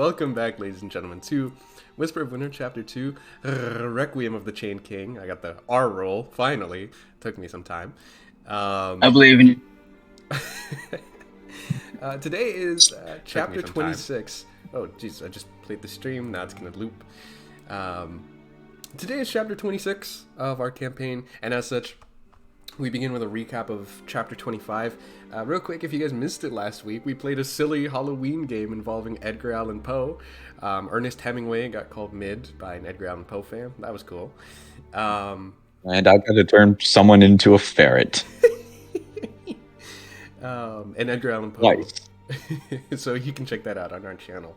Welcome back, ladies and gentlemen, to Whisper of Winter Chapter 2, Requiem of the Chained King. I got the R roll, finally. Took me some time. I believe in you. Today is Chapter 26. Oh, jeez, I just played the stream. Now it's going to loop. Today is Chapter 26 of our campaign, and as such, we begin with a recap of Chapter 25. Real quick, if you guys missed it last week, we played a silly Halloween game involving Edgar Allan Poe. Ernest Hemingway got called mid by an Edgar Allan Poe fan. That was cool. And I got to turn someone into a ferret. And Edgar Allan Poe. Nice. So you can check that out on our channel.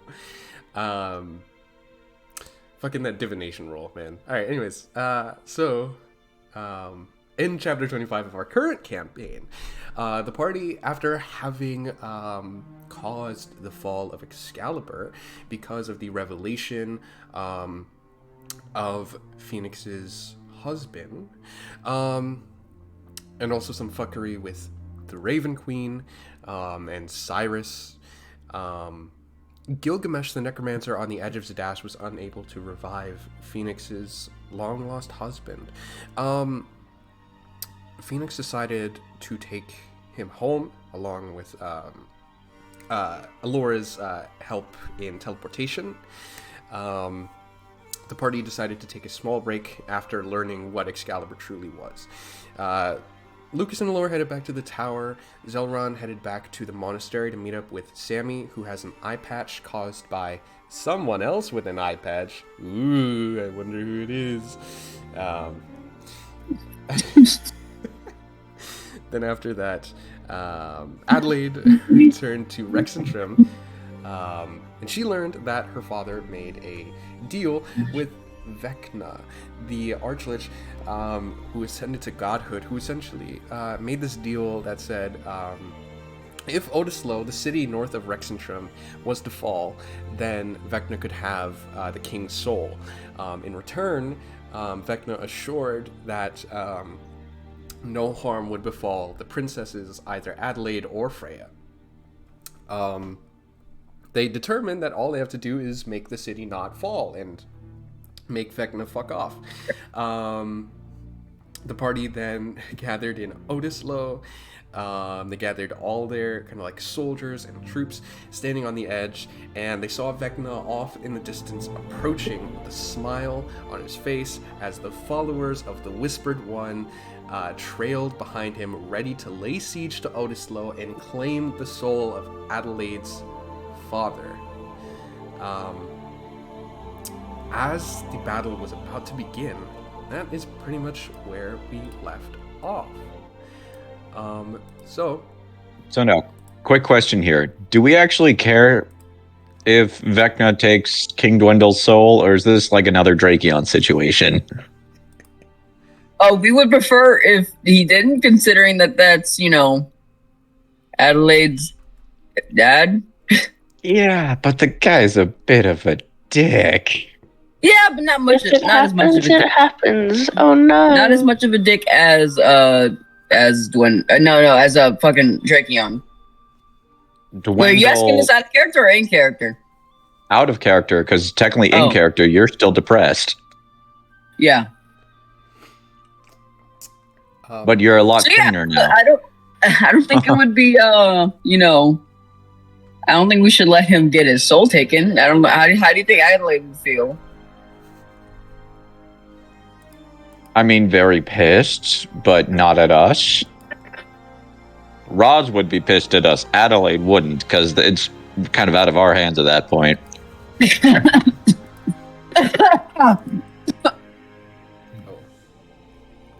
Fucking that divination roll, man. Alright, anyways. In Chapter 25 of our current campaign, the party, after having caused the fall of Excalibur because of the revelation of Phoenix's husband, and also some fuckery with the Raven Queen and Cyrus, Gilgamesh the Necromancer on the edge of Zadash was unable to revive Phoenix's long-lost husband. Phoenix decided to take him home along with Alora's help in teleportation. The party decided to take a small break after learning what Excalibur truly was. Lucas and Alora headed back to the tower. Zelron headed back to the monastery to meet up with Sammy, who has an eye patch caused by someone else with an eye patch. Ooh, I wonder who it is. Then after that, Adelaide returned to Rexentrum, and she learned that her father made a deal with Vecna, the Archlich, who ascended to godhood, who essentially made this deal that said, if Odislo, the city north of Rexentrum, was to fall, then Vecna could have the king's soul. In return, Vecna assured that no harm would befall the princesses, either Adelaide or Freya. They determined that all they have to do is make the city not fall and make Vecna fuck off. The party then gathered in Odislo. They gathered all their kind of like soldiers and troops standing on the edge, and they saw Vecna off in the distance approaching with a smile on his face as the followers of the Whispered One trailed behind him, ready to lay siege to Odislo and claim the soul of Adelaide's father. As the battle was about to begin, that is pretty much where we left off. So now, quick question here. Do we actually care if Vecna takes King Dwendal's soul, or is this like another Drakeon situation? Oh, we would prefer if he didn't, considering that that's, Adelaide's dad. Yeah, but the guy's a bit of a dick. Yeah, but not much. If it Not as much happens, of a it happens. Oh no. not as much of a dick as Dwayne. As a fucking Drakeon. Dwendal, Wait, are you asking this out of character or in character? out of character, because technically in Oh. character, you're still depressed. Yeah. But you're a lot So yeah, cleaner now. I don't think it would be I don't think we should let him get his soul taken. I don't know. How do you think Adelaide would feel? I mean, very pissed, but not at us. Roz would be pissed at us. Adelaide wouldn't, because it's kind of out of our hands at that point.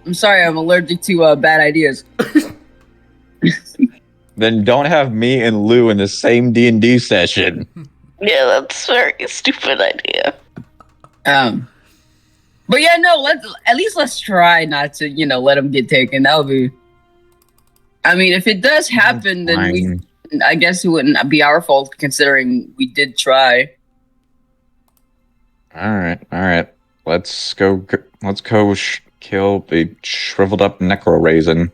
I'm sorry, I'm allergic to bad ideas. Then don't have me and Lou in the same D&D session. Yeah, that's a very stupid idea. But yeah, no, let's try not to, let him get taken. That would be. I mean, if it does happen, then I guess it wouldn't be our fault, considering we did try. All right. Let's go kill the shriveled up necro raisin.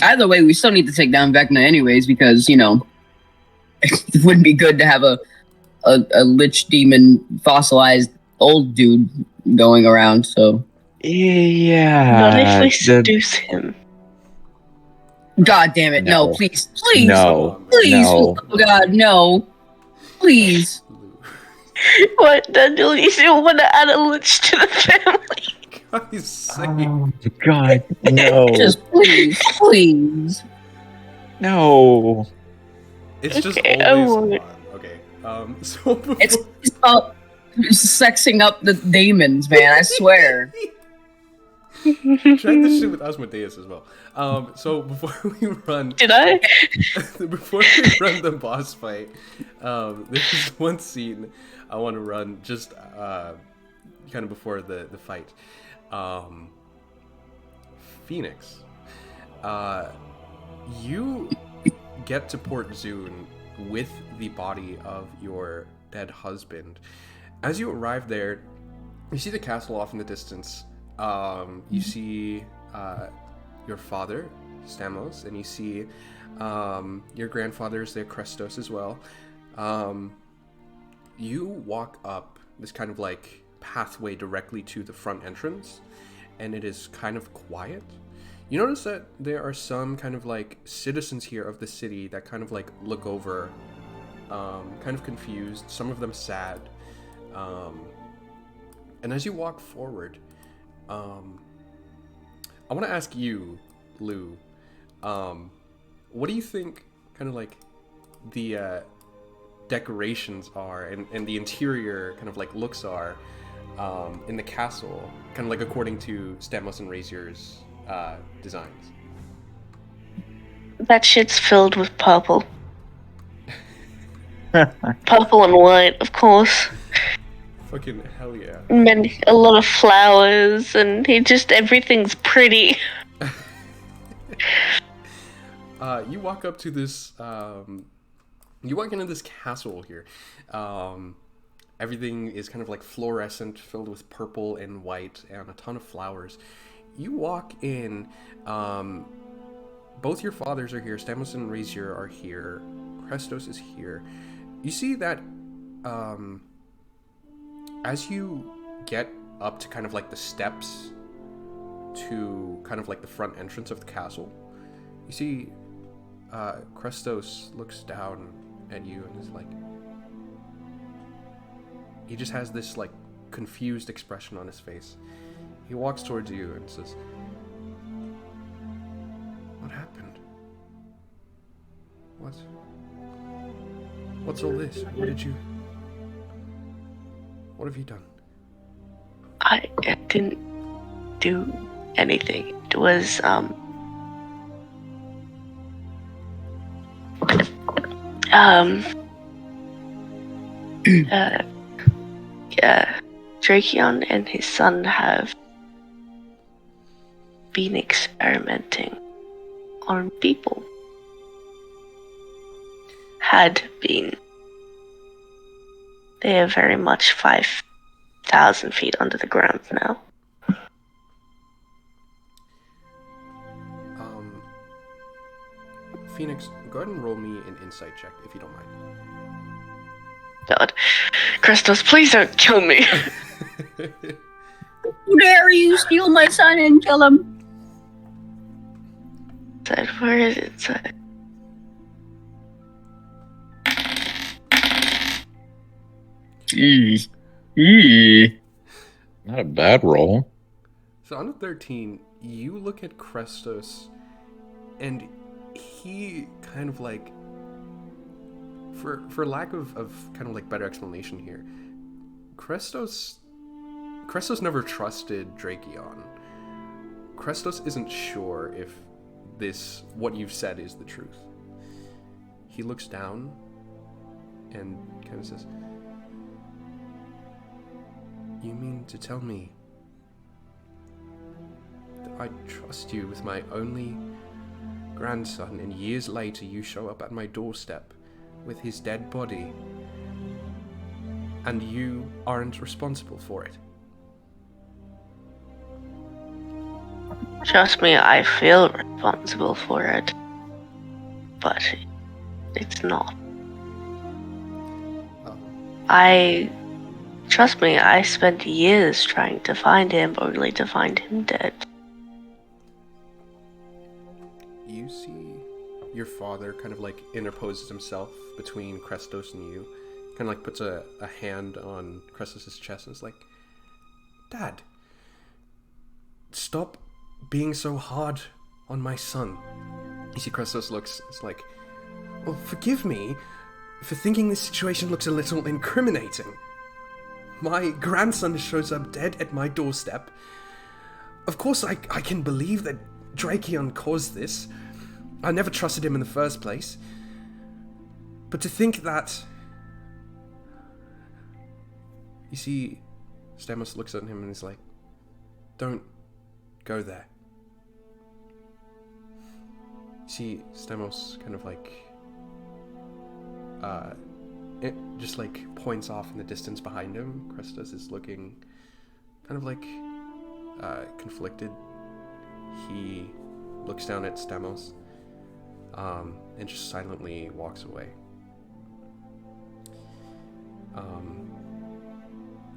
Either way, we still need to take down Vecna anyways, because, it wouldn't be good to have a a lich demon fossilized old dude going around. So Yeah. Not if we seduce him. God damn it, no, No. please, No. please, No. oh God, no, please. What, Daniel? You still want to add a lich to the family? God's sake. Oh God, no. Just please. No. It's just Okay, I always won't. okay. So before It's about sexing up the demons, man. I swear. tried this shit with Asmodeus as well. So before we run, Did I? before we run the boss fight, there's one scene I want to run just kind of before the fight. Phoenix, you get to Port Zune with the body of your dead husband. As you arrive there, you see the castle off in the distance. You see your father, Stamos, and you see your grandfather's there, Krestos, as well. You walk up this kind of like pathway directly to the front entrance, and it is kind of quiet. You notice that there are some kind of like citizens here of the city that kind of like look over, kind of confused, some of them sad. And as you walk forward, I want to ask you, Lou, what do you think kind of like the decorations are and the interior kind of like looks are in the castle, kind of like according to Stamos and Razier's designs? That shit's filled with purple. Purple and white, of course. Fucking hell yeah. A lot of flowers, and everything's pretty. You walk up to this, you walk into this castle here. Everything is kind of like fluorescent, filled with purple and white, and a ton of flowers. You walk in, both your fathers are here, Stamos and Razier are here, Krestos is here. You see that, as you get up to kind of like the steps to kind of like the front entrance of the castle, you see Krestos looks down at you and is like, he just has this like confused expression on his face. He walks towards you and says, "What happened? What's all this? What have you done?" I didn't do anything. It was, Drakion and his son have been experimenting on people. Had been. They are very much 5,000 feet under the ground now. Phoenix, go ahead and roll me an insight check if you don't mind. God. Krestos, please don't kill me. How dare you steal my son and kill him? Where is it? Not a bad roll. So on a 13, you look at Krestos, and he kind of like, for lack of kind of like better explanation here, Krestos never trusted Drakion. Krestos isn't sure if what you've said is the truth. He looks down and kind of says, "You mean to tell me that I trust you with my only grandson, and years later you show up at my doorstep with his dead body, and you aren't responsible for it?" Trust me, I feel responsible for it. But it's not. Trust me, I spent years trying to find him, only to find him dead. You see your father kind of like interposes himself between Krestos and you. Kind of like puts a hand on Krestos' chest and is like, Dad, stop being so hard on my son. You see Krestos looks, it's like, well, forgive me for thinking this situation looks a little incriminating. My grandson shows up dead at my doorstep. Of course I can believe that Drakion caused this. I never trusted him in the first place. But to think that... You see, Stamos looks at him and is like, don't go there. You see, Stamos kind of like... it just like points off in the distance behind him. Krestos is looking kind of like conflicted. He looks down at Stamos and just silently walks away.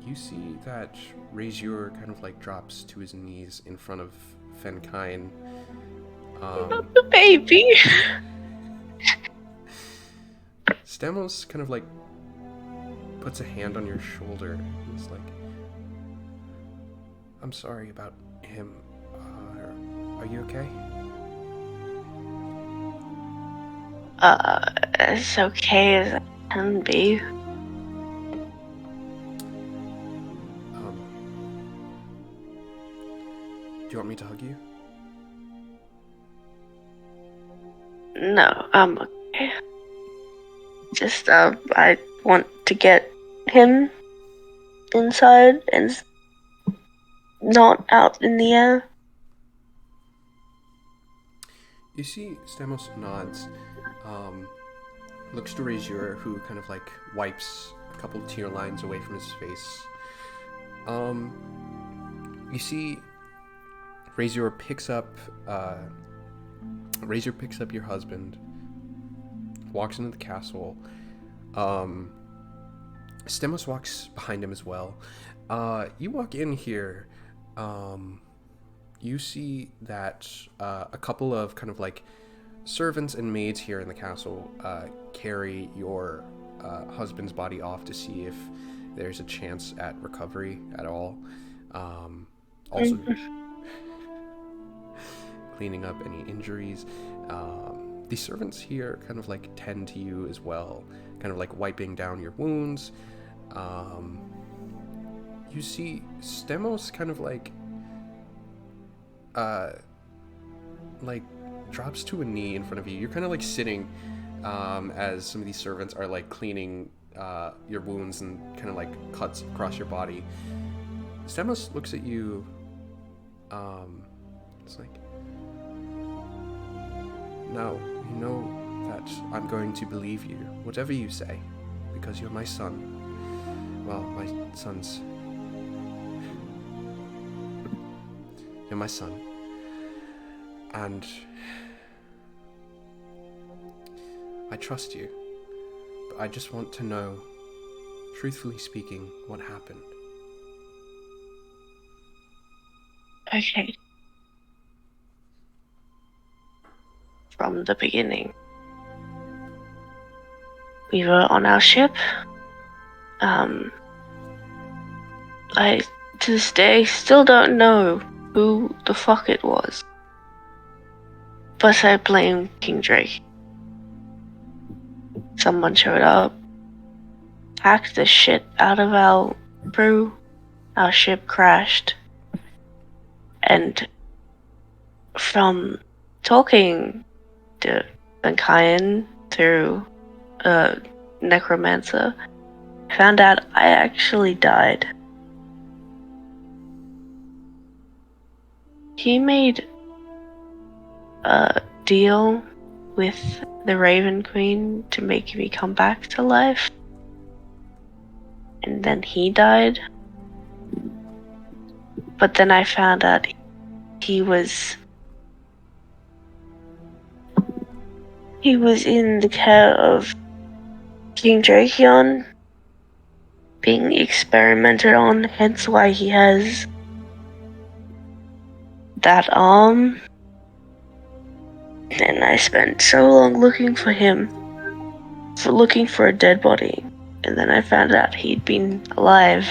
You see that Razor kind of like drops to his knees in front of Fenkyne. Not the baby. Stamos kind of like puts a hand on your shoulder and is like, I'm sorry about him. Are you okay? As okay as I can be. Do you want me to hug you? No, I'm okay. Just, I want to get him inside and not out in the air. You see Stamos nods, looks to Razor, who kind of like wipes a couple tear lines away from his face. You see Razor picks up your husband, walks into the castle. Stemos walks behind him as well. You walk in here, you see that a couple of kind of like servants and maids here in the castle carry your husband's body off to see if there's a chance at recovery at all. Also cleaning up any injuries. The servants here kind of like tend to you as well, kind of like wiping down your wounds. You see Stemos kind of like drops to a knee in front of you. You're kind of like sitting as some of these servants are like cleaning your wounds and kind of like cuts across your body. Stemos looks at you. It's like, now you know that I'm going to believe you, whatever you say, because you're my son. Well, my son's... You're my son. And I trust you, but I just want to know, truthfully speaking, what happened. Okay. From the beginning. We were on our ship. I, to this day, still don't know who the fuck it was. But I blame King Drake. Someone showed up, hacked the shit out of our crew, our ship crashed, and from talking to Fenkyne through a necromancer, I found out I actually died. He made a deal with the Raven Queen to make me come back to life, and then he died. But then I found out he was in the care of King Drakion, being experimented on, hence why he has that arm. And I spent so long looking for him, looking for a dead body, and then I found out he'd been alive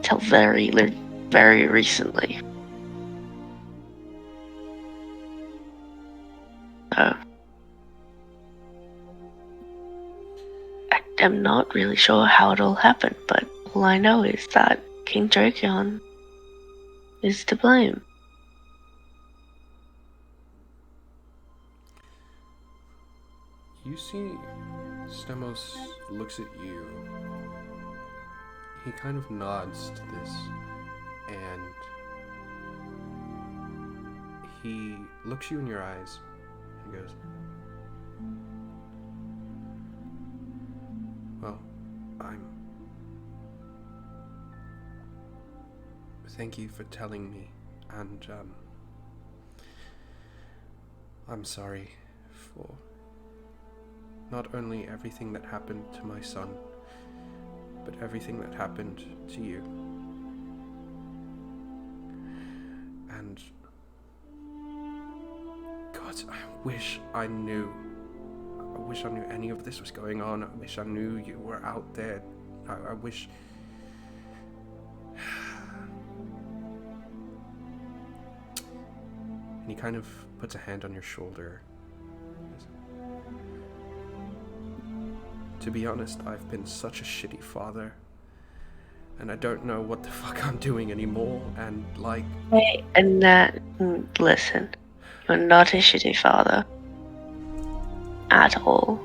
till very recently. So I'm not really sure how it all happened, but all I know is that King Jokion is to blame. You see, Stemos looks at you. He kind of nods to this, and he looks you in your eyes and goes, well, thank you for telling me, and I'm sorry for not only everything that happened to my son, but everything that happened to you. And God, I wish I knew any of this was going on. I wish I knew you were out there. I wish. And he kind of puts a hand on your shoulder. To be honest, I've been such a shitty father, and I don't know what the fuck I'm doing anymore, and like... Hey, and listen, you're not a shitty father. At all.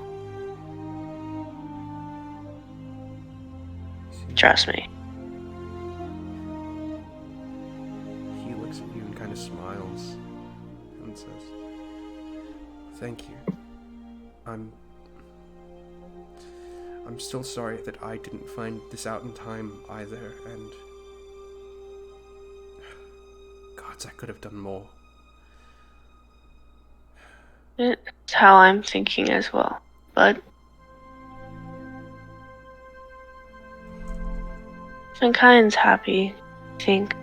Trust me. He looks at you and kind of smiles and says, thank you. I'm still sorry that I didn't find this out in time either, and gods, I could have done more. It's how I'm thinking as well, but Mankiind's happy, I think.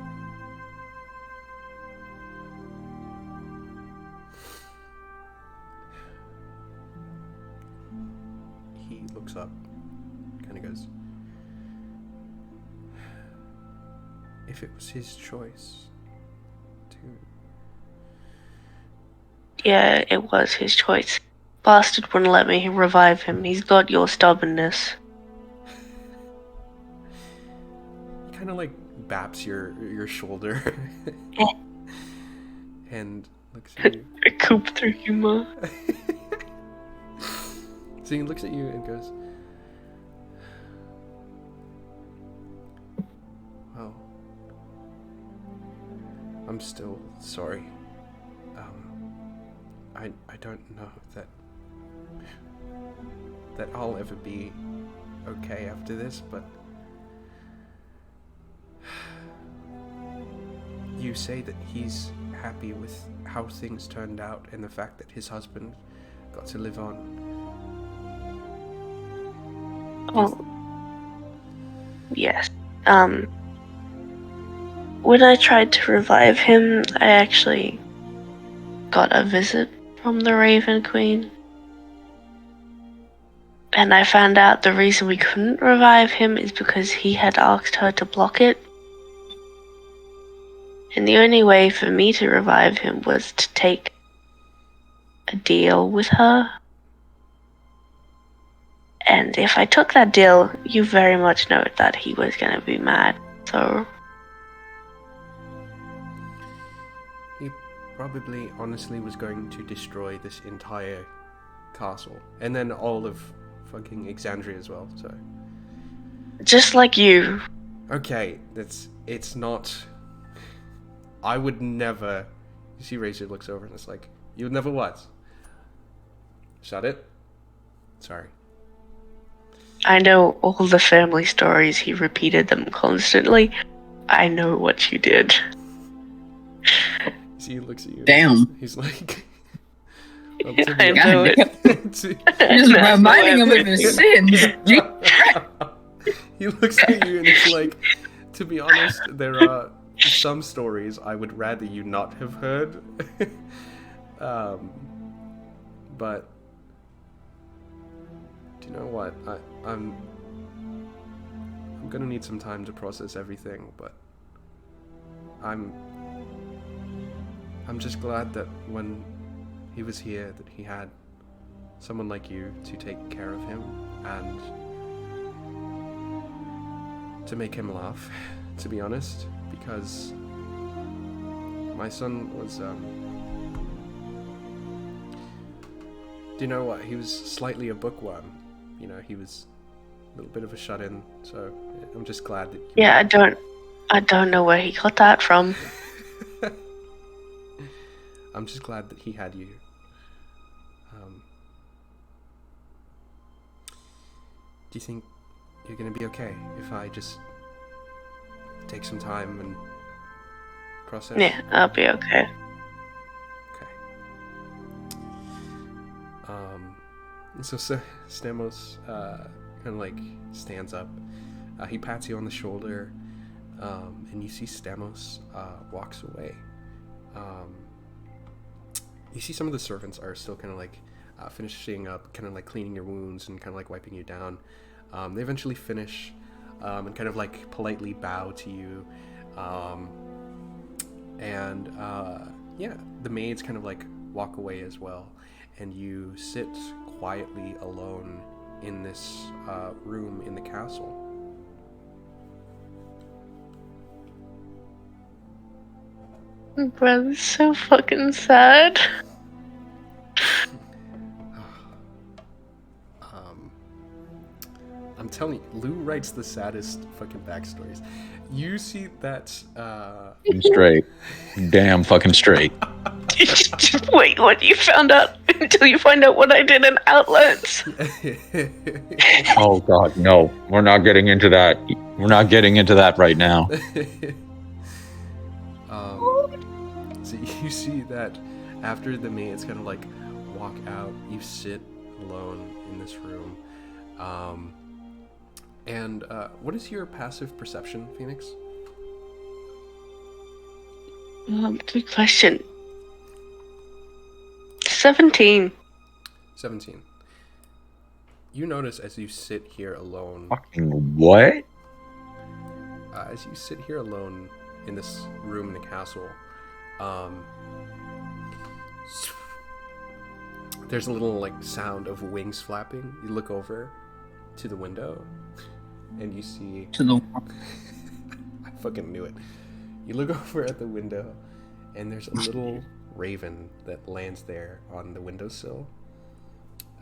He looks up, kind of goes, if it was his choice to... Yeah, it was his choice. Bastard wouldn't let me revive him. He's got your stubbornness. He kind of like baps your shoulder and looks at you. A coup through humor. So he looks at you and goes, well, I'm still sorry. I don't know that I'll ever be okay after this, but you say that he's happy with how things turned out and the fact that his husband got to live on. Oh, yes. When I tried to revive him, I actually got a visit from the Raven Queen. And I found out the reason we couldn't revive him is because he had asked her to block it. And the only way for me to revive him was to take a deal with her. And if I took that deal, you very much know that he was going to be mad. So He probably honestly was going to destroy this entire castle. And then all of fucking Exandria as well, so... just like you. Okay, it's not... I would never... You see Razor looks over and it's like, you would never what? Shut it? Sorry. I know all the family stories. He repeated them constantly. I know what you did. See, he looks at you. Damn. He's like... well, I know it. Just reminding him of his sins. He looks at you and it's like, to be honest, there are some stories I would rather you not have heard. But do you know what? I'm gonna need some time to process everything, but I'm just glad that when he was here that he had someone like you to take care of him and to make him laugh, to be honest, because my son was do you know what? He was slightly a bookworm. You know, he was a little bit of a shut-in, so I'm just glad that Yeah, I don't know where he got that from. I'm just glad that he had you. Do you think you're gonna be okay if I just take some time and process? Yeah, I'll be okay. Okay. So Stamos kind of like stands up. He pats you on the shoulder, and you see Stamos walks away. You see some of the servants are still kind of like finishing up, kind of like cleaning your wounds and kind of like wiping you down. They eventually finish and kind of like politely bow to you. And yeah, the maids kind of like walk away as well. And you sit quietly alone in this room in the castle. My brother's so fucking sad. I'm telling you, Lou writes the saddest fucking backstories. You see that Straight. Damn fucking straight. Wait, what? You found out until you find out what I did in Outlands? Oh god, no. We're not getting into that. We're not getting into that right now. So you see that after the maids kind of like walk out, you sit alone in this room. And what is your passive perception, Phoenix? Good question. 17. 17. You notice as you sit here alone, Fucking what? as you sit here alone in this room in the castle, there's a little like sound of wings flapping. You look over to the window, and you see. To the I fucking knew it. You look over at the window, and there's a little raven that lands there on the windowsill.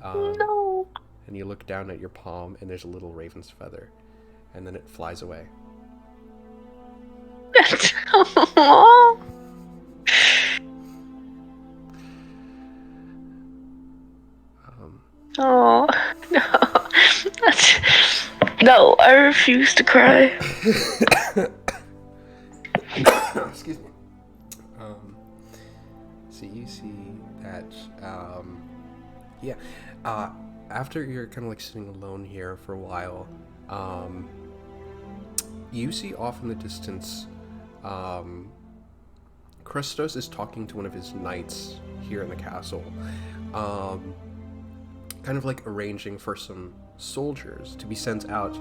No. And you look down at your palm, and there's a little raven's feather, and then it flies away. Aww. Oh no. No, I refuse to cry. Excuse me. So you see that, yeah, after you're kind of like sitting alone here for a while, you see off in the distance, Christos is talking to one of his knights here in the castle, kind of like arranging for some soldiers to be sent out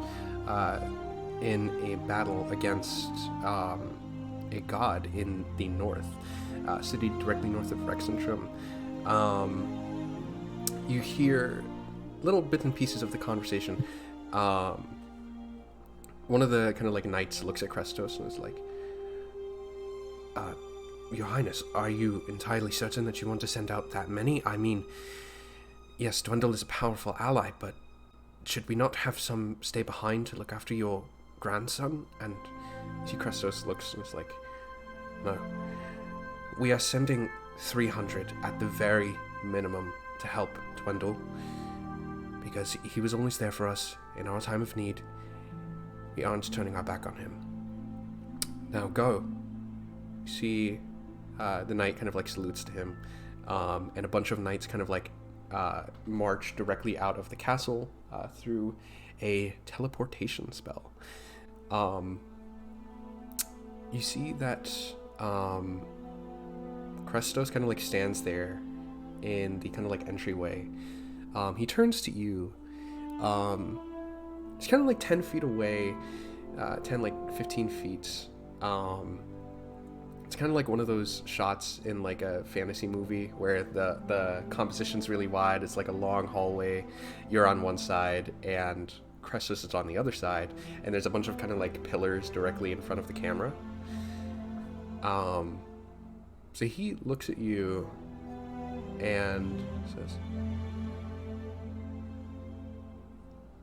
in a battle against a god in the north, city directly north of Rexentrum. You hear little bits and pieces of the conversation. One of the kind of like knights looks at Christos and is like, Your Highness, are you entirely certain that you want to send out that many? I mean, yes, Dwendal is a powerful ally, but should we not have some stay behind to look after your grandson? And Christos looks and is like, no. We are sending 300 at the very minimum to help Dwendal, because he was always there for us in our time of need. We aren't turning our back on him. Now go. You see the knight kind of like salutes to him, and a bunch of knights kind of like march directly out of the castle through a teleportation spell. You see that Krestos kind of like stands there in the kind of like entryway. He turns to you. He's kind of like 10 feet away, 15 feet. It's kind of like one of those shots in like a fantasy movie where the composition's really wide. It's like a long hallway. You're on one side and Crestus is on the other side, and there's a bunch of kind of like pillars directly in front of the camera. So he looks at you and says,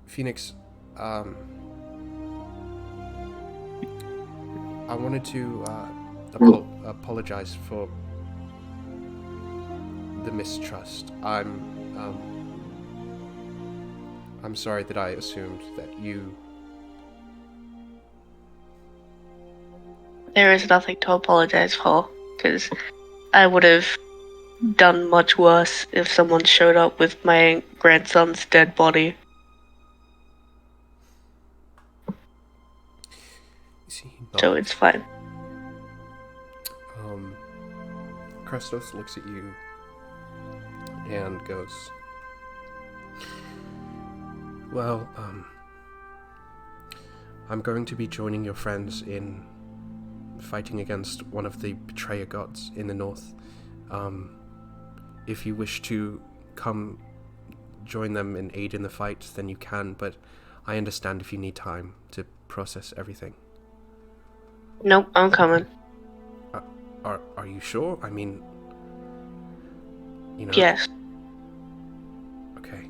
Phoenix, I wanted to apologize for the mistrust. I'm sorry that I assumed that you... There is nothing to apologize for, because I would have done much worse if someone showed up with my grandson's dead body. So it's fine. Krestos looks at you and goes, well, I'm going to be joining your friends in fighting against one of the betrayer gods in the north. If you wish to come join them and aid in the fight, then you can, but I understand if you need time to process everything. Nope, I'm coming. Are you sure? I mean, you know. Yes. Okay.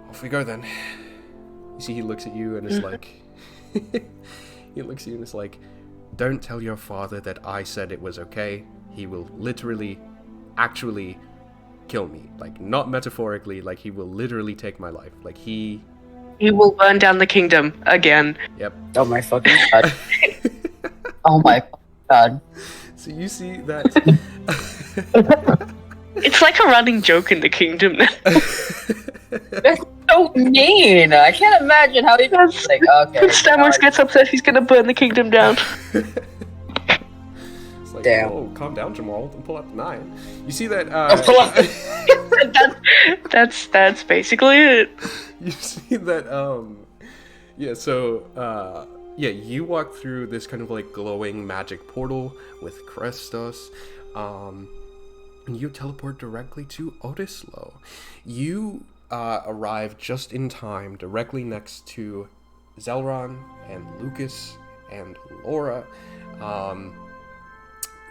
Off we go then. You see, he looks at you and is like, he looks at you and is like, don't tell your father that I said it was okay. He will literally, actually kill me. Like, not metaphorically, like he will literally take my life. Like he will burn down the kingdom again. Yep. Oh my fucking god. Oh my god. So you see that... It's like a running joke in the kingdom now. That's so mean. I can't imagine how he feels. Like, okay. When Stamos gets upset, he's gonna burn the kingdom down. It's like, damn. Oh, calm down, Jamal. Don't pull out the 9. You see that... That's basically it. You see that, yeah, so, you walk through this kind of, like, glowing magic portal with Krestos, and you teleport directly to Odislo. You, arrive just in time, directly next to Zelron and Lucas and Laura,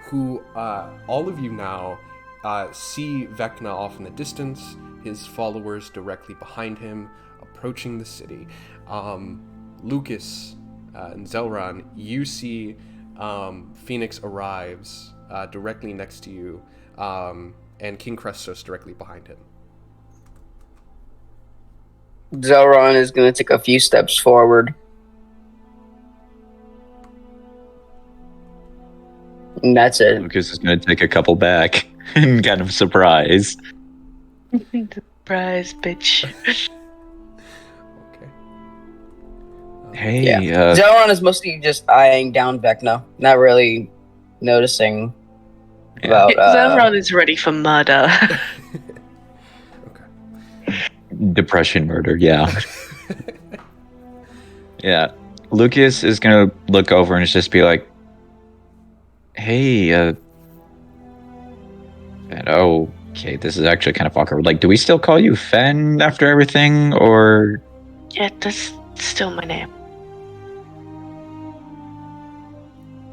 who, all of you now, see Vecna off in the distance, his followers directly behind him, approaching the city. Lucas and Zelron, you see Phoenix arrives directly next to you, and King Krestos directly behind him. Zelron is going to take a few steps forward. And that's it. Lucas is going to take a couple back and kind of surprise. Surprise, bitch. Okay. Hey, yeah. Zelron is mostly just eyeing down Vecna, not really noticing about... Zelron is ready for murder. Okay. Depression murder, yeah. Yeah. Lucas is going to look over and just be like, hey, and okay, this is actually kind of awkward. Like, do we still call you Fen after everything, or? Yeah, that's still my name.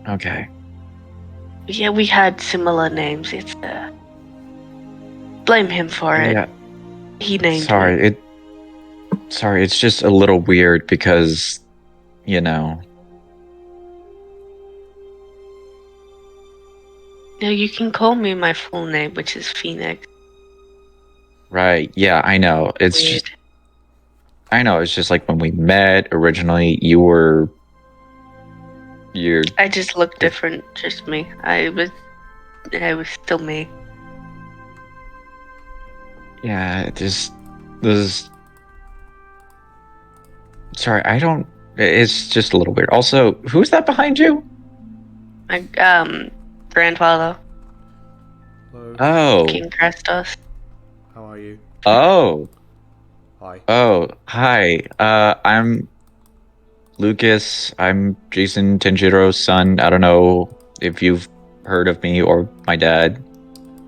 Okay. Yeah, we had similar names. It's blame him for it. Yeah. He named Sorry, it's just a little weird because, you know. No, you can call me my full name, which is Phoenix. Right, yeah, I know. It's Weird. just... I know, it's just like when we met originally, you're... I just look different, just me. I was it was still me. Yeah, this. Sorry, I don't. It's just a little weird. Also, who's that behind you? My grandfather, Hello. Oh, King Crestos. How are you? oh, Hi. oh. Hi. I'm Lucas. I'm Jason Tenjiro's son. I don't know if you've heard of me or my dad.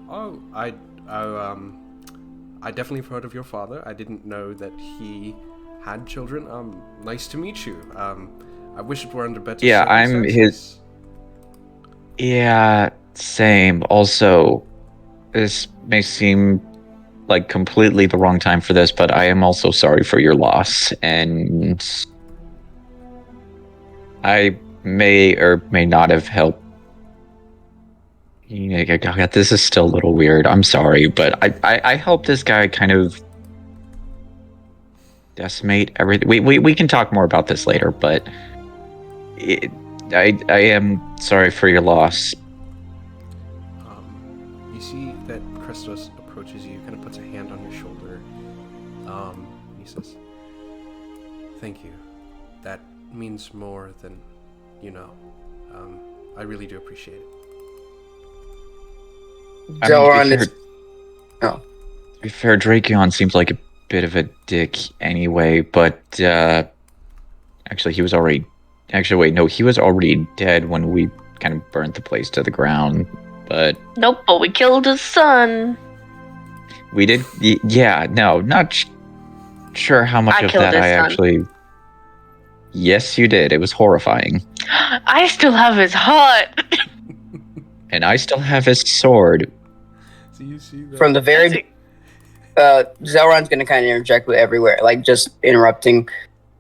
Oh, I definitely have heard of your father. I didn't know that he had children. Nice to meet you. I wish it were under better Yeah, I'm his. circumstances. Yeah, same. Also, this may seem like completely the wrong time for this, but I am also sorry for your loss, and I may or may not have helped. God, this is still a little weird. I'm sorry, but I helped this guy kind of decimate everything. We can talk more about this later, but I am sorry for your loss. You see that Christos approaches you, kind of puts a hand on your shoulder. He says, "Thank you. That means more than you know. I really do appreciate it." Zelron to is. Oh. be fair, Drakeon seems like a bit of a dick anyway, but actually he was already. Actually, wait, no, he was already dead when we kind of burnt the place to the ground. But Nope, but we killed his son. we did. Yeah, no, not sure how much I of killed that his I son. actually. Yes, you did. It was horrifying. I still have his heart. And I still have his sword. So you see that From the very. Zelron's gonna kind of interject with everywhere, like just interrupting.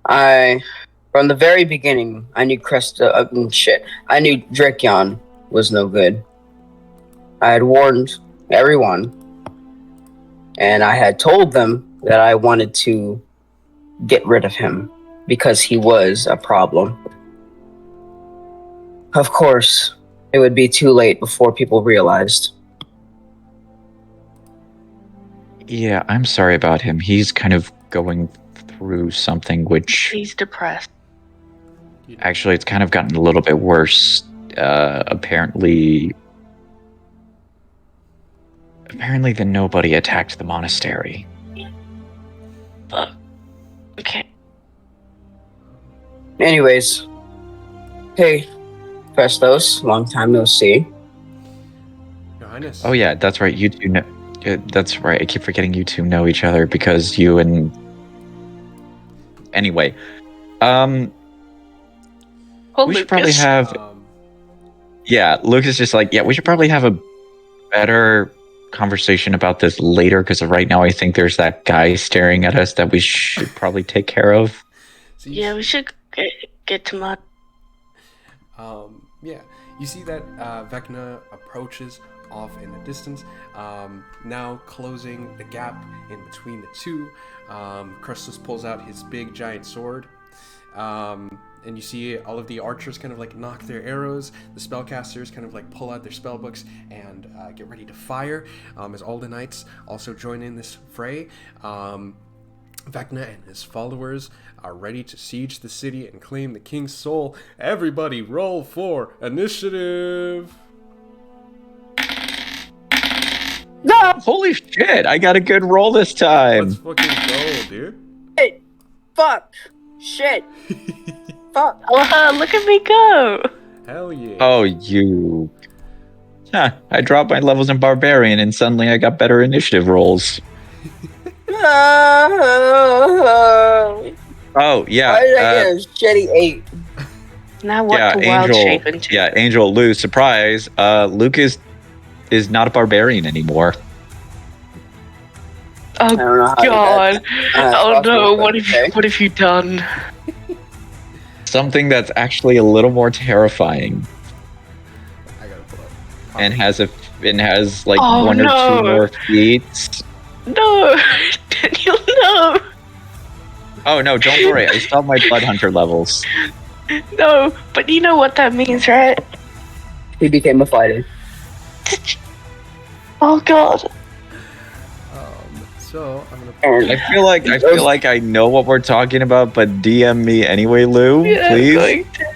From the very beginning, I knew I knew Drakeon was no good. I had warned everyone, and I had told them that I wanted to get rid of him because he was a problem. Of course, it would be too late before people realized. Yeah, I'm sorry about him. He's kind of going through something which He's depressed. actually it's kind of gotten a little bit worse. Apparently the nobody attacked the monastery. Okay. Anyways, hey, Festos, long time no see. Your Highness. Oh yeah, that's right. You two know. That's right. I keep forgetting you two know each other because you and. Anyway, Oh, we should probably Lucas. have. Yeah, Luke is just like, yeah, we should probably have a better conversation about this later because right now I think there's that guy staring at us that we should probably take care of. So Yeah, we should get to Mud. Yeah, you see that Vecna approaches off in the distance, now closing the gap in between the two. Christos pulls out his big giant sword, and you see all of the archers kind of like knock their arrows. The spellcasters kind of like pull out their spell books and get ready to fire, as all the knights also join in this fray. Vecna and his followers are ready to siege the city and claim the king's soul. Everybody roll for initiative! No! Holy shit! I got a good roll this time. Let's fucking go, dude. Hey, fuck, shit, fuck. Oh, look at me go. Hell yeah. Oh, you. Huh, I dropped my levels in Barbarian and suddenly I got better initiative rolls. Oh, yeah. Why did I get a shitty 8? Now what Yeah, to wild Angel. shape into? Yeah, Angel, Lou, surprise. Luke is not a barbarian anymore. Oh I don't know how God! Oh no! What okay. have you done? Something that's actually a little more terrifying I gotta pull up. and has like Oh, one or no. two more feats. No, Daniel, no, Oh no, don't worry. I still have my Blood Hunter levels. no. But you know what that means, right? He became a fighter. Oh god. So I'm gonna. I feel like I know what we're talking about, but DM me anyway, Lou, Yeah, please. I'm going to.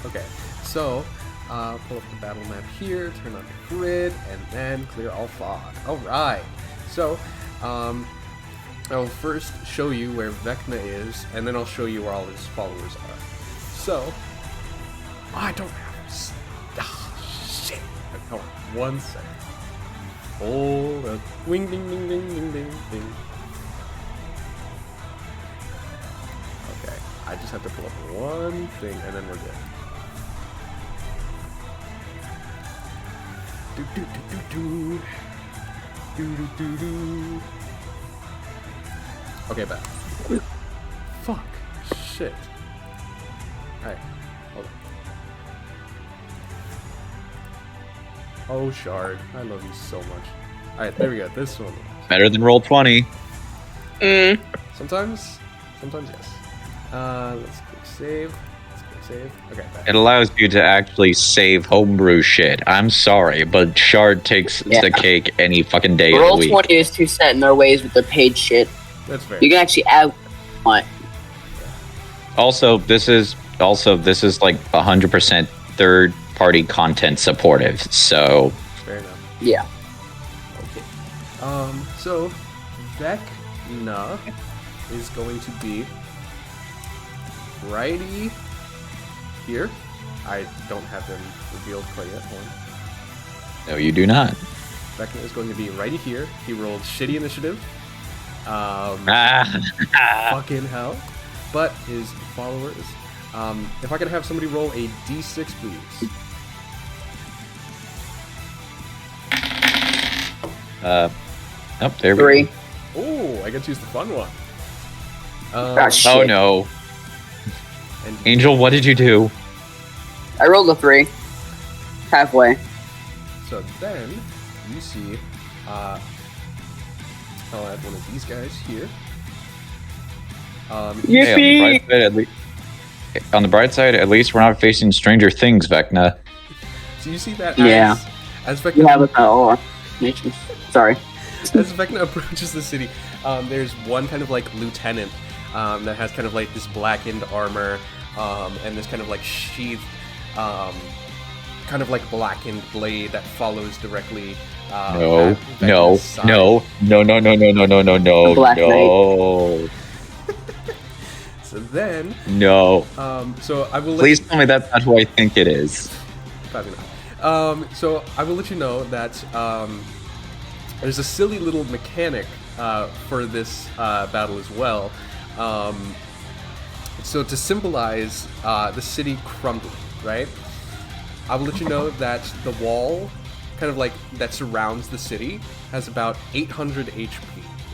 Okay, so pull up the battle map here, turn on the grid, and then clear all fog. All right. So I'll first show you where Vecna is, and then I'll show you where all his followers are. So I don't have. Shit. Hold on, 1 second. Hold up. Wing, ding, ding, ding, ding, ding, ding. Okay, I just have to pull up one thing, and then we're good. Do do do do do. Do do do do. Okay, bad. Fuck. Shit. Alright, hold on. Oh, Shard, I love you so much. Alright, there we go. This one. Better than roll 20. Sometimes yes. Let's click save. Okay, bad. It allows you to actually save homebrew shit. I'm sorry, but Shard takes the cake any fucking day of the Roll week. 20 is too set in their ways with their paid shit. That's fair. You can actually add what? Also, this is like 100% third-party content supportive. So Fair enough. Yeah. Okay. So Vecna is going to be righty here. I don't have him revealed quite yet. Hold on. no, you do not. Vecna is going to be righty here. He rolled shitty initiative. Fucking hell. But his followers. If I could have somebody roll a d6, please. Oh, there we 3. go. Oh, I get to use the fun one. Shit. Oh no, And Angel, what did you do? I rolled a 3. Halfway. so then you see, I'll add one of these guys here. Hey, on the bright side, at least we're not facing Stranger Things, Vecna. So you see that Yeah. as You have Vecna, it all. Sorry. as Vecna approaches the city, there's one kind of like lieutenant that has kind of like this blackened armor and this kind of like sheathed, kind of like blackened blade that follows directly. No, at no, Vecna's side. no, no, no, no, no, no, no, no, no, Black no, So then, no. so I will let Please tell me that's not who I think it is. Probably not. So I will let you know that there's a silly little mechanic for this battle as well. So to symbolize the city crumbling, right? I will let you know that the wall, kind of like that surrounds the city, has about 800 HP,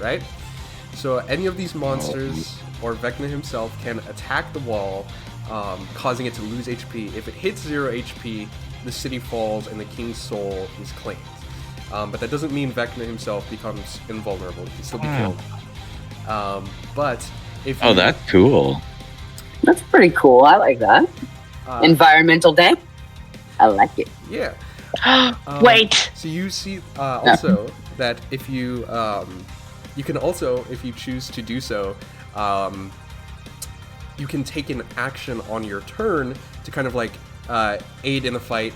right? So any of these monsters or Vecna himself can attack the wall, causing it to lose HP. If it hits 0 HP, the city falls and the king's soul is claimed. But that doesn't mean Vecna himself becomes invulnerable. He can still be killed. But if you, Oh, that's cool. That's pretty cool. I like that. Environmental damage. I like it. yeah. Wait. So you see also that if you you can also, if you choose to do so, you can take an action on your turn to kind of like aid in the fight,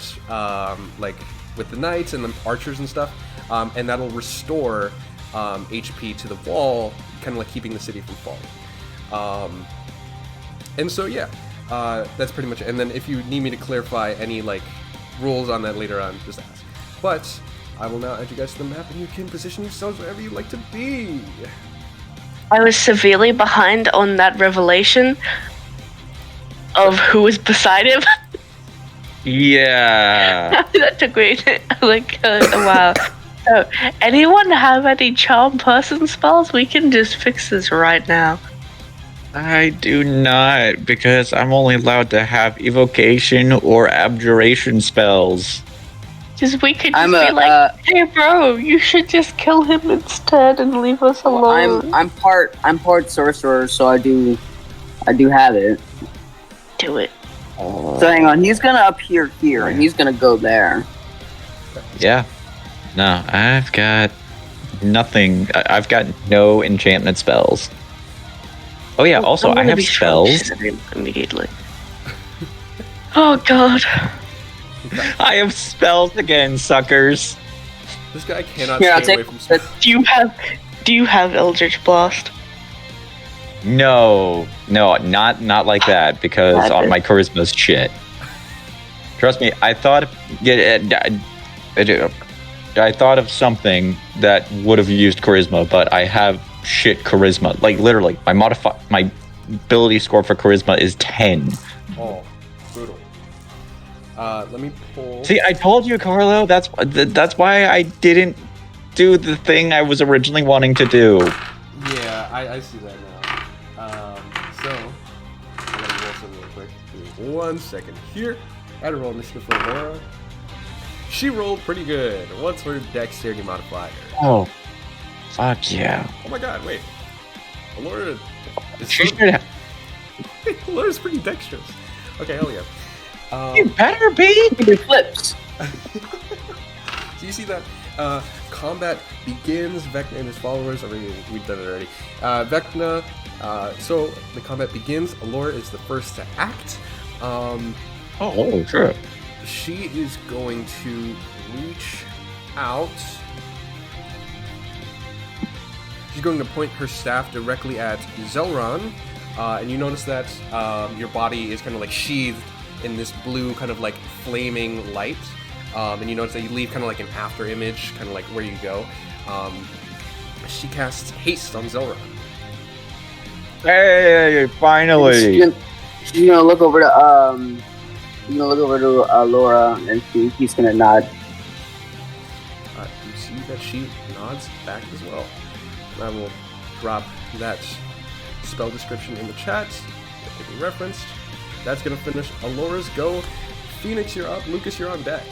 like with the knights and the archers and stuff, and that'll restore HP to the wall, kind of like keeping the city from falling. And so yeah, that's pretty much it. And then if you need me to clarify any like rules on that later on, just ask. But I will now add you guys to the map, and you can position yourselves wherever you'd like to be. I was severely behind on that revelation of who was beside him. Yeah. That took me like a while. So, anyone have any charm person spells? We can just fix this right now. I do not, because I'm only allowed to have evocation or abjuration spells. We could I'm just a, be like, hey bro, you should just kill him instead and leave us alone. I'm part sorcerer, so I do have it. Do it. So hang on, he's gonna appear here, and he's gonna go there. Yeah. No, I've got nothing. I've got no enchantment spells. Oh yeah, also I have spells. Immediately. Oh god. I have spells again, suckers. This guy cannot Here, I'll stay away take from spells. Do you have Eldritch Blast? No, not like that because my charisma's shit. Trust me, I thought of something that would have used charisma, but I have shit charisma. Like literally, my ability score for charisma is 10. Oh, brutal. Let me pull. See, I told you, Carlo. That's why I didn't do the thing I was originally wanting to do. Yeah, I see that now. So I'm gonna roll something real quick. Give me 1 second here. I had to roll initiative for Laura. She rolled pretty good. What's her dexterity modifier? Oh, fuck yeah! Oh my god, wait. Laura is She should have. Laura's pretty dexterous. Okay, hell yeah. You better be. It flips. So you see that combat begins. Vecna and his followers. We've done it already. Vecna. So the combat begins. Allura is the first to act. Oh, sure. She is going to reach out. She's going to point her staff directly at Zelron, and you notice that your body is kind of like sheathed in this blue kind of like flaming light, and you notice that you leave kind of like an after image, kind of like where you go. She casts haste on Zelron. Hey, finally! She's gonna look over to Laura, and he's gonna nod. You see that she nods back as well. And I will drop that spell description in the chat. It can be referenced. That's gonna finish Alora's go. Phoenix, you're up. Lucas, you're on deck.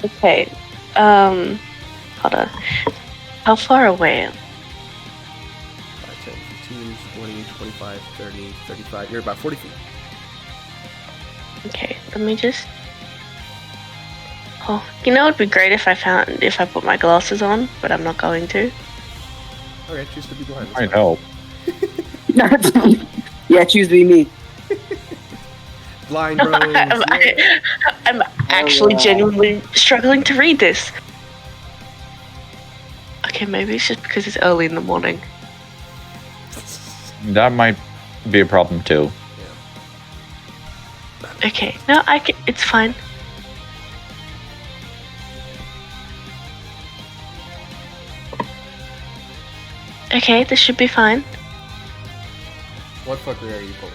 Okay. Hold on. How far away? 5, 10, 15, 20, 25, 30, 35. You're about 40 feet. Okay, let me just. Oh, you know, it'd be great if I put my glasses on, but I'm not going to. Okay, choose to be blind. I know. Yeah, choose to be me. Blind Rose. Yeah. I'm actually genuinely struggling to read this. Okay, maybe it's just because it's early in the morning. That might be a problem too. Okay, no, it's fine. Okay, this should be fine. What fucker are you pulling?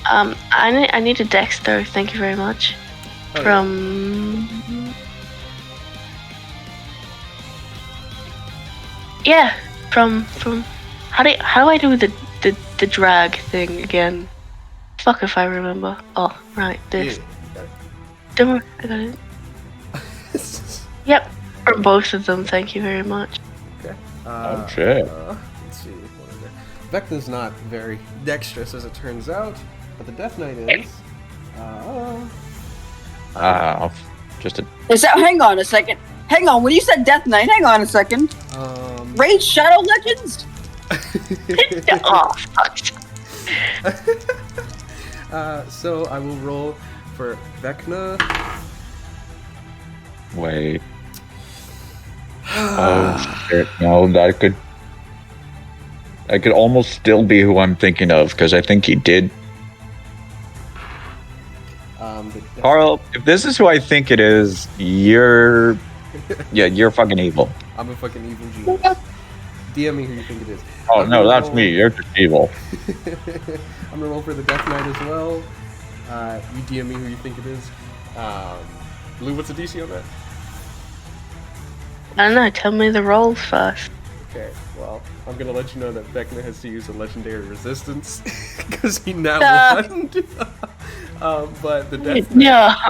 I need a dex though. Thank you very much. Okay. From yeah, from how do I do the drag thing again? Fuck if I remember. Oh, right, this. Yeah, Don't worry, I got it. Yep, from both of them. Thank you very much. Okay. Oh, shit. Let's see. Vecna's not very dexterous, as it turns out, but the Death Knight is. Just a. Is that? Hang on a second. Hang on. When you said Death Knight, hang on a second. Raid Shadow Legends. Oh, fuck. So I will roll for Vecna. Wait. Oh shit! No, that could almost still be who I'm thinking of because I think he did. Carl, if this is who I think it is, you're fucking evil. I'm a fucking evil genius. DM me who you think it is. Oh no, that's me. You're just evil. I'm gonna roll for the Death Knight as well. You DM me who you think it is. Lou, what's the DC on that? I don't know. Tell me the rolls first. Okay, well, I'm gonna let you know that Vecna has to use a legendary resistance because he now won. But the Death Knight. Yeah.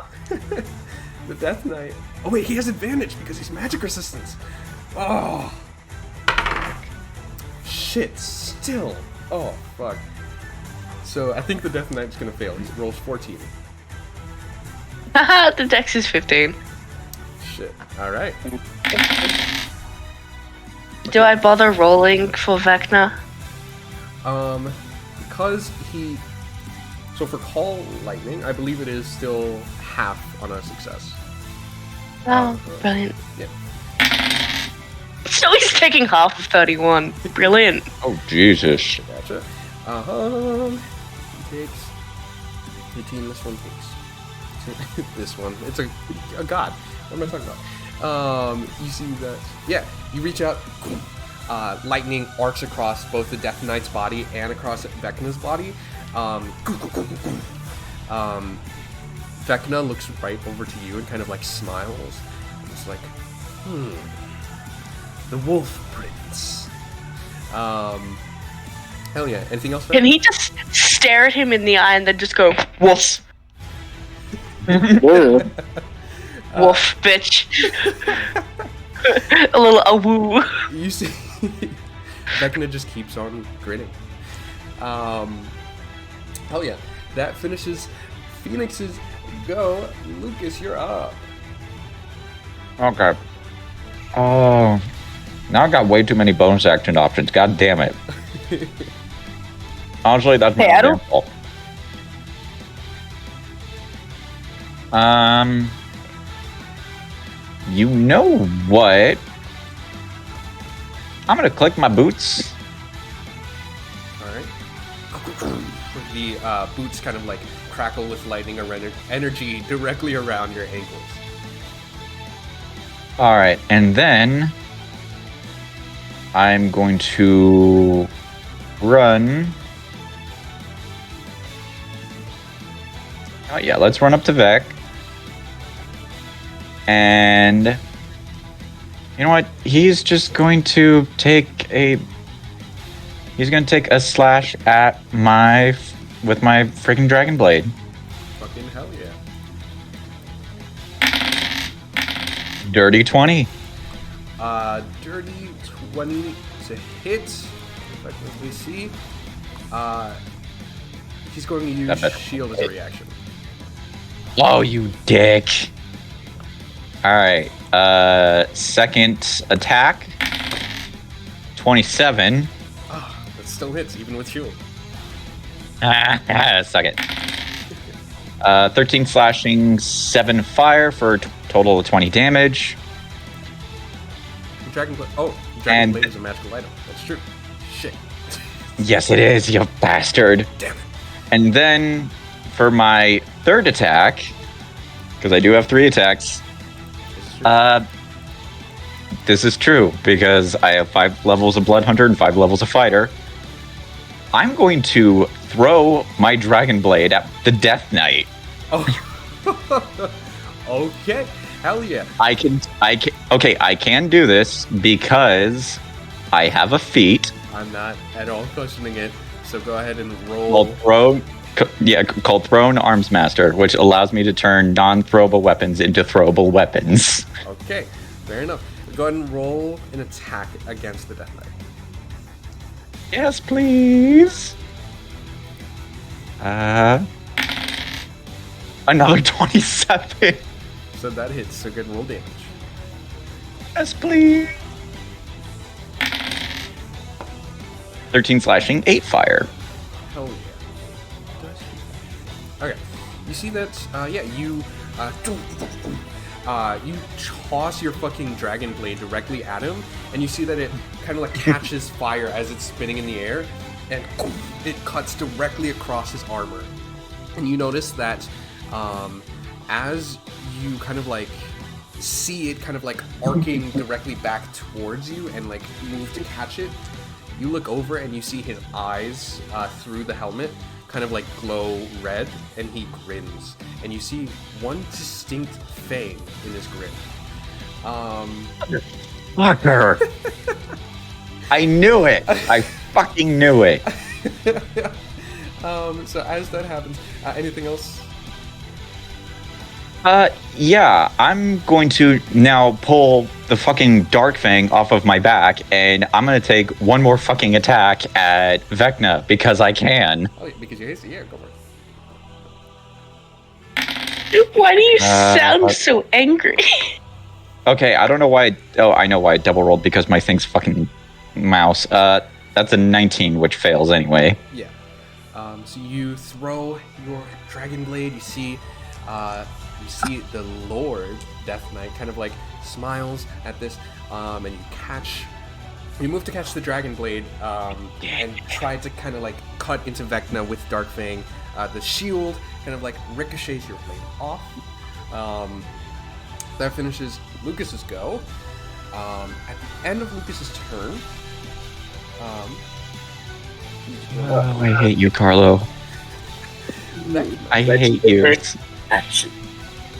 The Death Knight. Oh wait, he has advantage because he's magic resistance. Oh. Shit. Still. Oh fuck. So I think the Death Knight's gonna fail. He rolls 14. Haha, the dex is 15. shit. All right. Do I bother rolling for Vecna? Because he. So for Call Lightning, I believe it is still half on a success. Oh, brilliant. Yeah. So he's taking half of 31. Brilliant. Oh, Jesus. Gotcha. He takes 18. This one takes. This one. It's a god. What am I talking about? You see that? Yeah. You reach out. Lightning arcs across both the Death Knight's body and across Vecna's body. Vecna looks right over to you and kind of like smiles. It's like, the Wolf Prince. Hell yeah. Anything else? Can he just stare at him in the eye and then just go, wolf? Wolf, bitch. A little awoo. You see, Vecna just keeps on grinning. Hell yeah. That finishes Phoenix's go. Lucas, you're up. Okay. Oh. Now I got way too many bonus action options. God damn it. Honestly, that's my own damn fault. You know what? I'm gonna click my boots. Alright. The boots kind of like crackle with lightning or energy directly around your ankles. Alright, and then I'm going to run. Oh yeah, let's run up to Vec. And you know what? He's just going to take a slash at with my freaking dragon blade. Fucking hell yeah. Dirty 20. Dirty 20 to hit. If I quickly see. He's going to use shield as a reaction. Oh, you dick. Alright, second attack. 27. Oh, that still hits, even with shield. Suck it. 13 slashing, 7 fire for a total of 20 damage. Dragon Blade is a magical item. That's true. Shit. Yes, it is, you bastard. Damn it. And then for my third attack, because I do have 3 attacks. This is true because I have 5 levels of Blood Hunter and 5 levels of Fighter. I'm going to throw my Dragon Blade at the Death Knight. Oh. Okay. Hell yeah. I can do this because I have a feat. I'm not at all questioning it. So go ahead and roll. Called Thrown Arms Master, which allows me to turn non-throwable weapons into throwable weapons. Okay, fair enough. Go ahead and roll an attack against the Death Knight. Yes, please. Another 27. So that hits, so good roll damage. Yes, please. 13 slashing, 8 fire. Hell yeah. Okay, you see that, you toss your fucking dragon blade directly at him, and you see that it kind of like catches fire as it's spinning in the air, and it cuts directly across his armor. And you notice that as you kind of like see it kind of like arcing directly back towards you and like move to catch it, you look over and you see his eyes through the helmet kind of like glow red, and he grins, and you see one distinct fang in his grin. Fucker. I knew it. I fucking knew it. So as that happens, anything else? Yeah, I'm going to now pull the fucking Dark Fang off of my back, and I'm gonna take one more fucking attack at Vecna because I can. Oh, yeah, because you're hasty. Yeah, go for it. Why do you sound so angry? Okay, I don't know why. Oh, I know why I double rolled, because my thing's fucking mouse. That's a 19, which fails anyway. Yeah. So you throw your dragon blade. You see the Lord Death Knight kind of like smiles at this, and you catch. You move to catch the dragon blade, and try to kind of like cut into Vecna with Dark Fang. The shield kind of like ricochets your blade off. That finishes Lucas's go. At the end of Lucas's turn, Oh, I hate you, Carlo. I hate you Action.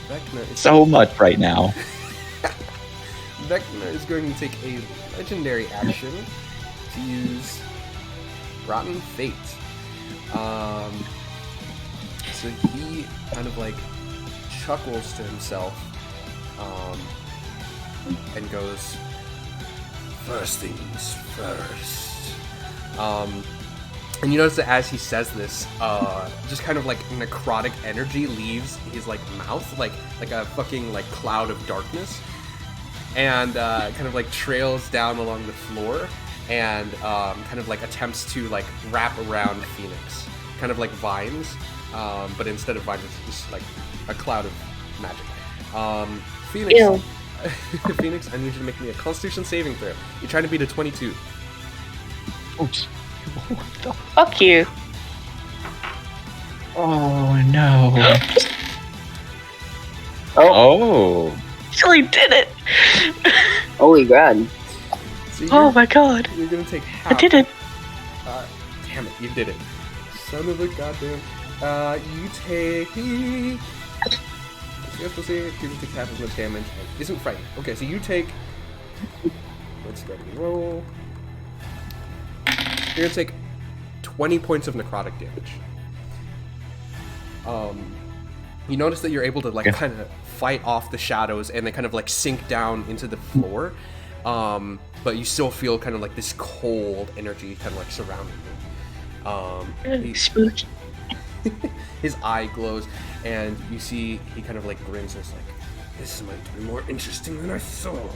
Vecna is so much right now. Vecna is going to take a legendary action to use Rotten Fate. So he kind of like chuckles to himself, and goes, "First things first." And you notice that as he says this, just kind of like necrotic energy leaves his like mouth, like a fucking like cloud of darkness, and kind of like trails down along the floor, and kind of like attempts to like wrap around Phoenix, kind of like vines, but instead of vines, it's just like a cloud of magic. Phoenix, Ew. Phoenix, I need you to make me a Constitution saving throw. You're trying to beat a 22. Oops. Fuck you. Oh no. Oh. Actually did it. Holy God. So Oh my god. You're gonna take half. I did it. Damn it, you did it. Son of a goddamn. You take. You're supposed to say people take half as much damage and isn't frightened. Okay, so you take. Let's go and roll. You're gonna take 20 points of necrotic damage. You notice that you're able to like kind of fight off the shadows and they kind of like sink down into the floor. But you still feel kind of like this cold energy kind of like surrounding you. Spooky. His eye glows, and you see he kind of like grins and is like, "This might be more interesting than I thought."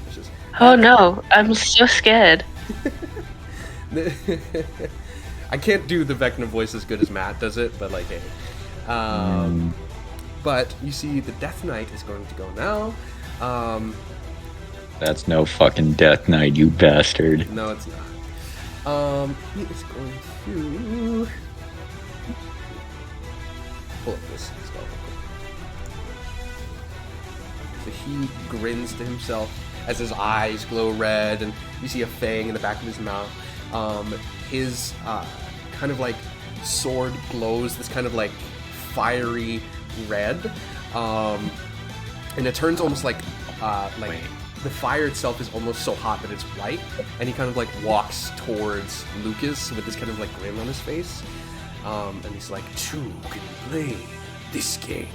It's just, Oh no, I'm so scared. I can't do the Vecna voice as good as Matt does it, but like, hey. But you see the Death Knight is going to go now. That's no fucking Death Knight, you bastard. No, it's not. He is going to pull up this spell real quick. So he grins to himself as his eyes glow red, and you see a fang in the back of his mouth. His kind of like sword glows this kind of like fiery red, and it turns almost like the fire itself is almost so hot that it's white, and he kind of like walks towards Lucas with this kind of like grin on his face, and he's like, "Two can play this game."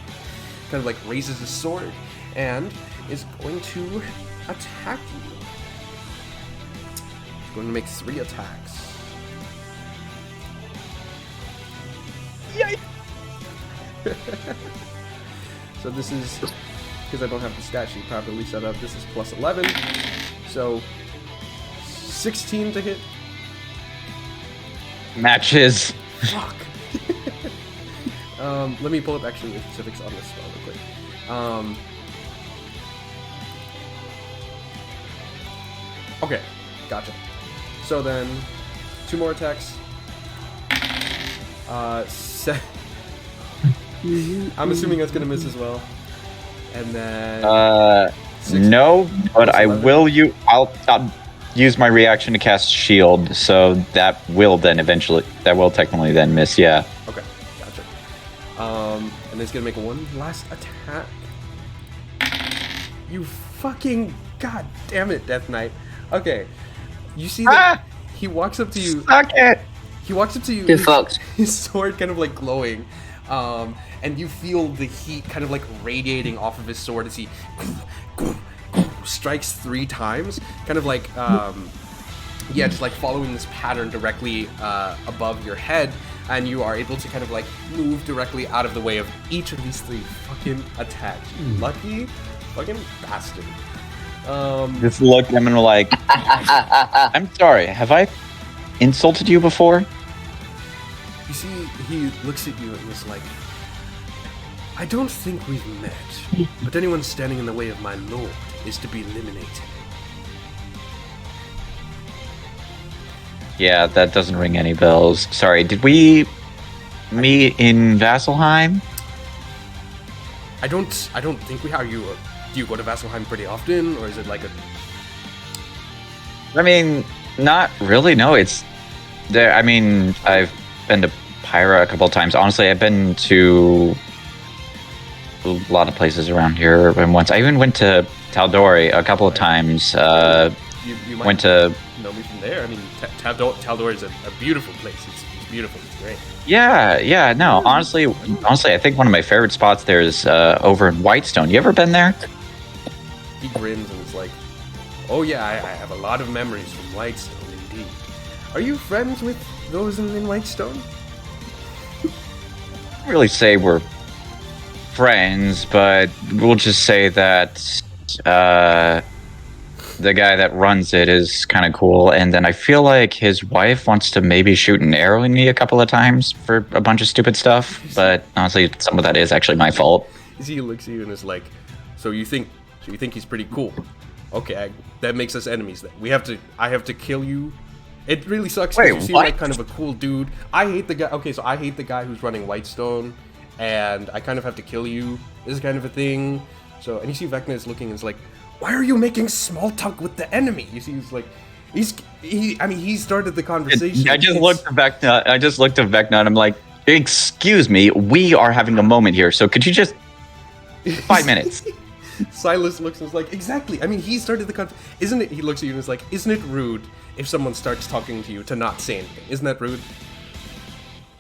Kind of like raises his sword and is going to attack you. He's going to make 3 attacks. Yikes! So this is, because I don't have the stat sheet properly set up, this is plus 11. So 16 to hit. Matches. Fuck. Let me pull up actually the specifics on this spell real quick. Okay, gotcha. So then, 2 more attacks. I'm assuming that's gonna miss as well. And then... No, but I 11. will I'll use my reaction to cast shield, so that will technically then miss, yeah. Okay, gotcha. And it's gonna make 1 last attack. You fucking... God damn it, Death Knight. Okay, you see that he walks up to you... Suck it! He walks up to you, Get fucked. his sword kind of like glowing, and you feel the heat kind of like radiating off of his sword as he strikes 3 times, kind of like, just like following this pattern directly above your head. and you are able to kind of like move directly out of the way of each of these 3 fucking attacks. You lucky fucking bastard. Just look at him and like, I'm sorry, have I insulted you before? You see, he looks at you and is like, I don't think we've met, but anyone standing in the way of my lord is to be eliminated. Yeah, that doesn't ring any bells. Sorry, did we meet in Vasselheim? I don't think we have you. Do you go to Vasselheim pretty often, or is it like a? I mean, not really. No, it's there. I mean, I've been to Pyra a couple of times. Honestly, I've been to a lot of places around here. And once I even went to Taldori a couple of times. You might went to know me from there. I mean, Taldor is a beautiful place. It's beautiful. It's great. Yeah. No, honestly, I think one of my favorite spots there is over in Whitestone. You ever been there? He grins and is like, "Oh yeah, I have a lot of memories from Whitestone, indeed. Are you friends with those in Whitestone?" I don't really say we're friends, but we'll just say that the guy that runs it is kind of cool, and then I feel like his wife wants to maybe shoot an arrow in me a couple of times for a bunch of stupid stuff, but honestly, some of that is actually my fault. He looks at you and is like, so you think he's pretty cool? Okay, that makes us enemies then. I have to kill you. It really sucks because you seem like kind of a cool dude. I hate the guy. Okay, so I hate the guy who's running Whitestone, and I kind of have to kill you. This is kind of a thing. So, and you see Vecna is looking and is like, why are you making small talk with the enemy? You see, he's like, he started the conversation. I just looked at Vecna and I'm like, excuse me, we are having a moment here, so could you just 5 minutes? Silas looks and is like, exactly. I mean, he started the conversation. He looks at you and is like, isn't it rude if someone starts talking to you to not say anything? Isn't that rude?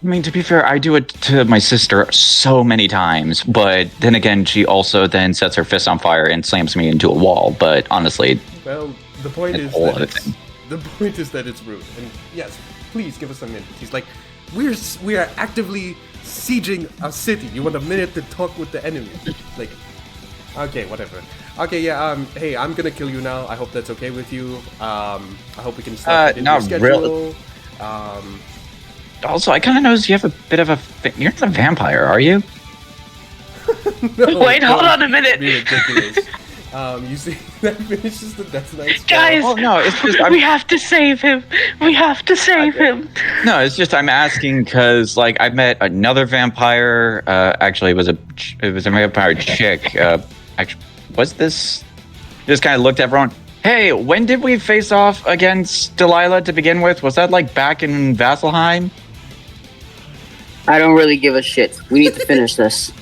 I mean, to be fair, I do it to my sister so many times, but then again, she also then sets her fist on fire and slams me into a wall. But honestly, well, the point is that it's rude. And yes, please give us a minute. He's like, we are actively sieging a city. You want a minute to talk with the enemy? Like, okay, whatever. Okay, yeah. Hey, I'm gonna kill you now. I hope that's okay with you. I hope we can start your schedule. Really. Also, I kind of noticed you have a bit of you're not a vampire, are you? No, wait, hold on a minute. Be ridiculous. You see, that finishes the Death Knight's guys. Oh no, it's just we have to save him. We have to save him. No, it's just I'm asking because like I met another vampire. Actually, it was a vampire chick. Actually, what's this? Just kind of looked at everyone. Hey, when did we face off against Delilah to begin with? Was that like back in Vasselheim? I don't really give a shit. We need to finish this.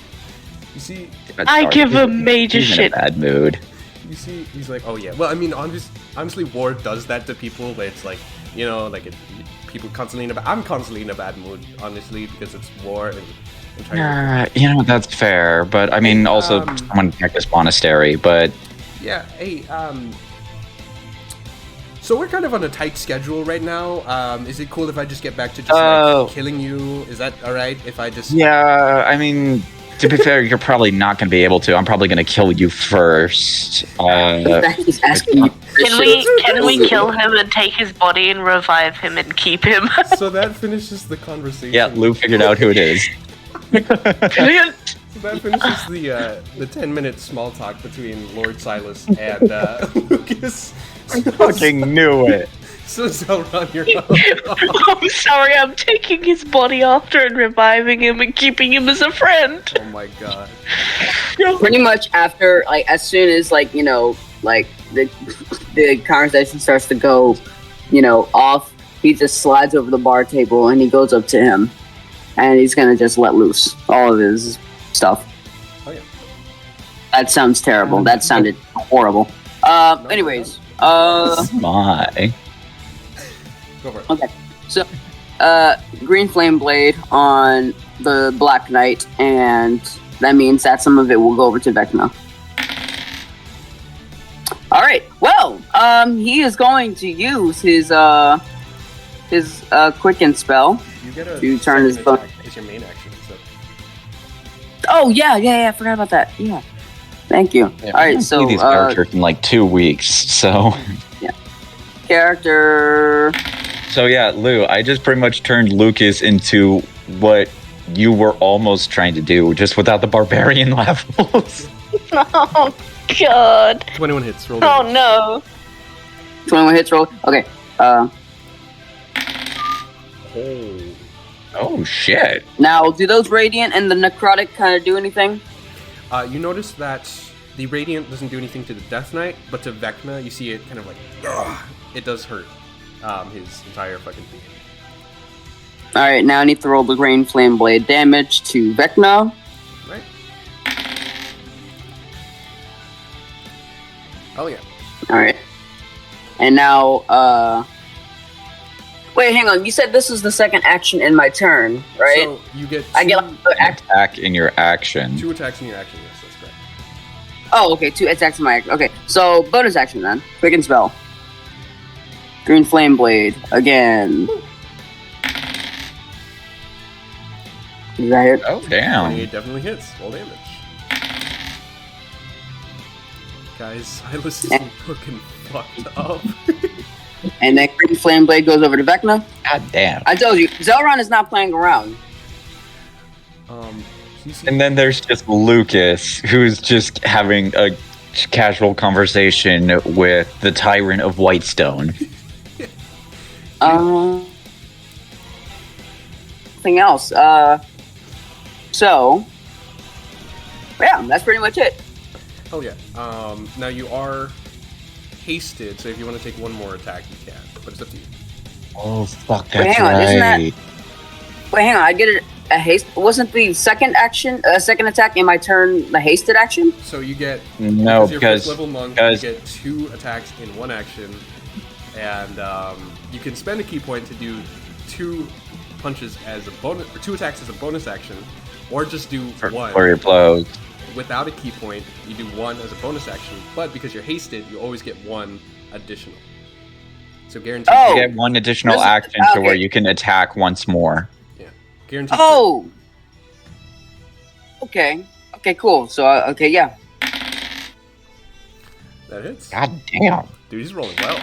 You see, I give a major he's shit. In a bad mood. You see, he's like, oh yeah. Well, I mean, honestly, war does that to people. But it's like, you know, like people constantly I'm constantly in a bad mood, honestly, because it's war and. You know, that's fair, but I mean, also someone check this monastery, but yeah. Hey, so we're kind of on a tight schedule right now. Is it cool if I just get back to just like, killing you? Is that all right if I just? Yeah, I mean, to be fair, you're probably not going to be able to. I'm probably going to kill you first. He's asking you. Can we kill him and take his body and revive him and keep him? So that finishes the conversation. Yeah, Lou figured out who it is. Brilliant. So that finishes the 10-minute small talk between Lord Silas and Lucas. I fucking knew it. So Zelron, you're I'm sorry, I'm taking his body after and reviving him and keeping him as a friend. Oh my god. Pretty much after, like, as soon as, like, you know, like, the conversation starts to go, you know, off, he just slides over the bar table and he goes up to him. And he's gonna just let loose all of his stuff. Oh yeah. That sounds terrible. That sounded horrible. Anyways. My. Go for it. Okay. So, green flame blade on the Black Knight, and that means that some of it will go over to Vecna. Alright, well, he is going to use his his quicken spell. You get a to turn his second attack as your main action. So Oh yeah, I forgot about that. Yeah, thank you. Yeah, All right, so these characters in like 2 weeks, so. Character. So yeah, Lou, I just pretty much turned Lucas into what you were almost trying to do, just without the barbarian levels. Oh God. 21 hits. Roll Oh damage. no. 21 hits roll. Okay. Oh shit. Now, do those radiant and the necrotic kind of do anything? You notice that the radiant doesn't do anything to the Death Knight, but to Vecna, you see it kind of like, it does hurt his entire fucking being. All right, now I need to roll the Green Flame Blade damage to Vecna. Right? Oh yeah. All right. And now, wait, hang on. You said this is the second action in my turn, right? So you get I get like the Attack in your action. 2 attacks in your action. Yes, that's correct. Oh, okay, 2 attacks in my action. Okay, so bonus action then. Quicken spell. Green Flame Blade again. Is that it? Oh damn. 28 definitely hits. Roll damage. Guys, Silas is looking fucked up. And then Green Flame Blade goes over to Vecna. God damn. I told you, Zelron is not playing around. And then there's just Lucas, who's just having a casual conversation with the Tyrant of Whitestone. Nothing else. So, yeah, that's pretty much it. Oh yeah. Now you are hasted, so if you want to take one more attack, you can. But it's up to you. Oh fuck, Wait, that's hang on, isn't that- right. Wait, hang on. I get a haste. Wasn't the second attack in my turn the hasted action? So you get No, you're because first level monk, you get 2 attacks in 1 action, and you can spend a key point to do 2 punches as a bonus, or 2 attacks as a bonus action, or just do 1. for your blows. Without a key point, you do 1 as a bonus action, but because you're hasted, you always get 1 additional. So guaranteed. Oh! You get 1 additional This- action to where okay. you can attack once more. Yeah. Guaranteed. Oh! Okay. Okay, cool. So, okay, yeah. That hits. God damn. Dude, he's rolling well.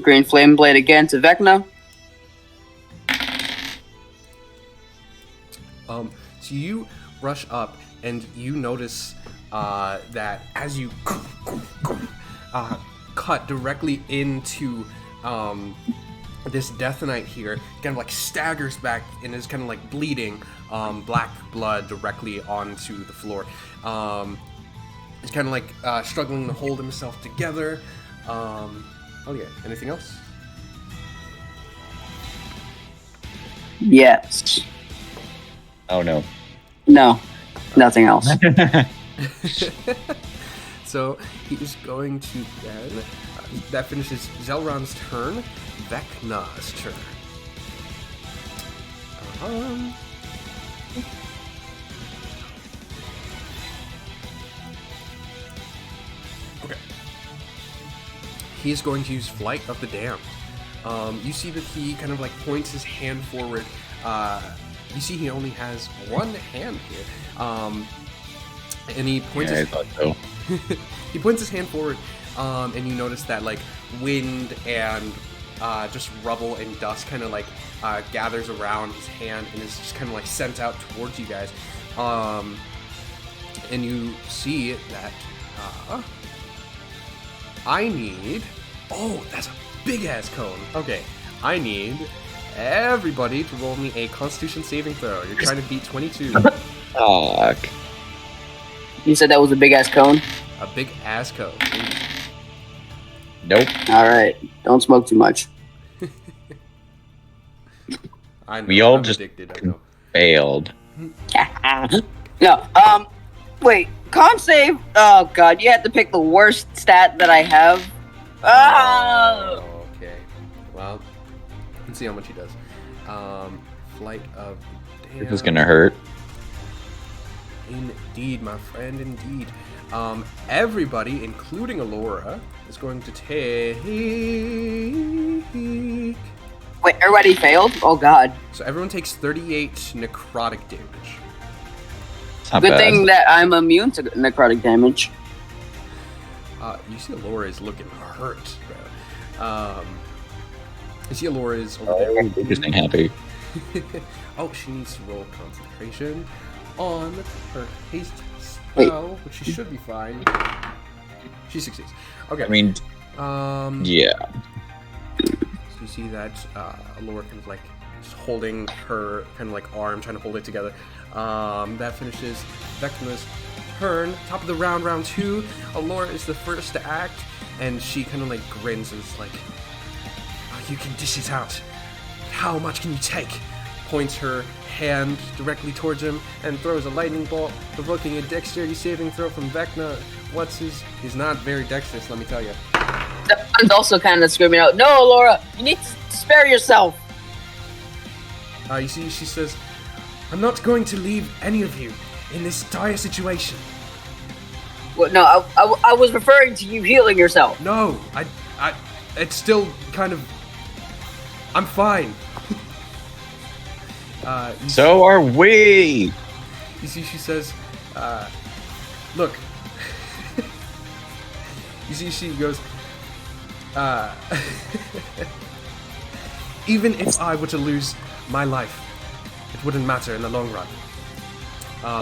Green Flame Blade again to Vecna. So you rush up and you notice that as you cut directly into this Death Knight here, kind of like staggers back and is kind of like bleeding black blood directly onto the floor. He's kind of like struggling to hold himself together. Oh yeah, anything else? Yes. Oh no. No. Nothing else. So he's going to then. That finishes Zelron's turn. Vecna's turn. Okay. He is going to use Flight of the Damned. You see that he kind of like points his hand forward. You see he only has 1 hand here. And he points Yeah, I thought so. he points his hand forward, and you notice that like wind and just rubble and dust kind of like gathers around his hand and is just kind of like sent out towards you guys. And you see that I need. Oh, that's a big ass cone. Okay, I need everybody to roll me a Constitution saving throw. You're trying to beat 22. Fuck. You said that was a big ass cone? A big ass cone. Nope. Alright. Don't smoke too much. I know. We all I'm just addicted. I know. failed. No, wait. Con save? Oh god, you had to pick the worst stat that I have. Oh! Okay. Well, let's see how much he does. Flight of Damn. This is gonna hurt. Indeed, my friend, indeed. Everybody, including Alora, is going to take peek. Wait, everybody failed? Oh god. So everyone takes 38 necrotic damage. It's not Good bad. thing that I'm immune to necrotic damage. You see Laura is looking hurt, bro. You see Laura is over there. Lucas ain't happy. Oh, she needs to roll concentration on her haste spell, which she should be fine. She succeeds. Okay. I mean, yeah. So you see that Laura kind of like just holding her kind of like arm, trying to hold it together. That finishes Vecna's turn. Top of the round, round 2. Laura is the first to act, and she kind of like grins and is like, oh, "You can dish it out. How much can you take?" Points her hand directly towards him and throws a lightning bolt, provoking a dexterity saving throw from Vecna. He's not very dexterous, let me tell you. Someone's also kind of screaming out, "No, Laura, you need to spare yourself." You see, she says, "I'm not going to leave any of you in this dire situation." Well, no, I was referring to you healing yourself. No, it's still kind of, I'm fine. So are we. You see, she says, "Look." You see, she goes, "Even if I were to lose my life, it wouldn't matter in the long run."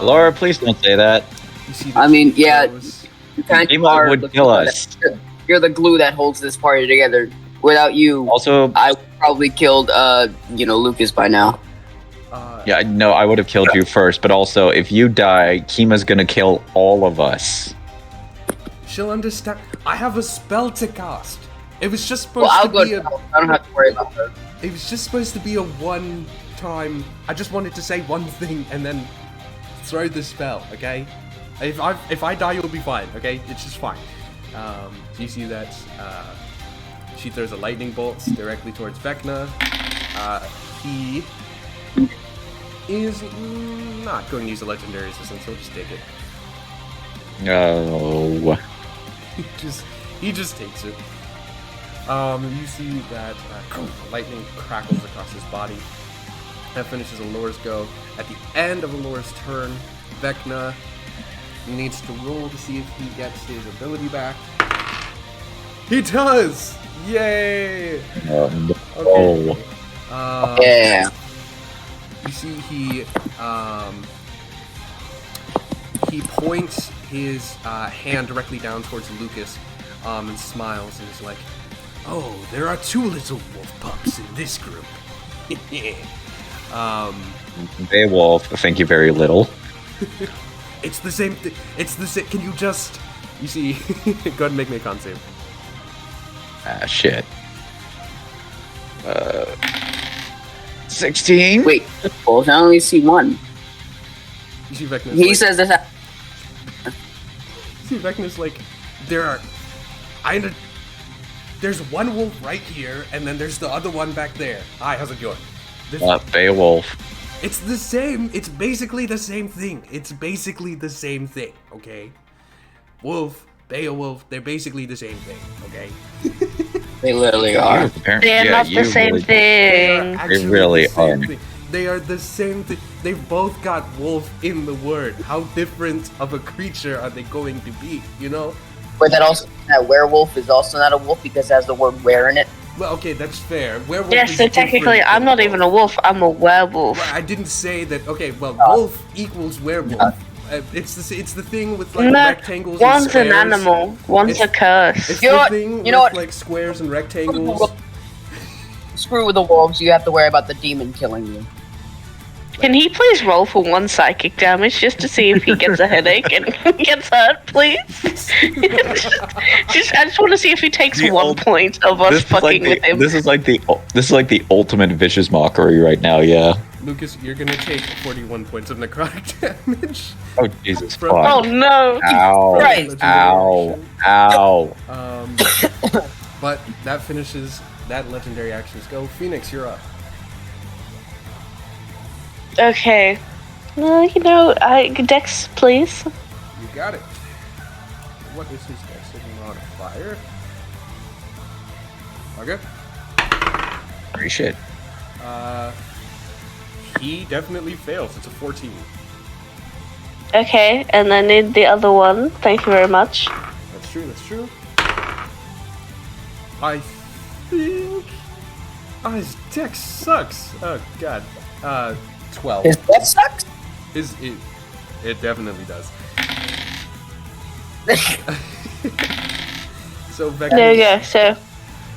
Laura, please don't say that. You see I mean, yeah, goes, you kind Emo of are would the kill glue us. You're the glue that holds this party together. Without you, Also, I probably killed, Lucas by now. yeah, no, I would have killed you first, but also, if you die, Kima's gonna kill all of us. She'll understand. I have a spell to cast. It was just supposed Well, I'll to go be now. I don't have to worry about her. It was just supposed to be a one-time. I just wanted to say one thing and then throw the spell. Okay. If I die, you'll be fine. Okay. It's just fine. So you see that she throws a lightning bolt directly towards Vecna. He is not going to use a legendary assistance. So just take it. No. He just takes it. You see that lightning crackles across his body. That finishes Alora's go. At the end of Alora's turn, Vecna needs to roll to see if he gets his ability back. He does! Yay! Oh. Yeah. You see he points his hand directly down towards Lucas and smiles and is like, "Oh, there are 2 little wolf pups in this group." Beowulf, thank you very little. It's the same thing. It's the same. Can you just... You see... Go ahead and make me a con save. Ah, shit. 16? Wait, well, I only see one. You see Vecna's He like, says this. You see Vecna's like, there's one wolf right here, and then there's the other one back there. Hi, how's it going? Beowulf. It's the same. It's basically the same thing. It's basically the same thing, okay? Wolf, Beowulf, they're basically the same thing, okay? They literally are. They're not the same They thing. are actually really the same are. thing. They are the same thing. They've both got wolf in the word. How different of a creature are they going to be, you know? But that werewolf is also not a wolf because it has the word "were" in it. Well, okay, that's fair. Werewolf Yes, is so technically, different I'm than not even a wolf. I'm a werewolf. Well, I didn't say that. Okay, well, wolf equals werewolf. It's the thing with like No, rectangles and one's squares. an animal. One's It's- a curse. It's You know the what? thing You know with what? like squares and rectangles. Screw with the wolves. You have to worry about the demon killing you. Can he please roll for 1 psychic damage just to see if he gets a headache and gets hurt, please? I just want to see if he takes The 1 ult- point of us fucking with him. This is like the ultimate vicious mockery right now. Yeah. Lucas, you're gonna take 41 points of necrotic damage. Oh Jesus From- fuck. Oh no! Ow! Christ. Ow! Ow! But that finishes that legendary actions go. Phoenix, you're up. Okay. Dex, please. You got it. What is his dexterity modifier? Okay. Holy shit. He definitely fails. It's a 14. Okay, and I need the other one. Thank you very much. That's true, that's true. I think... Oh, his deck sucks. Oh, God. 12. His deck sucks? It definitely does. So Vecna's... There you go, so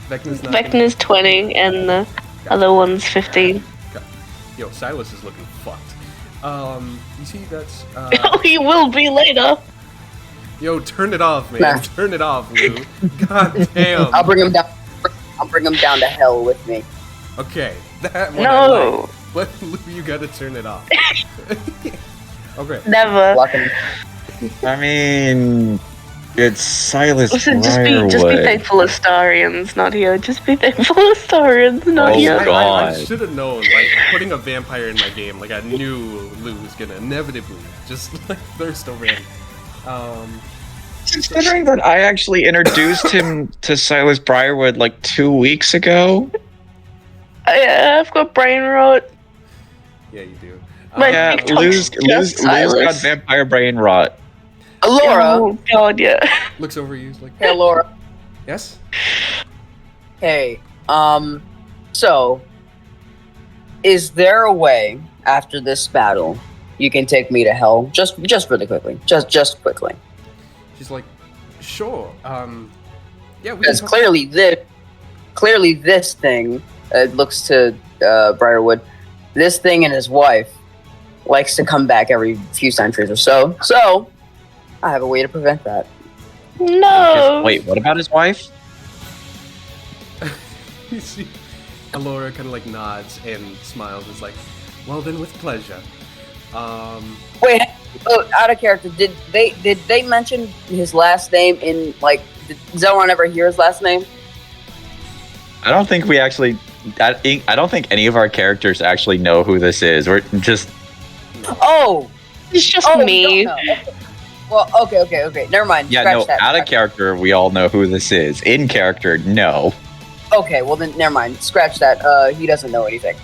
Vecna's not Vecna's 20 and the other one's 15. Okay. Yo, Silas is looking fucked. You see that's... Oh, he will be later. Yo, turn it off, man. Nah. Turn it off, Lou. God damn. I'll bring him down. I'll bring him down to hell with me. Okay, that one I No. like. But Lou, you gotta turn it off. Okay. Never. Lock him. I mean, it's Silas Listen, just be Briarwood. thankful Astarian's not here. Just be thankful Astarian's not Oh, here. God. I should have known, like, putting a vampire in my game, like, I knew Lou was gonna inevitably just, like, thirst over him. Considering that I actually introduced him to Silas Briarwood like 2 weeks ago. I've got brain rot. Yeah, you do. My Yeah, TikTok's Lou's just got Silas. vampire brain rot. Laura. Oh god, yeah. Looks over you, like, Hey, Laura. yes? Hey. So, is there a way after this battle you can take me to hell? Just really quickly. Just quickly. She's like, sure, yeah, we can Because talk- clearly this thing, it looks to Briarwood, this thing and his wife likes to come back every few centuries or so. So, I have a way to prevent that. No. Wait, what about his wife? You see, Alora kind of, like, nods and smiles. It's like, well, then, with pleasure. Wait, out of character, did they mention his last name in, like, did Zelron ever hear his last name? I don't think we actually. I don't think any of our characters actually know who this is. We're just. Oh! It's just Oh, me. you don't know. Okay. Well, okay. Never mind. Yeah, Scratch no. that. Out of character, we all know who this is. In character, no. Okay, well then, never mind. Scratch that. He doesn't know anything.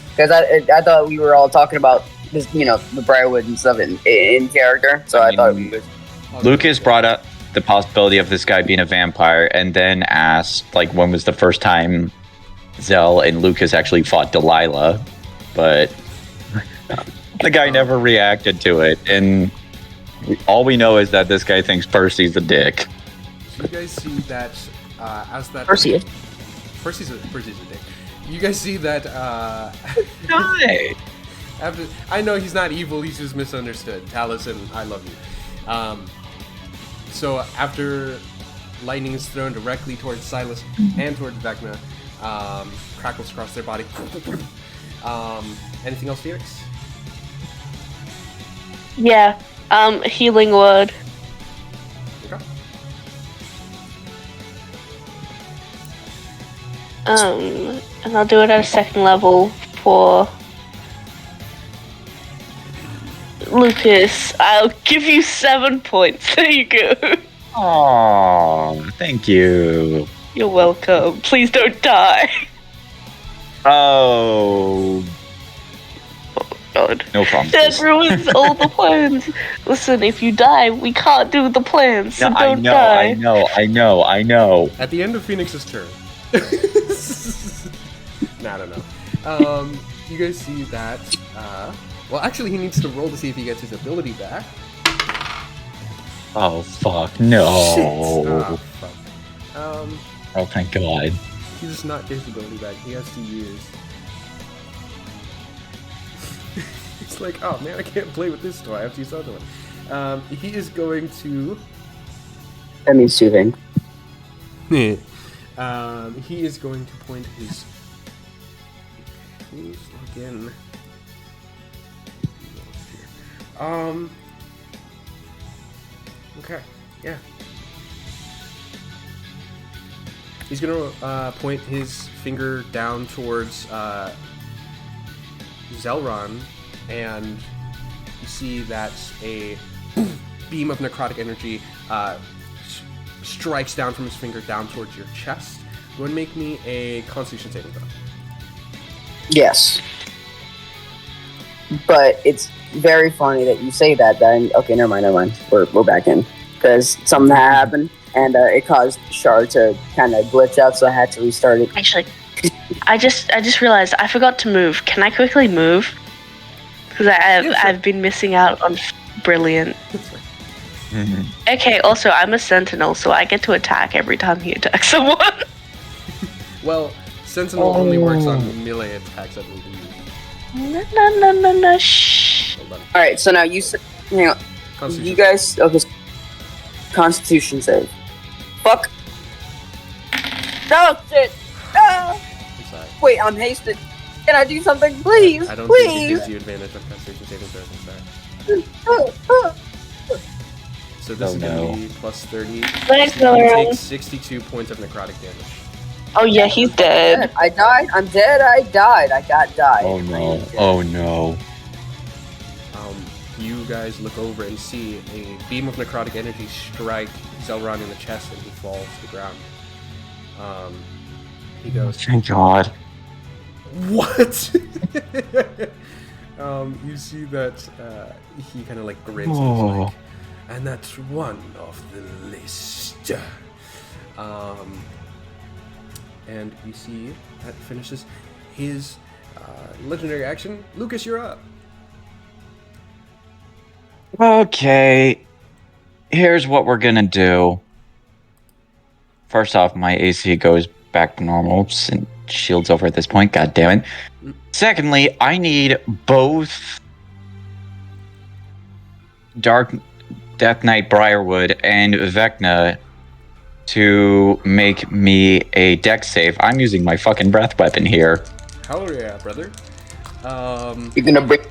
Because I thought we were all talking about this, the Briarwood and stuff in character. So I thought we was. Lucas brought up the possibility of this guy being a vampire, and then asked, like, when was the first time Zell and Lucas actually fought Delilah, but the guy never reacted to it, and all we know is that this guy thinks Percy's a dick. So you guys see that as that Percy. Percy's a dick. You guys see that Hi. after I know he's not evil, he's just misunderstood. Taliesin, I love you. So after lightning is thrown directly towards Silas and towards Vecna, crackles across their body. Anything else, Felix? Yeah. Healing word. Okay. And I'll do it at a second level for Lucas. I'll give you 7 points. There you go. Aww, thank you. You're welcome. Please don't die. Oh, God. no problem. That ruins all the plans. Listen, if you die, we can't do the plans, so No, don't die. I know. At the end of Phoenix's turn. Nah, I don't know. You guys see that? Well, actually, he needs to roll to see if he gets his ability back. Oh fuck, no. Shit. Ah, fuck. Oh, thank God. He does not get his ability back. He has to use. It's like, oh man, I can't play with this toy. I have to use the other one. He is going to. That means soothing. He is going to point his. Please log in. Okay, yeah. He's gonna point his finger down towards Zelron, and you see that a beam of necrotic energy strikes down from his finger down towards your chest. Go and make me a Constitution saving throw. Yes. But it's very funny that you say that. Then okay, never mind. We're back in because something happened and it caused Char to kind of glitch out, so I had to restart it. Actually, I just realized I forgot to move. Can I quickly move? Because I've been missing out on brilliant. Okay. Also, I'm a sentinel, so I get to attack every time he attacks someone. Well, Sentinel only works on melee attacks, I believe. No. Shh. Hold on. All right, so now you hang on. Constitution. You guys, okay. Constitution save. Fuck. No shit. No. I'm sorry. Wait, I'm hasted. Can I do something, please? I don't think it please. gives you advantage on Constitution saving throws. I'm sorry. So this is going to be plus 30. Thanks, You Miller. take 62 points of necrotic damage. Oh yeah, he's dead. I died. I'm dead. I died. I got died. Oh no. Oh no. You guys look over and see a beam of necrotic energy strike Zelron in the chest, and he falls to the ground. He goes, Thank God. "What?" You see that he kind of like grins. And he's like, and that's one off the list. And you see that finishes his legendary action. Lucas, you're up. Okay. Here's what we're gonna do. First off, my AC goes back to normal and shields over at this point. God damn it. Secondly, I need both Dark Death Knight Briarwood and Vecna to make me a dex save. I'm using my fucking breath weapon here. Hell yeah, brother. You're gonna break.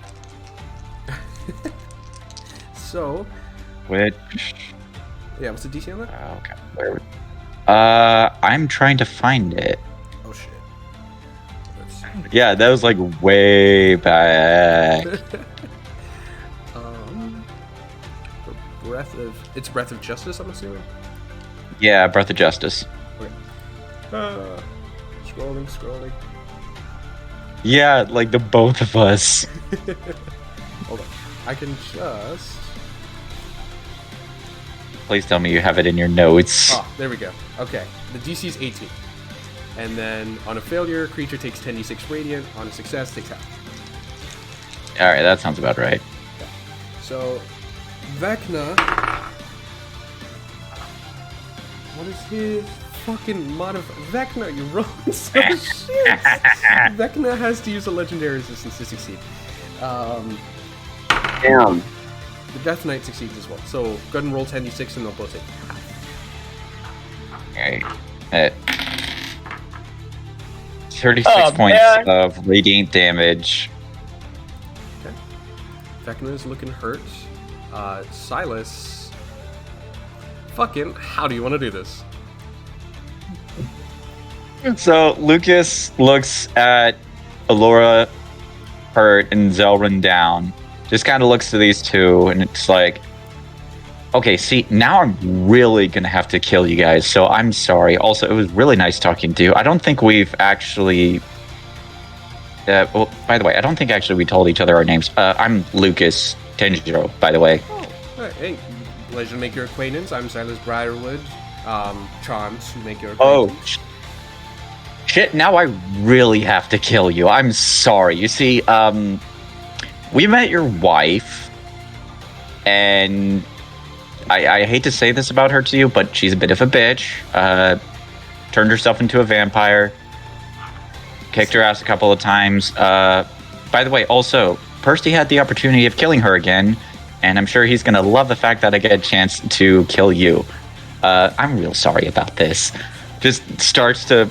Which Yeah, what's the DC on that? okay. Where I'm trying to find it. Oh shit. Yeah, that was like way back. It's Breath of Justice, I'm assuming. Yeah, Breath of Justice. Scrolling. Yeah, like the both of us. Hold on. I can just. Please tell me you have it in your notes. Oh, there we go. Okay. The DC is 18. And then on a failure, creature takes 10d6 radiant. On a success, takes half. Alright, that sounds about right. So, Vecna. What is his fucking mod of Vecna? You rolled so shit. Vecna has to use a legendary resistance to succeed. Damn. The Death Knight succeeds as well. So, go ahead and roll 10d6 and they'll both take half. Alright. 36 points of radiant damage. Okay. Vecna is looking hurt. Silas. Fucking, how do you want to do this? So Lucas looks at Allura hurt and Zelrun down. Just kind of looks to these two and it's like, okay, see, now I'm really going to have to kill you guys. So I'm sorry. Also, it was really nice talking to you. I don't think we've actually... well, by the way, I don't think actually we told each other our names. I'm Lucas Tenjiro, by the way. Oh, hey, pleasure to make your acquaintance. I'm Silas Briarwood. Charmed to make your acquaintance. Oh, shit, now I really have to kill you. I'm sorry. You see, we met your wife, and I hate to say this about her to you, but she's a bit of a bitch. Turned herself into a vampire. Kicked her ass a couple of times. By the way, also, Percy had the opportunity of killing her again, and I'm sure he's gonna love the fact that I get a chance to kill you. I'm real sorry about this. Just starts to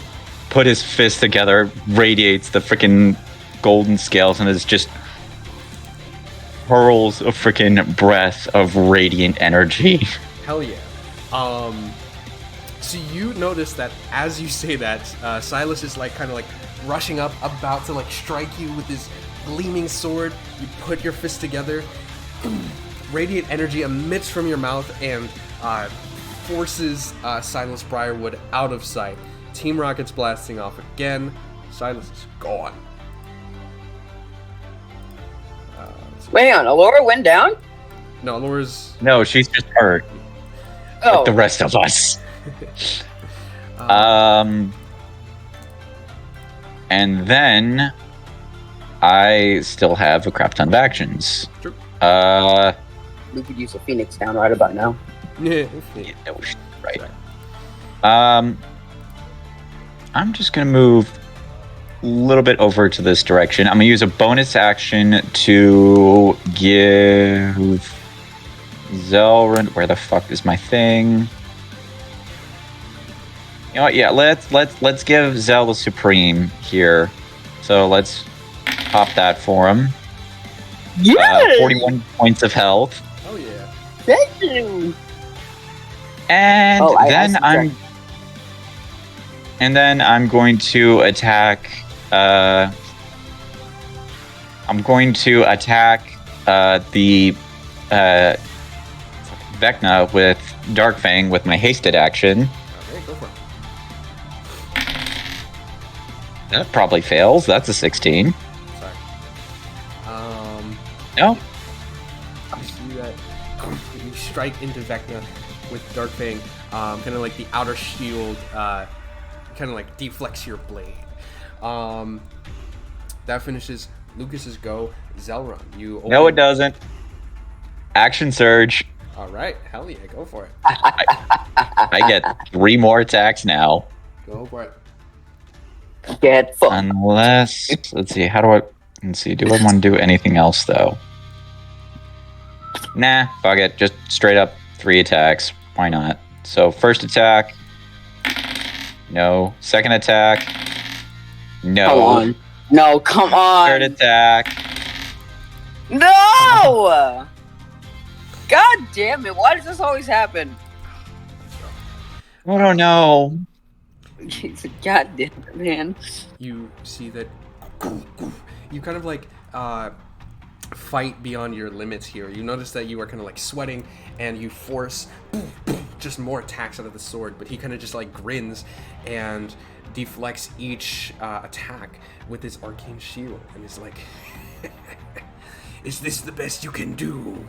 put his fist together, radiates the freaking golden scales, and is just hurls a freaking breath of radiant energy. Hell yeah. So you notice that as you say that, Silas is like kind of like rushing up, about to like strike you with his gleaming sword. You put your fist together. Radiant energy emits from your mouth and forces Silas Briarwood out of sight. Team Rocket's blasting off again. Silas is gone. Wait on, Alora went down? No, Laura's. No, she's just hurt. Oh. Like the rest of us. And then I still have a crap ton of actions. True. We could use a Phoenix down right about now. Yeah. No, right. I'm just gonna move a little bit over to this direction. I'm gonna use a bonus action to give Zelrun. Where the fuck is my thing? You know what? Yeah, let's give Zel the Supreme here. So let's pop that for him. Yeah. 41 points of health. Oh yeah. Thank you. And then I'm going to attack. I'm going to attack the Vecna with Dark Fang with my hasted action. Okay, go for it. That probably fails. That's a 16. Sorry. No. You see that you strike into Vecna with Dark Fang, kind of like the outer shield, kind of like deflects your blade. That finishes Lucas's go. Zelrun, you open... No, it doesn't. Action surge. All right, hell yeah, go for it. I get 3 more attacks now. Go for it. Get fucked. Unless, let's see, do I want to do anything else though? Nah, fuck it. Just straight up 3 attacks. Why not? So first attack. No. Second attack. No. Come on. No, come on. Third attack. No! God damn it, why does this always happen? I don't know. God damn it, man. You see that you kind of like fight beyond your limits here. You notice that you are kind of like sweating and you force just more attacks out of the sword, but he kind of just like grins and deflects each attack with his arcane shield and is like, is this the best you can do,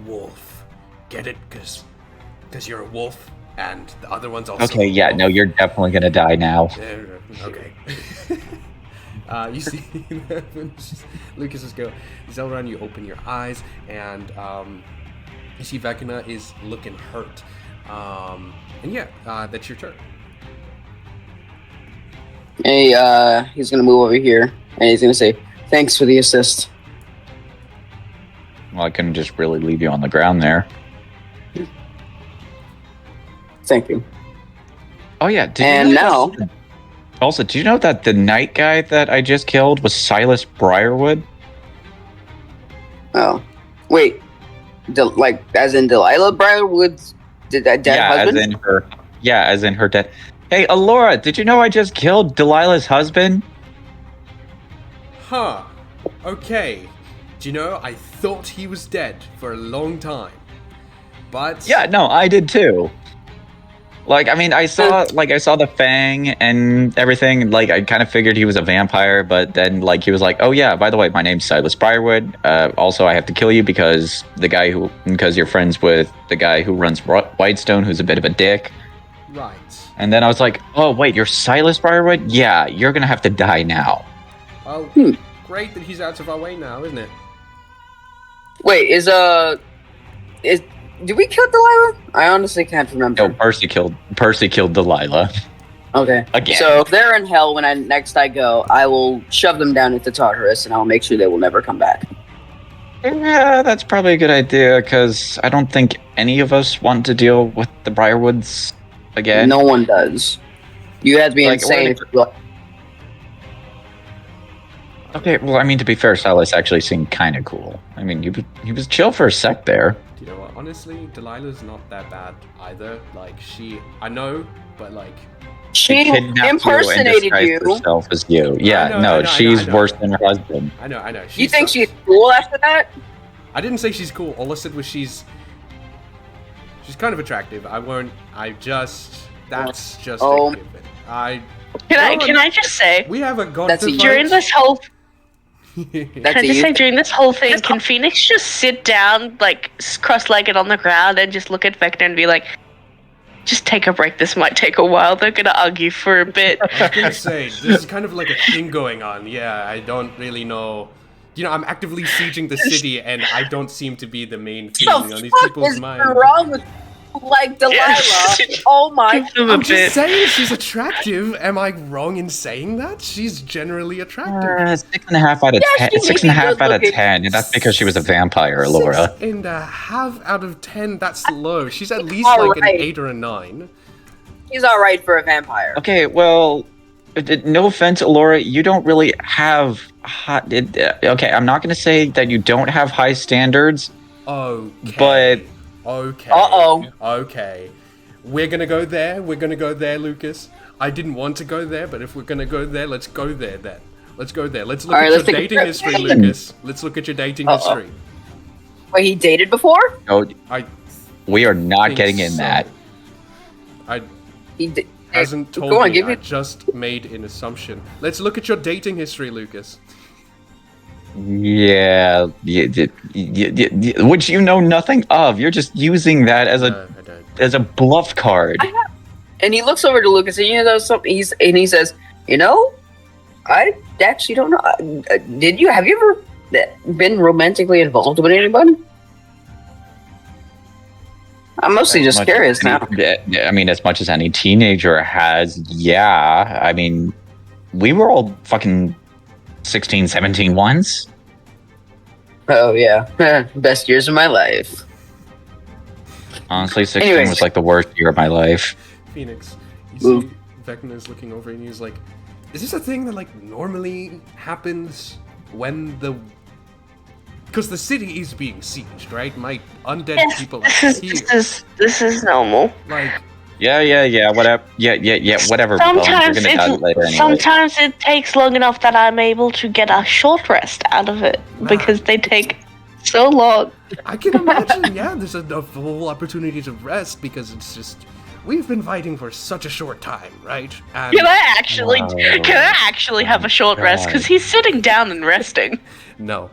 wolf? Get it? Because you're a wolf and the other one's also Okay, yeah, no, you're definitely gonna die now. Okay. You see Lucas's go. Zelrun, you open your eyes and you see Vecna is looking hurt. And yeah, that's your turn. Hey, he's gonna move over here and he's gonna say, thanks for the assist. Well, I couldn't just really leave you on the ground there. Thank you. Oh yeah, Also, do you know that the knight guy that I just killed was Silas Briarwood? Oh. Wait. Like, as in Delilah Briarwood's dead husband? As in her dead. Hey, Alora, did you know I just killed Delilah's husband? Huh. Okay. Do you know, I thought he was dead for a long time. But... Yeah, no, I did too. Like, I mean, I saw the fang and everything. Like, I kind of figured he was a vampire, but then, like, he was like, "Oh yeah, by the way, my name's Silas Briarwood. Also, I have to kill you because you're friends with the guy who runs Whitestone, who's a bit of a dick." Right. And then I was like, "Oh wait, you're Silas Briarwood? Yeah, you're gonna have to die now." Well, great that he's out of our way now, isn't it? Wait, did we kill Delilah? I honestly can't remember. No, Percy killed Delilah. Okay. Again. So if they're in hell when I go, I will shove them down into Tartarus and I'll make sure they will never come back. Yeah, that's probably a good idea, because I don't think any of us want to deal with the Briarwoods again. No one does. You have to be insane. Okay, well, I mean, to be fair, Silas actually seemed kind of cool. I mean, he was chill for a sec there. Do you know what? Honestly, Delilah's not that bad either. Like, I know, but like... She impersonated you. Herself as you. Yeah, she's worse than her husband. I know. You think she's cool after that? I didn't say she's cool. All I said was she's kind of attractive. That's just a given. Can I just say, we have a god during this whole Can I just say, during this whole thing, can Phoenix just sit down, like, cross-legged on the ground and just look at Vecna and be like, just take a break, this might take a while, they're gonna argue for a bit. I was gonna say, this is kind of like a thing going on. Yeah, I don't really know. You know, I'm actively sieging the city, and I don't seem to be the main thing on these people's minds. What's wrong with like Delilah? Oh my! I'm just saying she's attractive. Am I wrong in saying that? She's generally attractive. 6.5 out of 10. 6.5 out of 10. And that's because she was a vampire, Laura. 6.5 out of 10. That's low. She's at least like an 8 or a 9. She's all right for a vampire. Okay, well, no offense, Laura, you don't really have hot. Okay, I'm not going to say that you don't have high standards. Okay. But. Okay. Uh-oh. Okay. We're gonna go there. We're gonna go there, Lucas. I didn't want to go there, but if we're gonna go there, let's go there then. Let's go there. Let's look at your dating history, Lucas. Let's look at your dating history. Wait, he dated before? No, we are not getting in that. He hasn't told me. I just made an assumption. Let's look at your dating history, Lucas. Yeah, which you know nothing of. You're just using that as a bluff card. And he looks over to Lucas and something. He says, I actually don't know. Have you ever been romantically involved with anybody? I'm mostly just curious now. I mean, as much as any teenager has, yeah. I mean, we were all fucking 16, 17 once. Oh, yeah. Best years of my life. Honestly, 16 was like the worst year of my life. Phoenix, you see Vecna's looking over and he's like, is this a thing that like normally happens when because the city is being sieged, right? My undead people are here. This is normal. Like, yeah, whatever. Yeah, whatever. Sometimes it takes long enough that I'm able to get a short rest out of it because they take so long. I can imagine. Yeah, there's a full opportunity to rest because it's just we've been fighting for such a short time, right? And can I actually have a short rest? Because he's sitting down and resting. No.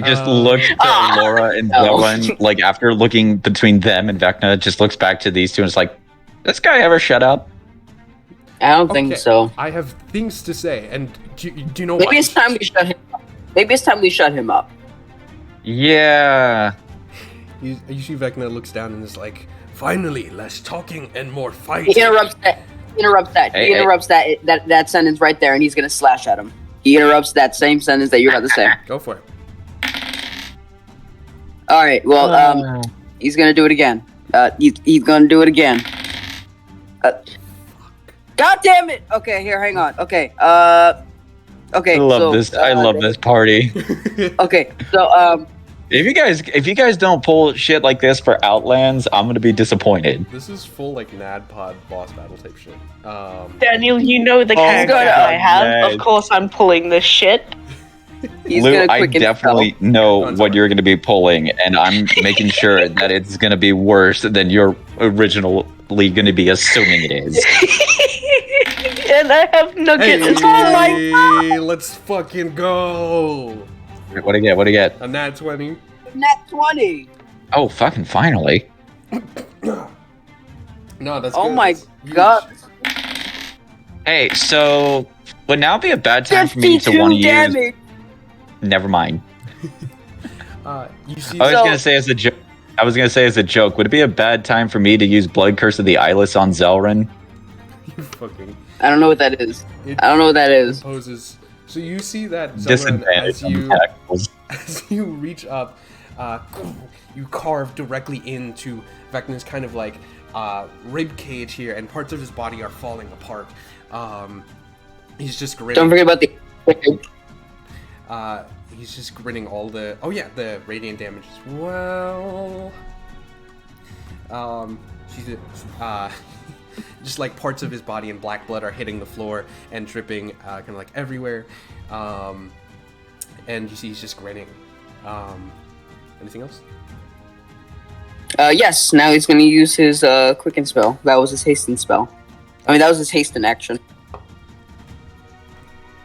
Just looked at Laura and Dylan, like after looking between them and Vecna, just looks back to these two and is like, this guy ever shut up? I don't think so. I have things to say, and do you know Maybe it's time we shut him up. Maybe it's time we shut him up. Yeah. You see Vecna looks down and is like, finally, less talking and more fighting. He interrupts that sentence right there, and he's gonna slash at him. He interrupts that same sentence that you're about to say. Go for it. All right. Well, he's gonna do it again. He's gonna do it again. God damn it! Okay, here, hang on. Okay. Okay. I love this party. Okay. So If you guys don't pull shit like this for Outlands, I'm gonna be disappointed. This is full like NADPOD boss battle type shit. Daniel, you know the character I have. Man. Of course, I'm pulling this shit. Lou, I definitely know what you're gonna be pulling, and I'm making sure that it's gonna be worse than you're originally gonna be assuming it is. And I have nuggets. Oh my god! Let's fucking go! What do you get? A nat 20. Nat 20. Oh, fucking finally. No, that's Oh good. my That's god. Hey, so would now be a bad time for me to want to use... Never mind. You see I was gonna say as a joke, would it be a bad time for me to use Blood Curse of the Eyeless on Zelrin? You fucking... I don't know what that is. Imposes... So you see that Zelrin, as you reach up, you carve directly into Vecna's kind of like rib cage here, and parts of his body are falling apart. He's just grinning. Don't forget about the... He's just grinning all the... Oh yeah, the radiant damage as well. Just like parts of his body and black blood are hitting the floor and dripping kind of like everywhere. And you see he's just grinning. Anything else? Yes, now he's going to use his quicken spell. That was his hasten spell. I mean, that was his hasten action.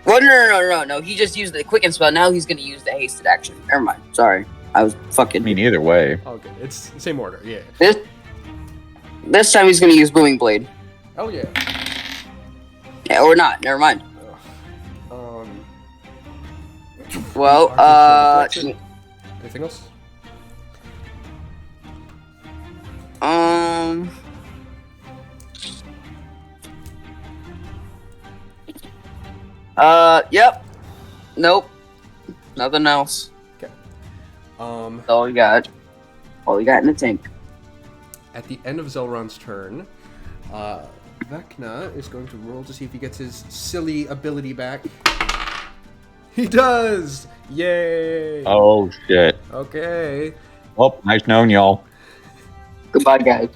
Well, No. He just used the quicken spell. Now he's gonna use the hasted action. Never mind. Sorry, I was fucking. I mean, either way. Okay, it's the same order. Yeah. This time he's gonna use booming blade. Oh yeah. Yeah, or not. Never mind. Um. Well, Anything else? Yep. Nope. Nothing else. Okay. That's all we got. All we got in the tank. At the end of Zelron's turn, Vecna is going to roll to see if he gets his silly ability back. He does! Yay! Oh, shit. Okay. Well, nice knowing y'all. Goodbye, guys.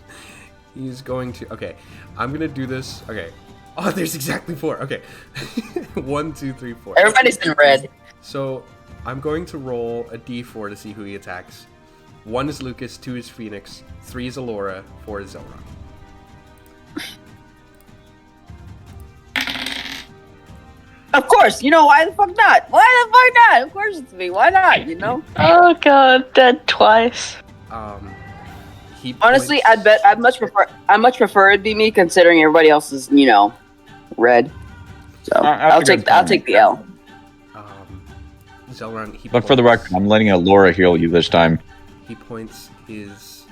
He's going to... Okay, I'm going to do this. Okay. Oh, there's exactly 4. Okay. 1, 2, 3, 4. Everybody's in red. So, I'm going to roll a d4 to see who he attacks. 1 is Lucas, 2 is Phoenix, 3 is Alora, 4 is Zelron. Of course, you know, why the fuck not? Why the fuck not? Of course it's me. Why not, you know? Oh god, dead twice. He Honestly, points- I much prefer it be me considering everybody else is, you know, red. So I'll take the L. Zelron, he But for the record, I'm letting Laura heal you this time. He points his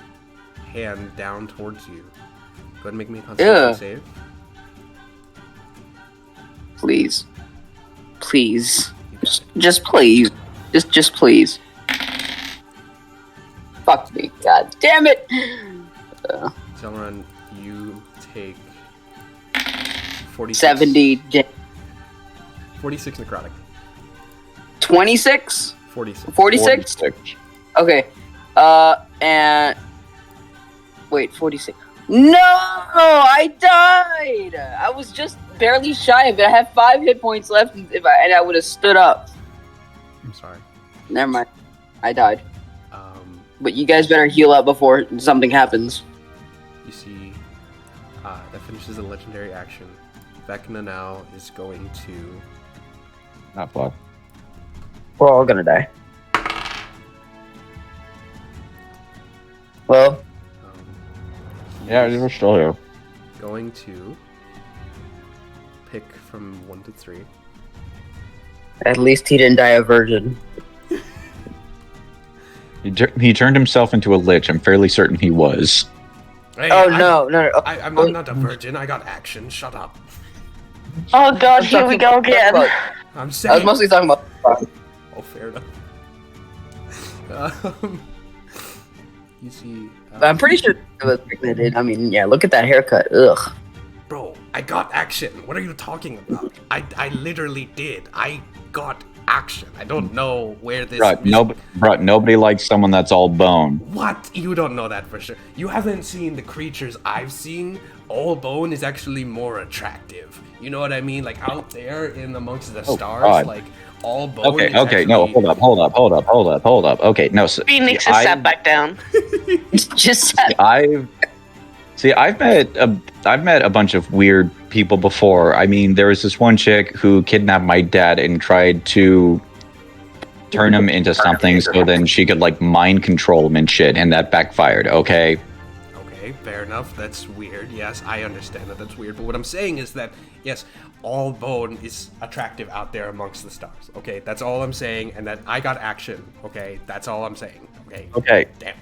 hand down towards you. Go ahead and make me a Constitution save. Please. Please. You got it. Just please. Just please. Fuck me. God damn it. Zelron, you take 46, 70. 46 necrotic. 26? 46. 46? Okay. And... Wait, 46. No! I died! I was just barely shy of it. I had 5 hit points left, and I would have stood up. I'm sorry. Never mind. I died. But you guys better heal up before something happens. You see, that finishes a legendary action. Vecna now is going to... Not fuck. We're all gonna die. Well... Yeah, we're still here. Going to pick from 1 to 3. At least he didn't die a virgin. He turned himself into a lich. I'm fairly certain he was. Hey, No. I'm not a virgin. I got action. Shut up. Oh god, here we go again. I'm I saying. was mostly talking about... Oh, fair enough. You see. I'm pretty sure it was pigmented. I mean, yeah, look at that haircut. Ugh. Bro, I got action. What are you talking about? I literally did. I got action. I don't know where this. Nobody likes someone that's all bone. What? You don't know that for sure. You haven't seen the creatures I've seen. All bone is actually more attractive. You know what I mean? Like out there in amongst the stars, God. like all bone. Okay, is okay, actually... no, hold up. Okay, no. So, Phoenix is sat back down. Just I've met a bunch of weird people before. I mean, there was this one chick who kidnapped my dad and tried to turn him into something so then she could like mind control him and shit, and that backfired. Okay. Okay, fair enough. That's weird. Yes, I understand that that's weird. But what I'm saying is that, yes, all bone is attractive out there amongst the stars. Okay, that's all I'm saying. And that I got action. Okay, that's all I'm saying. Okay. Okay. Damn.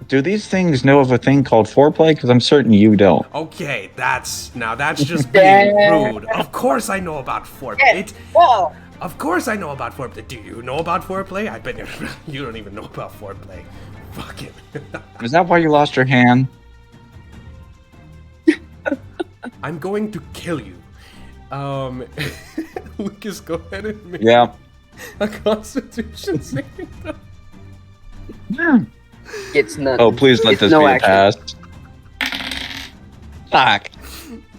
Do these things know of a thing called foreplay? Because I'm certain you don't. Okay, that's just being rude. Of course I know about foreplay. Whoa. Of course I know about foreplay. Do you know about foreplay? I bet you don't even know about foreplay. Fuck it. Is that why you lost your hand? I'm going to kill you. Lucas, go ahead and make a Constitution saving throw. Yeah. It's not. Oh, please let this be a pass. Fuck.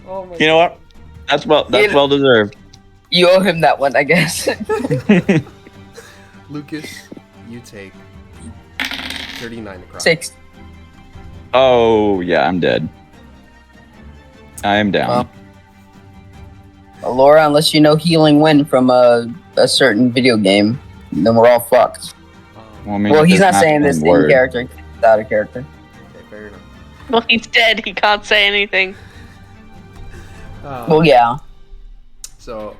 Oh my You know what? That's well deserved. You owe him that one, I guess. Lucas, you take 39 across. 6. Oh yeah, I'm dead. I am down. Well. Laura, unless you know Healing Wind from a certain video game, then we're all fucked. Well, I mean, Well, he's there's not saying this in word. character, he's out of character. Okay, fair enough. Well, he's dead. He can't say anything. Well, yeah. So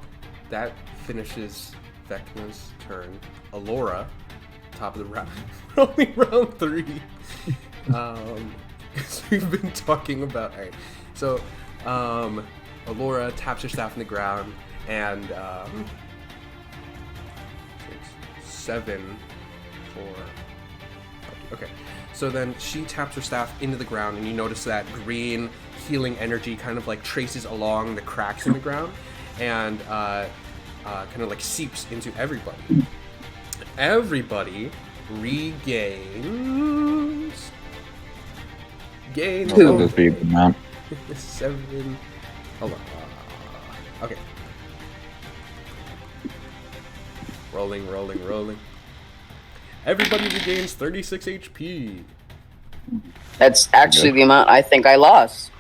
that finishes Vecna's turn. Alora, top of the round. We're only round 3. So we've been talking about. All right. So, Alora taps her staff in the ground, and 7 for. Okay. So then she taps her staff into the ground, and you notice that green healing energy kind of like traces along the cracks in the ground, and kind of like seeps into everybody. Everybody regains. Gain. Well, this be a good amount. 7. Hold on. Okay. Rolling. Everybody regains 36 HP. That's actually the amount I think I lost.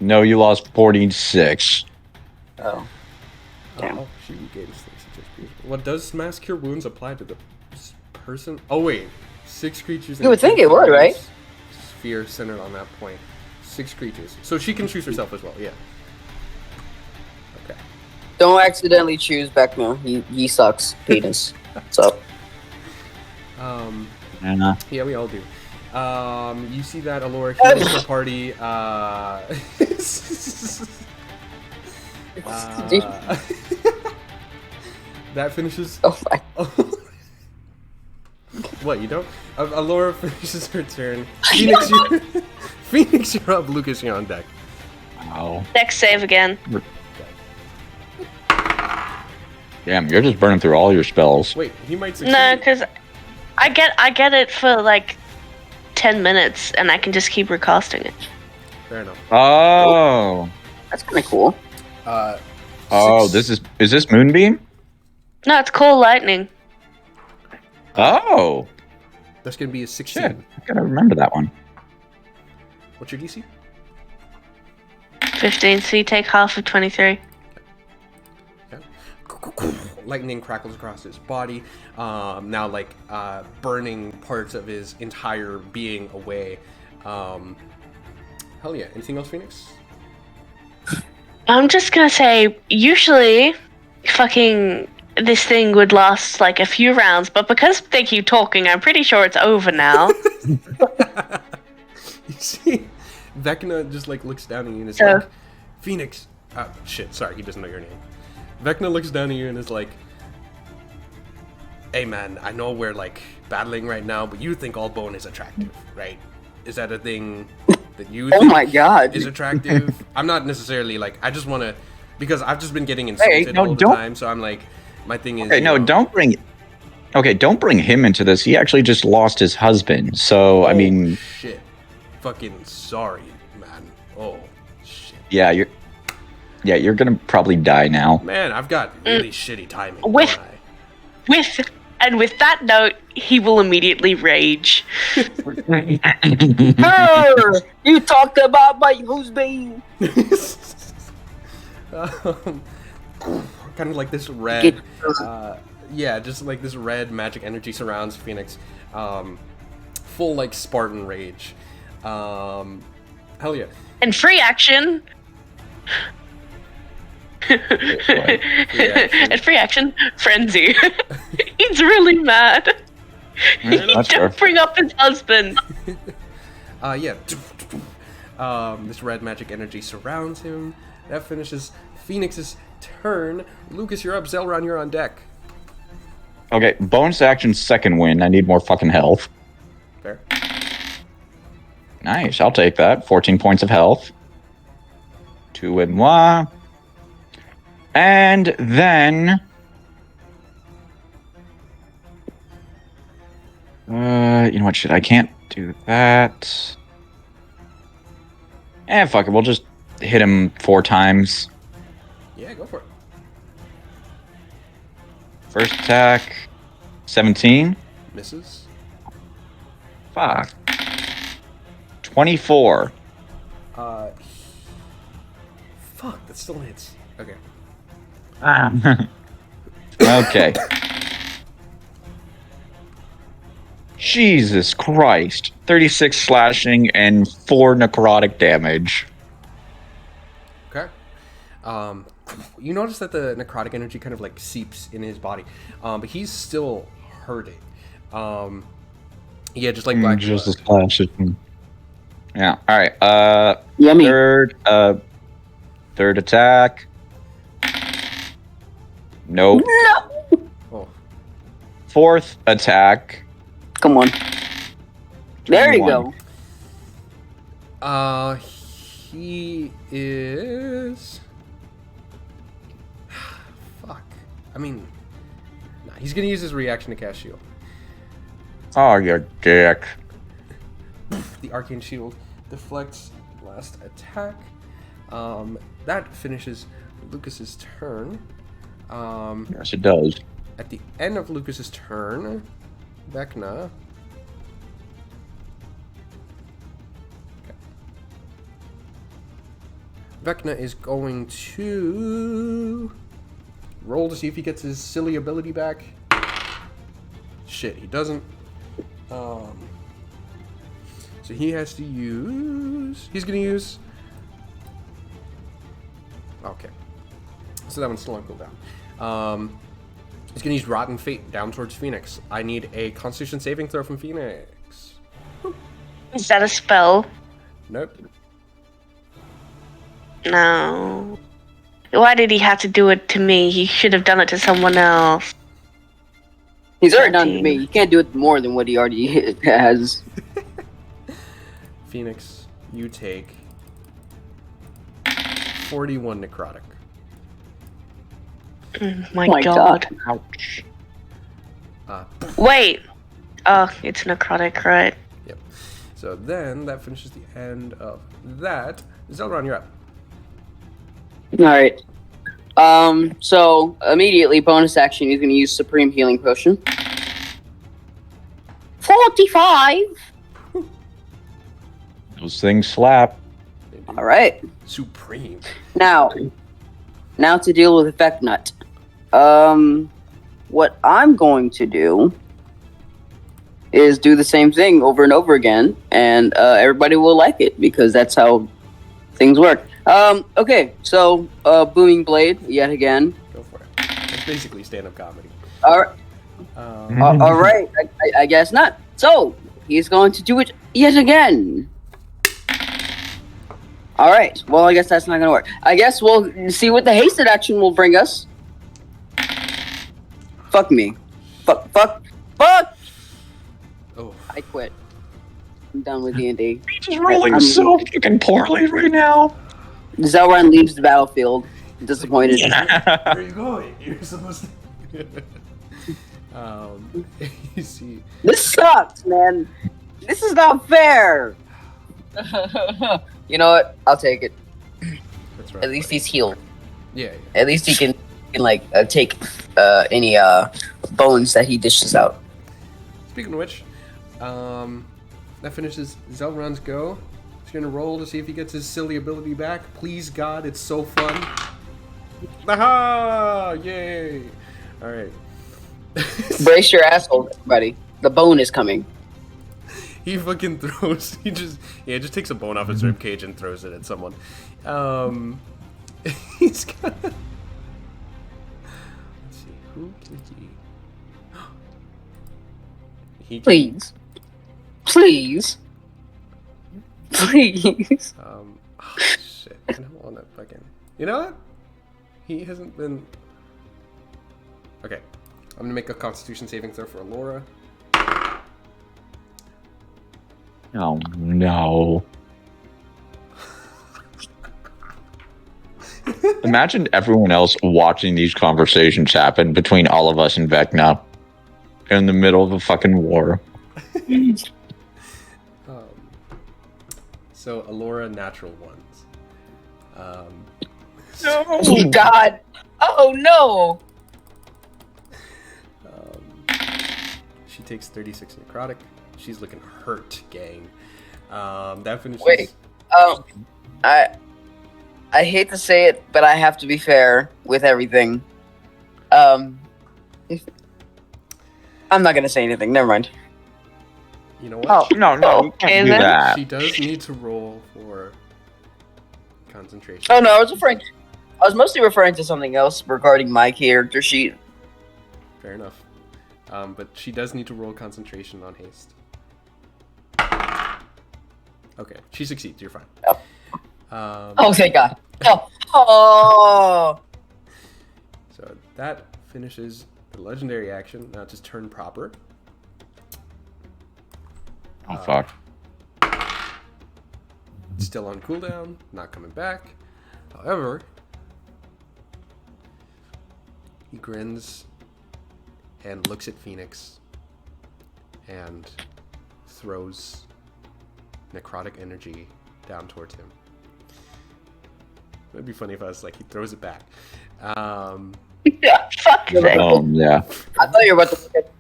No, you lost 46. Oh. Damn. Oh, she regains 36 HP. What does Mass Cure Wounds apply to the person? Oh, wait. 6 creatures. You would think it would, right? Sphere centered on that point. 6 creatures. So she can choose herself as well, yeah. Okay. Don't accidentally choose Beckman. He sucks. Penis. So. Yeah, we all do. You see that Alora heals her party. That finishes. Oh my. What, you don't? Alora finishes her turn. Phoenix, you're up. Lucas, you're on deck. Wow. Next save again. Damn, you're just burning through all your spells. Wait, he might succeed. No, because I get it for like 10 minutes, and I can just keep recasting it. Fair enough. Oh. That's kind of cool. Oh, is this Moonbeam? No, it's cool lightning. Oh. That's gonna be a 16. Shit, I gotta remember that one. What's your DC? 15, so you take half of 23. Okay. Lightning crackles across his body, now like burning parts of his entire being away. Hell yeah. Anything else, Phoenix? I'm just gonna say, usually, fucking this thing would last like a few rounds, but because they keep talking, I'm pretty sure it's over now. You see, Vecna just like looks down at you and is like, Phoenix. Shit, sorry, he doesn't know your name. Vecna looks down at you and is like, hey man, I know we're like battling right now, but you think all bone is attractive, right? Is that a thing that you think my god. is attractive? I'm not necessarily like, I just want to, because I've just been getting insulted all the time, so I'm like, my thing is... Okay, no, don't bring him into this. He actually just lost his husband, so, I mean... shit. Fucking sorry, man. Oh, shit. Yeah, you're gonna probably die now. Man, I've got really shitty timing. With- don't I? With that note, he will immediately rage. You talked about my husband. Kind of like this red, just like this red magic energy surrounds Phoenix. Full like Spartan rage. Hell yeah. And free action. And free action, frenzy. He's really mad. Don't bring up his husband. This red magic energy surrounds him. That finishes Phoenix's turn. Lucas, you're up. Zelron, you're on deck. Okay, bonus action, second win. I need more fucking health. Fair. Nice, I'll take that. 14 points of health. 2 et moi. And then... you know what, shit, I can't do that. Fuck it, we'll just hit him 4 times. Yeah, go for it. First attack, 17. Misses. Fuck. 24. Fuck, that still hits. Okay. Okay. Jesus Christ. 36 slashing and 4 necrotic damage. Okay. You notice that the necrotic energy kind of like seeps in his body, but he's still hurting. Yeah, just like black Just blood. a slash. Yeah. All right. Yummy. Third attack. Nope. No. Oh, Fourth attack. Come on. There you 21. go. he is. Fuck. I mean, nah, he's gonna use his reaction to cast shield. Oh, you dick. The arcane shield deflects last attack. That finishes Lucas's turn. Yes, it does. At the end of Lucas's turn, Vecna. Vecna is going to roll to see if he gets his silly ability back. Shit, he doesn't. So he has to use. He's gonna use. Okay. So that one's still on cooldown. He's gonna use Rotten Fate down towards Phoenix. I need a Constitution saving throw from Phoenix. Is that a spell? Nope. No. Why did he have to do it to me? He should have done it to someone else. He's already done to me. You can't do it more than what he already has. Phoenix, you take 41 necrotic. My God. Ouch. Wait. Oh, it's necrotic, right? Yep. So then that finishes the end of that. Zelron, you're up. Alright. So immediately bonus action, he's gonna use Supreme Healing Potion. 45! Those things slap. Alright. Supreme. Now to deal with Effect Nut. What I'm going to do is do the same thing over and over again, and everybody will like it because that's how things work. Okay, so Booming Blade yet again. Go for it. It's basically stand-up comedy. All right, I guess not. So he's going to do it yet again. All right. Well, I guess that's not going to work. I guess we'll see what the hasted action will bring us. Fuck me. Fuck. Oh. I quit. I'm done with D&D. He's rolling so fucking poorly right now. Zelrun leaves the battlefield. Disappointed. Where are you going? You're supposed to. You see. This sucks, man. This is not fair. You know what? I'll take it. That's right. At least he's healed. Yeah. At least he can take any bones that he dishes out. Speaking of which, that finishes Zelron's go. He's gonna roll to see if he gets his silly ability back. Please God, it's so fun. Aha! Yay! All right. Brace your asshole, everybody. The bone is coming. He fucking throws. He just takes a bone off his rib cage and throws it at someone. He's got. Let's see, who can he? Please. Oh, shit. I don't want to fucking. You know what? He hasn't been. Okay, I'm gonna make a Constitution saving throw for Alora. Oh no. Imagine everyone else watching these conversations happen between all of us and Vecna in the middle of a fucking war. So Alora, natural ones. No. Oh God. Oh no. She takes 36 necrotic. She's looking hurt, gang. That finishes. Wait. I I hate to say it, but I have to be fair with everything. I'm not gonna say anything. Never mind. You know what? Oh, no, you can't do then. that. She does need to roll for concentration. Oh no, I was mostly referring to something else regarding my character sheet. Fair enough. But she does need to roll concentration on haste. Okay, she succeeds. You're fine. Oh, thank God. Oh. So that finishes the legendary action. Now just turn proper. Oh, fuck. Still on cooldown, not coming back. However, he grins and looks at Phoenix and throws necrotic energy down towards him. It'd be funny if I was like, he throws it back. Yeah, fuck that. Yeah. I thought you were about to look at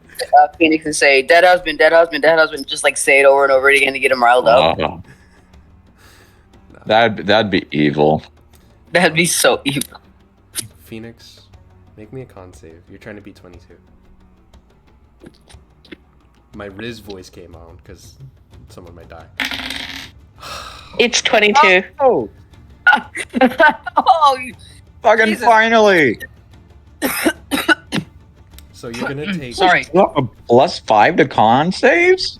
Phoenix and say, dead husband, dead husband, dead husband. Just like say it over and over again to get him riled up. Oh. That'd be evil. That'd be so evil. Phoenix, make me a con save. You're trying to beat 22. My Riz voice came on because someone might die. It's 22. Oh, Oh, fucking Jesus. finally! So you're gonna take. sorry. You have a +5 to con saves?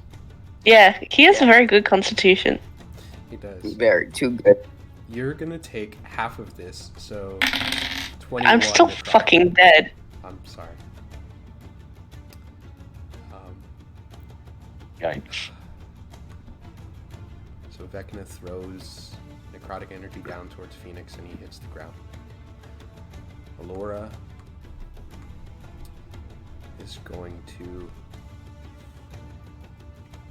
Yeah, he has a very good constitution. He does. Very too good. You're gonna take half of this, so 21. I'm still necrotic. fucking dead. I'm sorry. Yikes. So Vecna throws necrotic energy down towards Phoenix and he hits the ground. Alora is going to.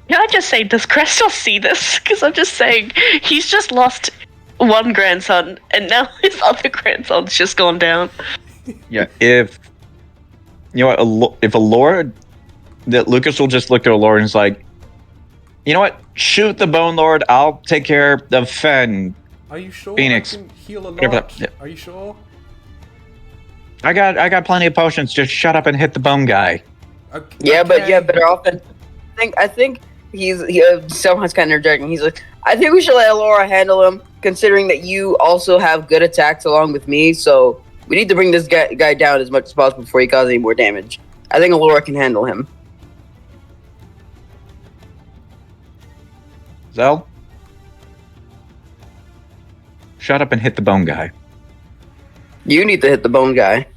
Can I just say, does Crystal see this? Because I'm just saying, he's just lost one grandson, and now his other grandson's just gone down. Yeah, if Alora, that Lucas will just look at Alora and is like, you know what? Shoot the Bone Lord. I'll take care of Fen. Are you sure? Phoenix. I can heal a Yeah, lot. but- Are you sure? I got plenty of potions. Just shut up and hit the bone guy. Okay. Yeah, but better off than. I think someone's kind of interjecting. He's like, I think we should let Laura handle him, considering that you also have good attacks along with me. So we need to bring this guy down as much as possible before he causes any more damage. I think Laura can handle him. Zell? Shut up and hit the bone guy. You need to hit the bone guy.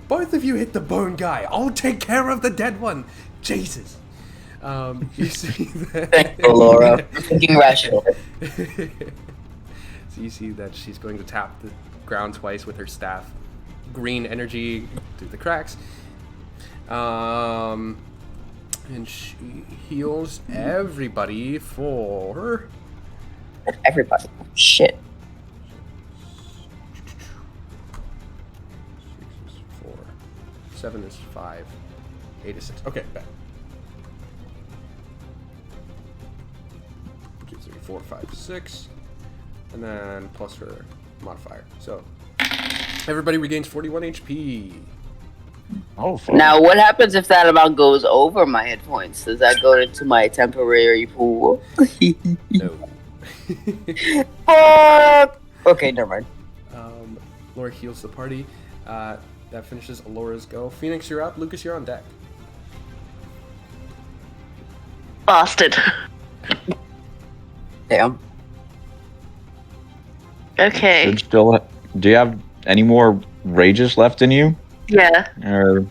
Both of you hit the bone guy. I'll take care of the dead one. Jesus. You see that? Thank you, Laura. Thinking rational. So you see that she's going to tap the ground twice with her staff. Green energy through the cracks. And she heals everybody for... Everybody. Shit. 6 is 4. 7 is 5. 8 is 6. Okay, back. 2, 3, 4, 5, 6. And then plus her modifier. So, everybody regains 41 HP. Oh, fuck. Now, what happens if that amount goes over my hit points? Does that go into my temporary pool? No. Fuck! Okay, never mind. Laura heals the party. That finishes Alora's go. Phoenix, you're up. Lucas, you're on deck. Bastard. Damn. Okay. Do you have any more rages left in you? Yeah. Or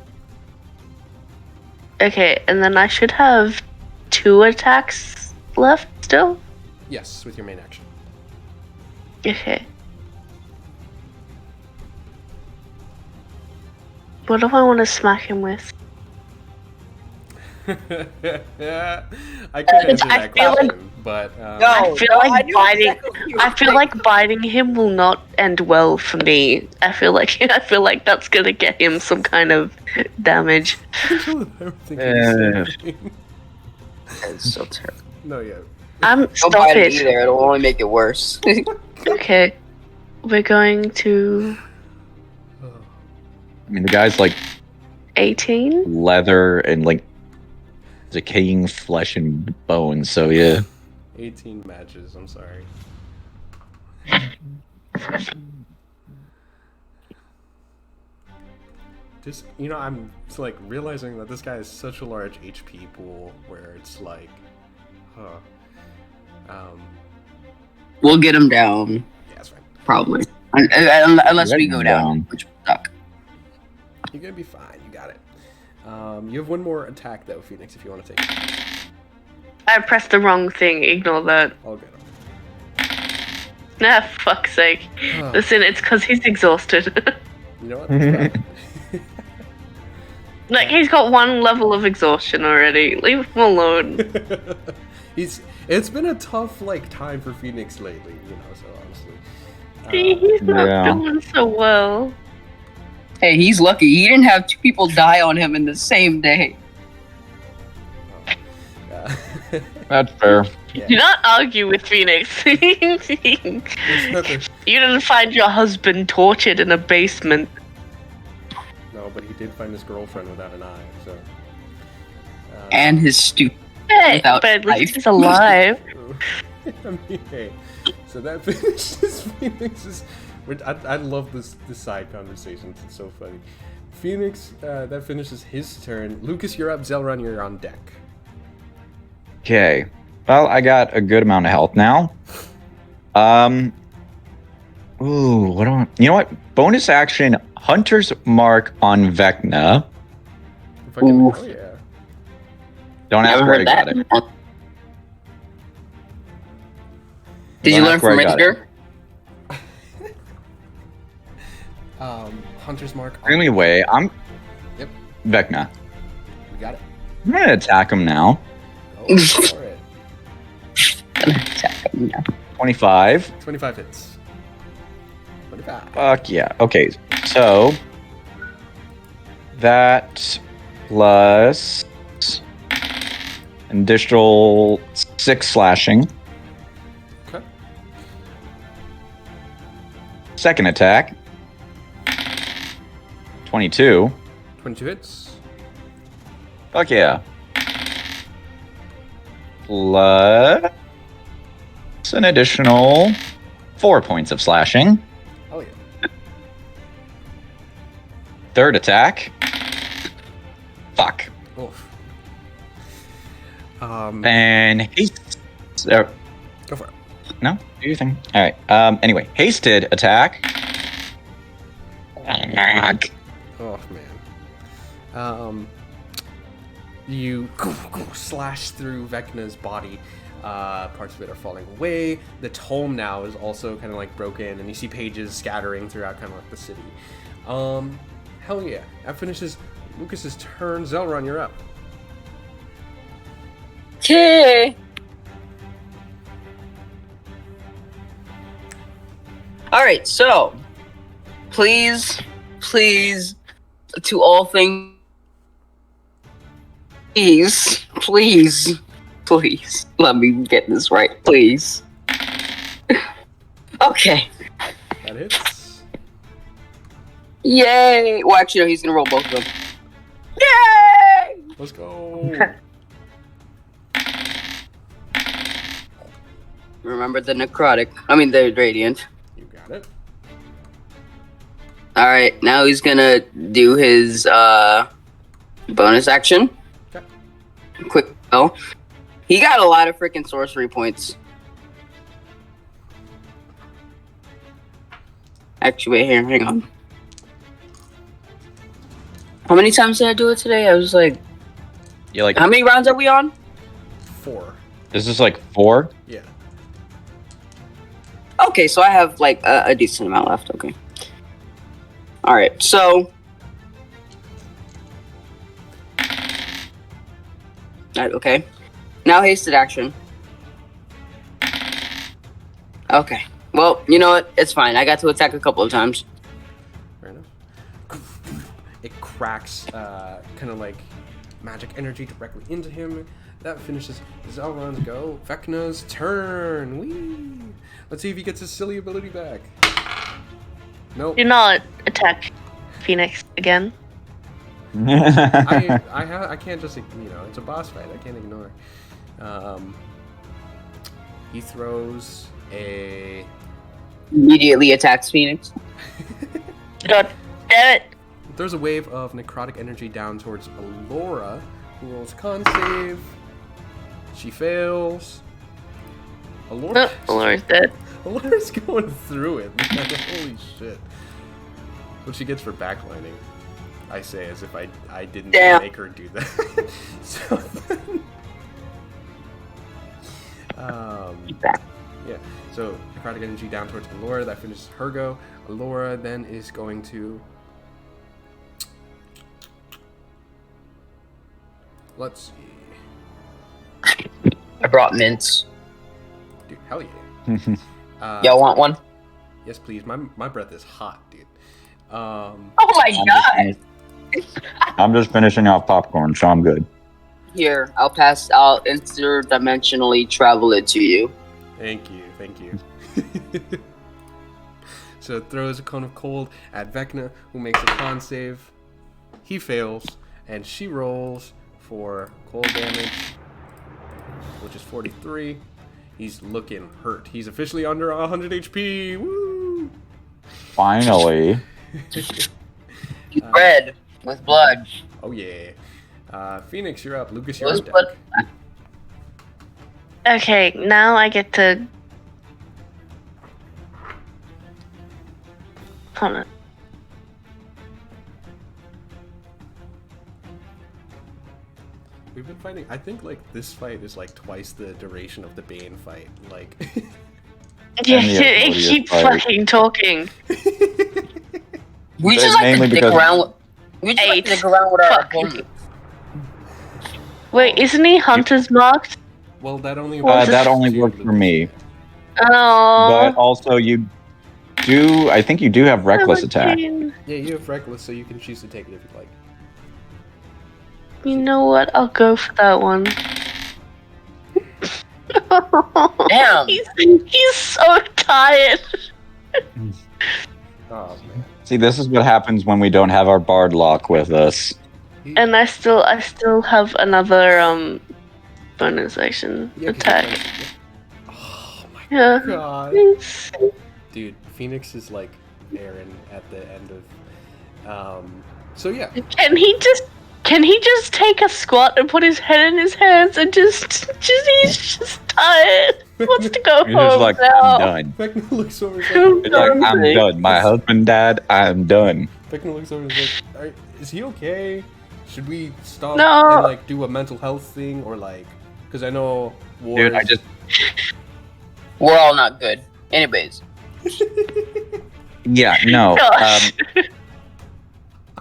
Okay, and then I should have 2 attacks left still? Yes, with your main action. Okay. What do I want to smack him with? I could answer I that feel like- question, but No. I feel I like knew biting. exactly what you were I feel saying. like biting him will not end well for me. I feel like that's gonna get him some kind of damage. I don't think it's the same thing. It's so terrible. No, yeah. Stop Don't bite it it. either. It'll only make it worse. Okay. We're going to I mean, the guy's like 18. leather and like decaying flesh and bones. So yeah. 18 matches. I'm sorry. Just I'm like realizing that this guy has such a large HP pool where it's like, We'll get him down, yeah, that's fine. probably. Unless we Get go him down, down. which will suck. You're gonna be fine. You got it. You have one more attack though, Phoenix, if you want to take it. I pressed the wrong thing. Ignore that. All good. Ah, fuck's sake. Listen, it's because he's exhausted. You know what? That's fine. Like, he's got one level of exhaustion already. Leave him alone. It's been a tough time for Phoenix lately, so He's honestly. not doing so well. Hey, he's lucky. He didn't have 2 people die on him in the same day. That's fair. Yeah. Do not argue with Phoenix. You didn't find your husband tortured in a basement. No, but he did find his girlfriend without an eye, so. And his stupid. Hey, Without but at least life. he's alive. I mean, hey. So that finishes Phoenix's. I love this side conversations. It's so funny. Phoenix, that finishes his turn. Lucas, you're up. Zelrun, you're on deck. Okay. Well, I got a good amount of health now. Ooh, what do I... You know what? Bonus action, Hunter's Mark on Vecna. Fucking hell yeah. Don't ask Never where I heard got that. it. Did you Don't learn ask where from I got Ranger? Hunter's Mark. Anyway, I'm... Yep. Vecna. We got it. I'm going to attack him now. Oh, for it. 25. 25 hits. 25. Fuck yeah. Okay, so... That plus... An additional 6 slashing. Okay. Second attack. 22. 22 hits. Fuck yeah. Plus an additional 4 points of slashing. Oh yeah. Third attack. Fuck. Oof. And haste. Go for it. No? Do your thing. Alright. Anyway, hasted attack. Oh man. You slash through Vecna's body. Parts of it are falling away. The tome now is also kind of broken, and you see pages scattering throughout kind of the city. Hell yeah. That finishes Lucas's turn. Zelrun, you're up. Okay. Alright, so please, to all things, please, let me get this right, please. Okay. That hits. Yay! Well, actually, no, he's gonna roll both of them. Yay! Let's go. Remember the the radiant. You got it. Alright, now he's gonna do his bonus action. Okay. Quick spell. He got a lot of freaking sorcery points. Actually, wait here, hang on. How many times did I do it today? I was like, You're like, how many rounds are we on? 4. this is 4? Yeah. Okay, so I have a decent amount left. Okay. All right, so okay. Now hasted action. Okay. Well, you know what? It's fine. I got to attack a couple of times. Fair enough. It cracks kind of magic energy directly into him. that finishes Zelron's go. Vecna's turn. Whee! Let's see if he gets his silly ability back. Nope. Do not attack Phoenix again. I can't just, it's a boss fight. I can't ignore. He throws a... Immediately attacks Phoenix. God damn it. There's a wave of necrotic energy down towards Alora, who rolls con save. She fails. Alora, Alora's dead. Alora's going through it. Holy shit. What she gets for backlining, I say, as if I didn't make her do that. So, yeah. So necrotic energy down towards Alora. That finishes her go. Alora then is going to... Let's see. I brought mints. Dude, hell yeah. Y'all want one? Yes, please. My breath is hot, dude. Oh my god! I'm just finishing off popcorn, so I'm good. Here, I'll interdimensionally travel it to you. Thank you. So it throws a cone of cold at Vecna, who makes a con save. He fails, and she rolls for cold damage, which is 43. He's looking hurt. He's officially under 100 HP. Woo! Finally. He's red with blood. Oh yeah. Phoenix, you're up. Lucas, you're on deck. Blood. Okay, now I get to... Hold on. We've been fighting. I think like this fight is like twice the duration of the Bane fight. Like. Yeah, And the keep fight. fucking talking. We just like to Mainly dick because- around. We just like to dick around with our Fuck. opponents. Wait, isn't he Hunter's marked? Well, that only. That only worked for me. Oh. But also, I think you do have reckless attack. Yeah, you have reckless, so you can choose to take it if you'd like. You know what? I'll go for that one. Damn. He's so tired. Oh man. See, this is what happens when we don't have our bard lock with us. And I still have another bonus action Yeah, 'cause attack. you're trying to- Oh my Yeah. god. It's- Dude, Phoenix is like Aaron at the end of. So yeah. Can he just take a squat and put his head in his hands and just he's just tired. He wants to go You're just home like, now. I'm done. Vecna looks over. He's I'm like, It's like, I'm Thanks. done. My husband died. I'm done. Vecna looks over. He's like, is he okay? Should we stop No. and like do a mental health thing or like? Because I know wars. Dude, We're all not good. Anyways. Yeah, no. Gosh.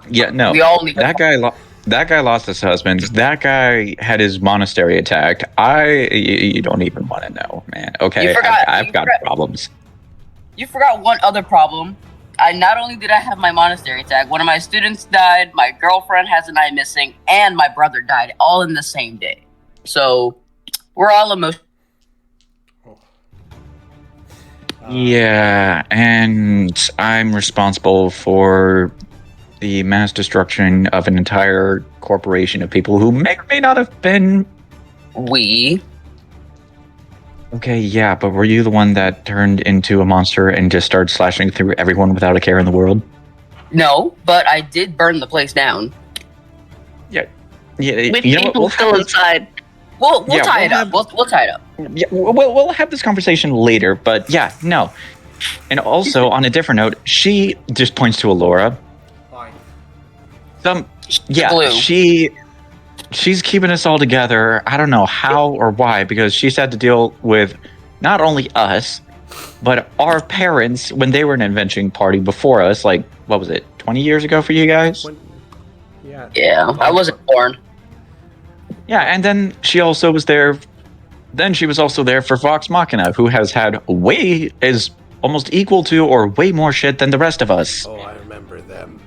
Yeah, no. We all need That guy lost his husband. That guy had his monastery attacked. You don't even want to know, man. Okay, You forgot- I've you got forgot- problems. You forgot one other problem. Not only did I have my monastery attack, one of my students died, my girlfriend has an eye missing, and my brother died all in the same day. So we're all emotional. Yeah, and I'm responsible for the mass destruction of an entire corporation of people who may or may not have been. We. Okay, yeah, but were you the one that turned into a monster and just started slashing through everyone without a care in the world? No, but I did burn the place down. Yeah, With you know what? people We'll still have this- inside. We'll Yeah, tie we'll it up. have- We'll tie it up. Yeah, we'll have this conversation later, but yeah, no. And also, on a different note, she just points to Alora. Fine. Glue. She's keeping us all together. I don't know how or why, because she's had to deal with not only us, but our parents when they were an invention party before us. Like, what was it, 20 years ago for you guys? Yeah. Yeah, I wasn't born. Yeah, and then she also was there. Then she was also there for Vox Machina, who has had is almost equal to or way more shit than the rest of us. Oh, I remember them.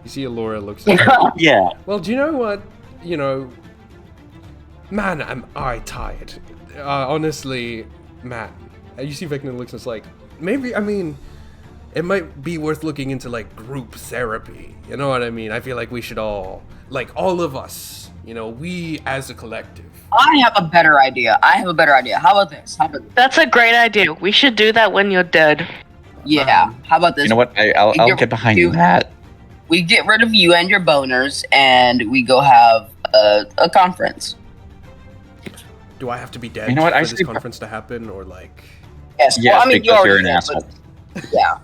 You see, Alora looks at her. Yeah. Well, do you know what? Man, am I tired. Honestly, man. You see Vecna looks and it's like, maybe, I mean, it might be worth looking into, like, group therapy. You know what I mean? I feel like we should all, like, all of us, you know, we as a collective. I have a better idea. How about this? That's a great idea. We should do that when you're dead. Yeah. How about this? You know what? I'll get behind that. We get rid of you and your boners, and we go have a conference. Do I have to be dead You know what? for this conference to happen, or like? Yes. Yeah, well, I mean, because you're an dead, asshole. Yeah.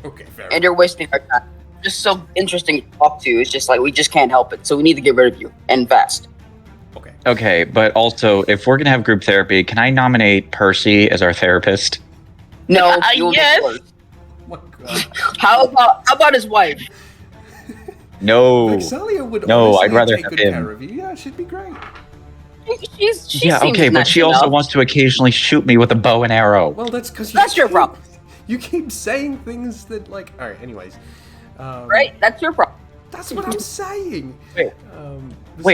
Okay, fair. And you're wasting our time. Just so interesting to talk to. It's just like we just can't help it. So we need to get rid of you and fast. Okay. Okay, but also, if we're gonna have group therapy, can I nominate Percy as our therapist? No. Yes. Oh my God. How about his wife? No. Vexalia would No, honestly I'd rather take have good him. care of you. Yeah, she'd be great. She Yeah, seems okay, but nice she also enough. wants to occasionally shoot me with a bow and arrow. Well, that's because That's your problem. You keep saying things that, like, all right. Anyways, Right? That's your problem. That's what I'm saying. Wait. So-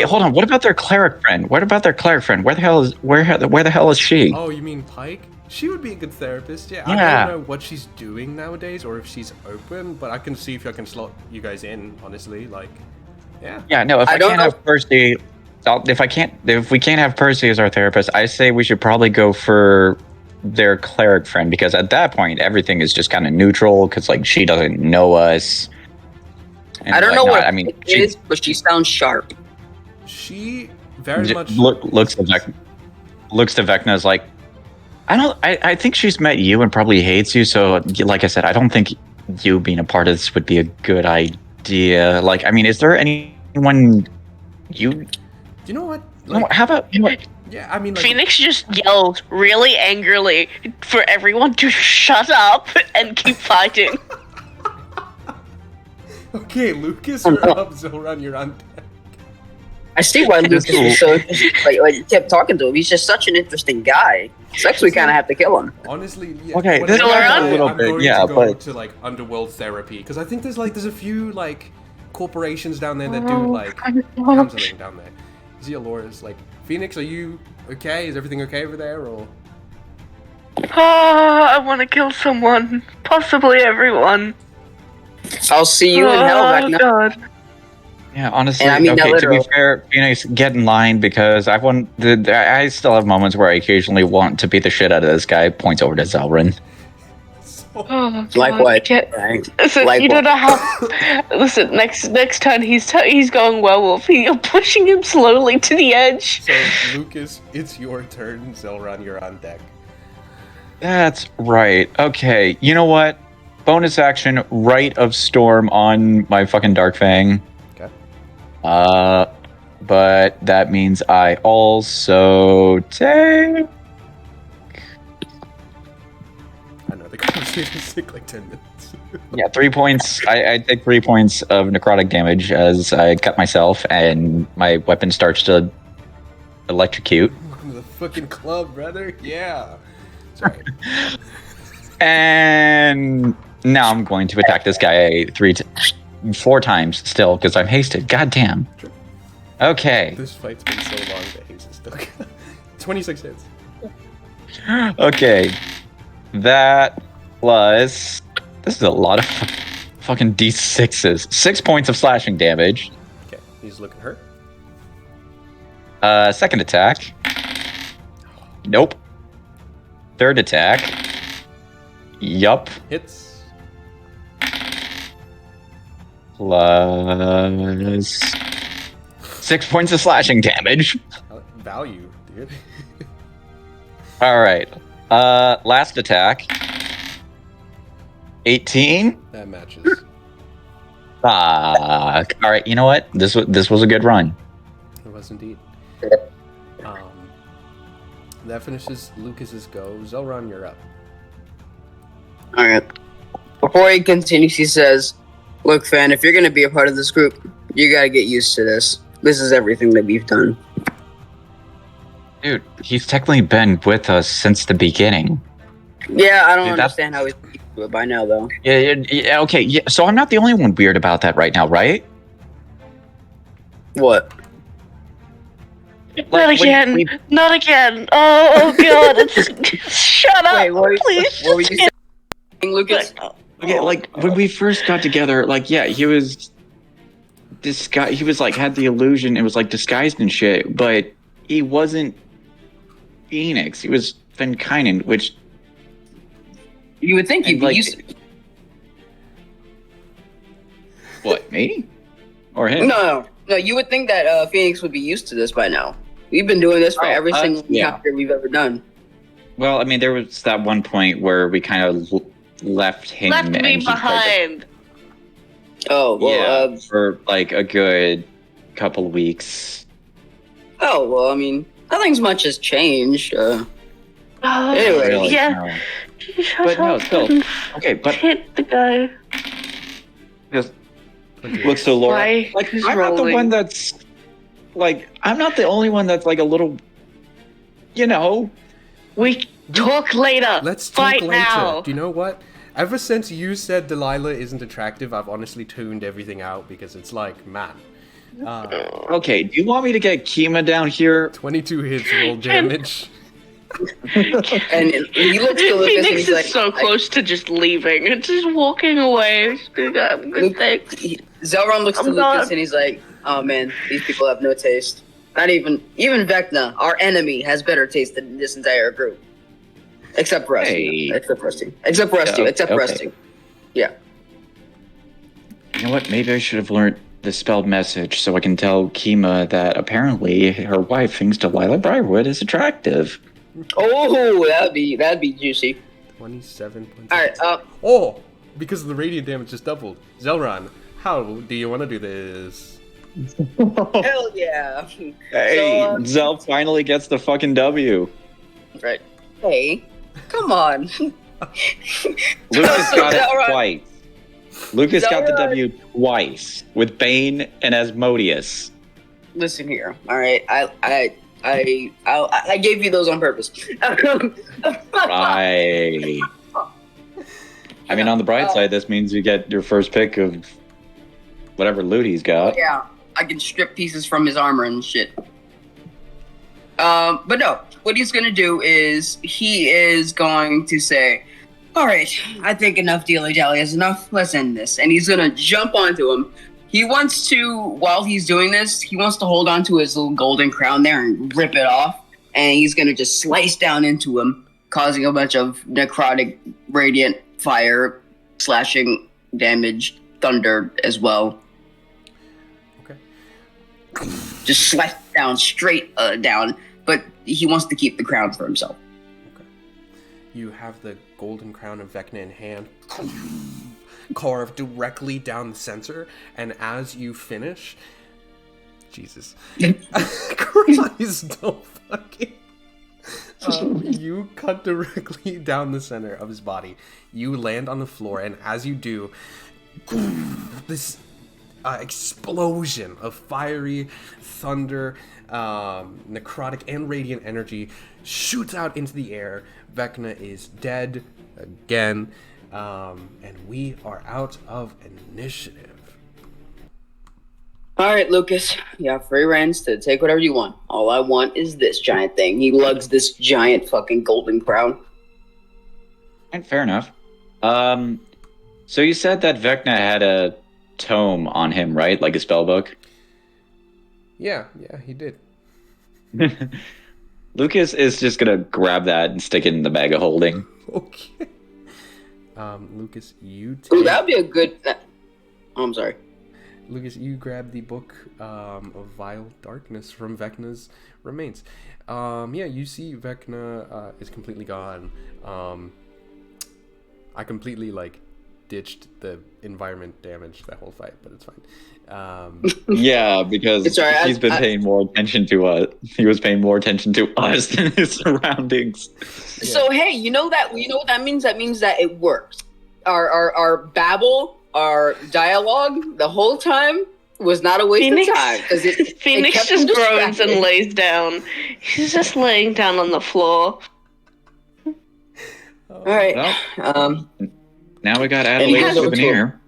Hold on. What about their cleric friend? Where the hell is she? Oh, you mean Pike? She would be a good therapist. Yeah. I Yeah. don't know what she's doing nowadays, or if she's open, but I can see if I can slot you guys in. Honestly, like, yeah. Yeah, no. If I I, don't can't know. have Percy, if we can't have Percy as our therapist, I say we should probably go for their cleric friend, because at that point everything is just kind of neutral, because like she doesn't know us. And I don't know what I mean, it is, but she sounds sharp. She very much looks to Vecna as like, I think she's met you and probably hates you. So, like I said, I don't think you being a part of this would be a good idea. Like, I mean, is there anyone you? You know what? No, how about you know what? Yeah, I mean, like, Phoenix just yelled really angrily for everyone to shut up and keep fighting. Okay, Lucas, you're up. Zoran, you're on deck. I see why Lucas was so like kept talking to him. He's just such an interesting guy. It's actually kind of have to kill him. Honestly, yeah. Okay, whenever this I is die, a little I'm bit, going yeah, to go but- to like underworld therapy, because I think there's a few like corporations down there that do like counseling down there. You see, Alora's like, Phoenix, are you okay? Is everything okay over there, or? I want to kill someone, possibly everyone. I'll see you in hell, Oh Vecna. God. Yeah, honestly, And I mean that okay. To be literally. fair, Phoenix, get in line, because I still have moments where I occasionally want to beat the shit out of this guy. Points over to Zelrin. Oh, God. Like what? Get- Right? Listen, Like you what? don't know how. Listen, next turn he's going werewolf. You're pushing him slowly to the edge. So, Lucas, it's your turn. Zelran, you're on deck. That's right. Okay, you know what? Bonus action, Rite of Storm on my fucking Dark Fang. Okay. But that means I also take. I know the conversation's take like 10 minutes. Yeah, 3 points. I take 3 points of necrotic damage as I cut myself, and my weapon starts to electrocute. Welcome to the fucking club, brother. Yeah. Sorry. And now I'm going to attack this guy 4 times still, because I'm hasted. God damn. Sure. Okay. This fight's been so long that he's still 26 hits. Okay. That plus. This is a lot of fucking D6s. 6 points of slashing damage. Okay, he's looking hurt. Second attack. Nope. Third attack. Yup. Hits. Plus 6 points of slashing damage. Value, dude. All right. Last attack. 18. That matches. Fuck. All right. You know what? This was a good run. It was indeed. That finishes Lucas's go. Zelron, you're up. Alright. Before he continues, he says, "Look, Fan, if you're gonna be a part of this group, you gotta get used to this. This is everything that we've done." Dude, he's technically been with us since the beginning. Yeah, I don't Dude, that's- understand how he's used to it by now, though. Yeah, okay. Yeah, so I'm not the only one weird about that right now, right? What? Not again. Not again. Oh god. Shut up. Wait, please. what were you saying, Lucas? Okay, like when we first got together, like yeah, he was disguised. He was like had the illusion. It was like disguised and shit, but he wasn't Phoenix. He was Venkainen, which You would think he'd be like, used to. what, me or him? No. You would think that Phoenix would be used to this by now. We've been doing this for every single encounter we've ever done. Well, I mean, there was that one point where we kind of left him. Left me behind. Oh well. For like a good couple of weeks. Oh well. I mean, nothing's much has changed. Oh, Anyway, really, yeah. no. Shut But no, up still. and Okay, but hit the guy. just look so Laura. Why? Like Who's I'm not the rolling? one that's like I'm not the only one that's like a little, you know. We talk later. Let's talk Fight later. now. Do you know what? Ever since you said Delilah isn't attractive, I've honestly tuned everything out because it's like, man. Okay, do you want me to get Kima down here? 22 hits roll damage. and he looks to Lucas and Phoenix he's is like, so close to just leaving and just walking away. Good thanks. Zelron looks to I'm Lucas gone. and he's like, oh man, these people have no taste. Not even Vecna, our enemy, has better taste than this entire group. Except for us. Hey. Except for us two. Except for us two. Except for us Okay. two. Yeah. You know what? Maybe I should have learned the spelled message so I can tell Kima that apparently her wife thinks Delilah Briarwood is attractive. Oh, that'd be juicy. 27 points. Alright, Oh! Because the radiant damage just doubled. Zelran, how do you want to do this? hell yeah. Hey, So, Zell finally gets the fucking W. right. Hey, come on. Lucas got it Zelran- twice. Lucas got the Zelran- W twice with Bane and Asmodeus. Listen here, alright? I gave you those on purpose. Right. I mean, on the bright side, this means you get your first pick of whatever loot he's got. Yeah, I can strip pieces from his armor and shit. But no, what he's gonna do is he is going to say, "All right, I think enough dilly-dally is enough. Let's end this." And he's gonna jump onto him. He wants to, while he's doing this, he wants to hold onto his little golden crown there and rip it off. And he's gonna just slice down into him, causing a bunch of necrotic, radiant fire, slashing damage, thunder as well. Okay. Just slice down, straight down. But he wants to keep the crown for himself. Okay. You have the golden crown of Vecna in hand, carved directly down the center, and as you finish, Jesus Christ, don't fucking. You cut directly down the center of his body. You land on the floor, and as you do, this explosion of fiery thunder, necrotic and radiant energy shoots out into the air. Vecna is dead again, and we are out of initiative. All right, Lucas, you have free reins to take whatever you want. All I want is this giant thing. He lugs this giant fucking golden crown. And fair enough. So you said that Vecna had a tome on him, right? Like a spell book? Yeah, he did. Lucas is just gonna grab that and stick it in the bag of holding. Okay. Lucas, you take... Ooh, that would be a good... Oh, I'm sorry. Lucas, you grab the book of Vile Darkness from Vecna's remains. You see Vecna is completely gone. I completely, ditched the environment damage that whole fight, but it's fine. Yeah, because It's all right, he's been paying more attention to us. He was paying more attention to us than his surroundings. So, hey, you know what that means? That means that it worked. Our babble, our dialogue, the whole time was not a waste of time. Phoenix kept just him groans distracted. and lays down. He's just laying down on the floor. All right. Well, now we got he Adelaide's has a souvenir.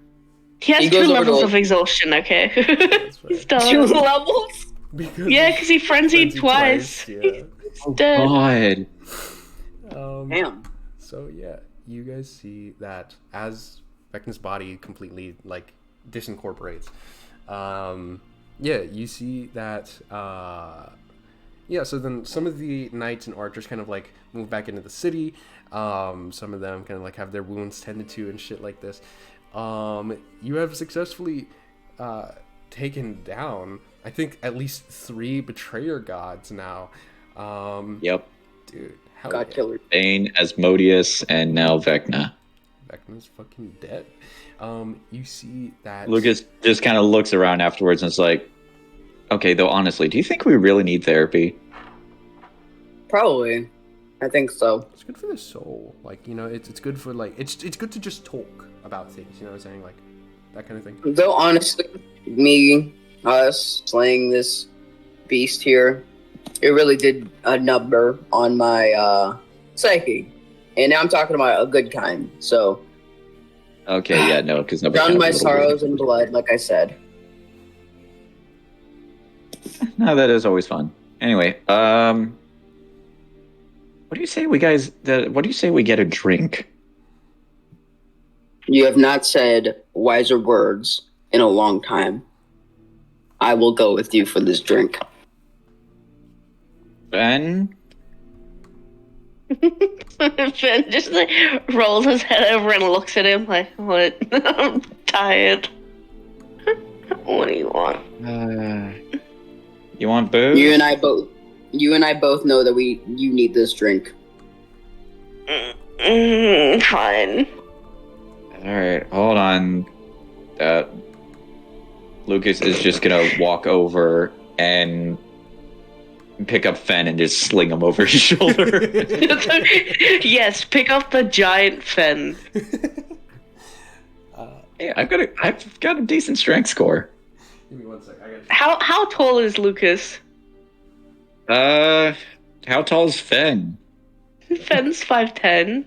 He has He two goes over levels to- of exhaustion, okay? That's right. He's 2 done. levels? Because because he frenzied twice. Yeah. Oh, Dead. God. Damn. So yeah, you guys see that as Vecna's body completely like disincorporates. Yeah, you see that. Yeah, so then some of the knights and archers kind of like move back into the city. Some of them kind of like have their wounds tended to and shit like this. You have successfully taken down, I think, at least 3 betrayer gods now. Yep. Dude, hell God yeah. killer. Bane, Asmodeus, and now Vecna. Vecna's fucking dead. You see that Lucas just kind of looks around afterwards and is like, okay, though, honestly, do you think we really need therapy? Probably. I think so. it's good for the soul. Like, you know, it's good for like it's good to just talk about things, you know what I'm saying? Like that kind of thing. Though honestly, us slaying this beast here, it really did a number on my psyche. And now I'm talking about a good kind. So Okay, yeah, no, because drowned my sorrows in blood, like I said. No, that is always fun. Anyway, what do you say we what do you say we get a drink? You have not said wiser words in a long time. I will go with you for this drink. Ben? Ben just like rolls his head over and looks at him like, "What? I'm tired. What do you want?" You want booze? You and I both know that you need this drink. Fine. Alright, hold on. Lucas is just gonna walk over and pick up Fen and just sling him over his shoulder. Yes, pick up the giant Fen. Hey, I've got a decent strength score. Give me 1 sec. I got How tall is Lucas? How tall is Fen? Fen's 5'10".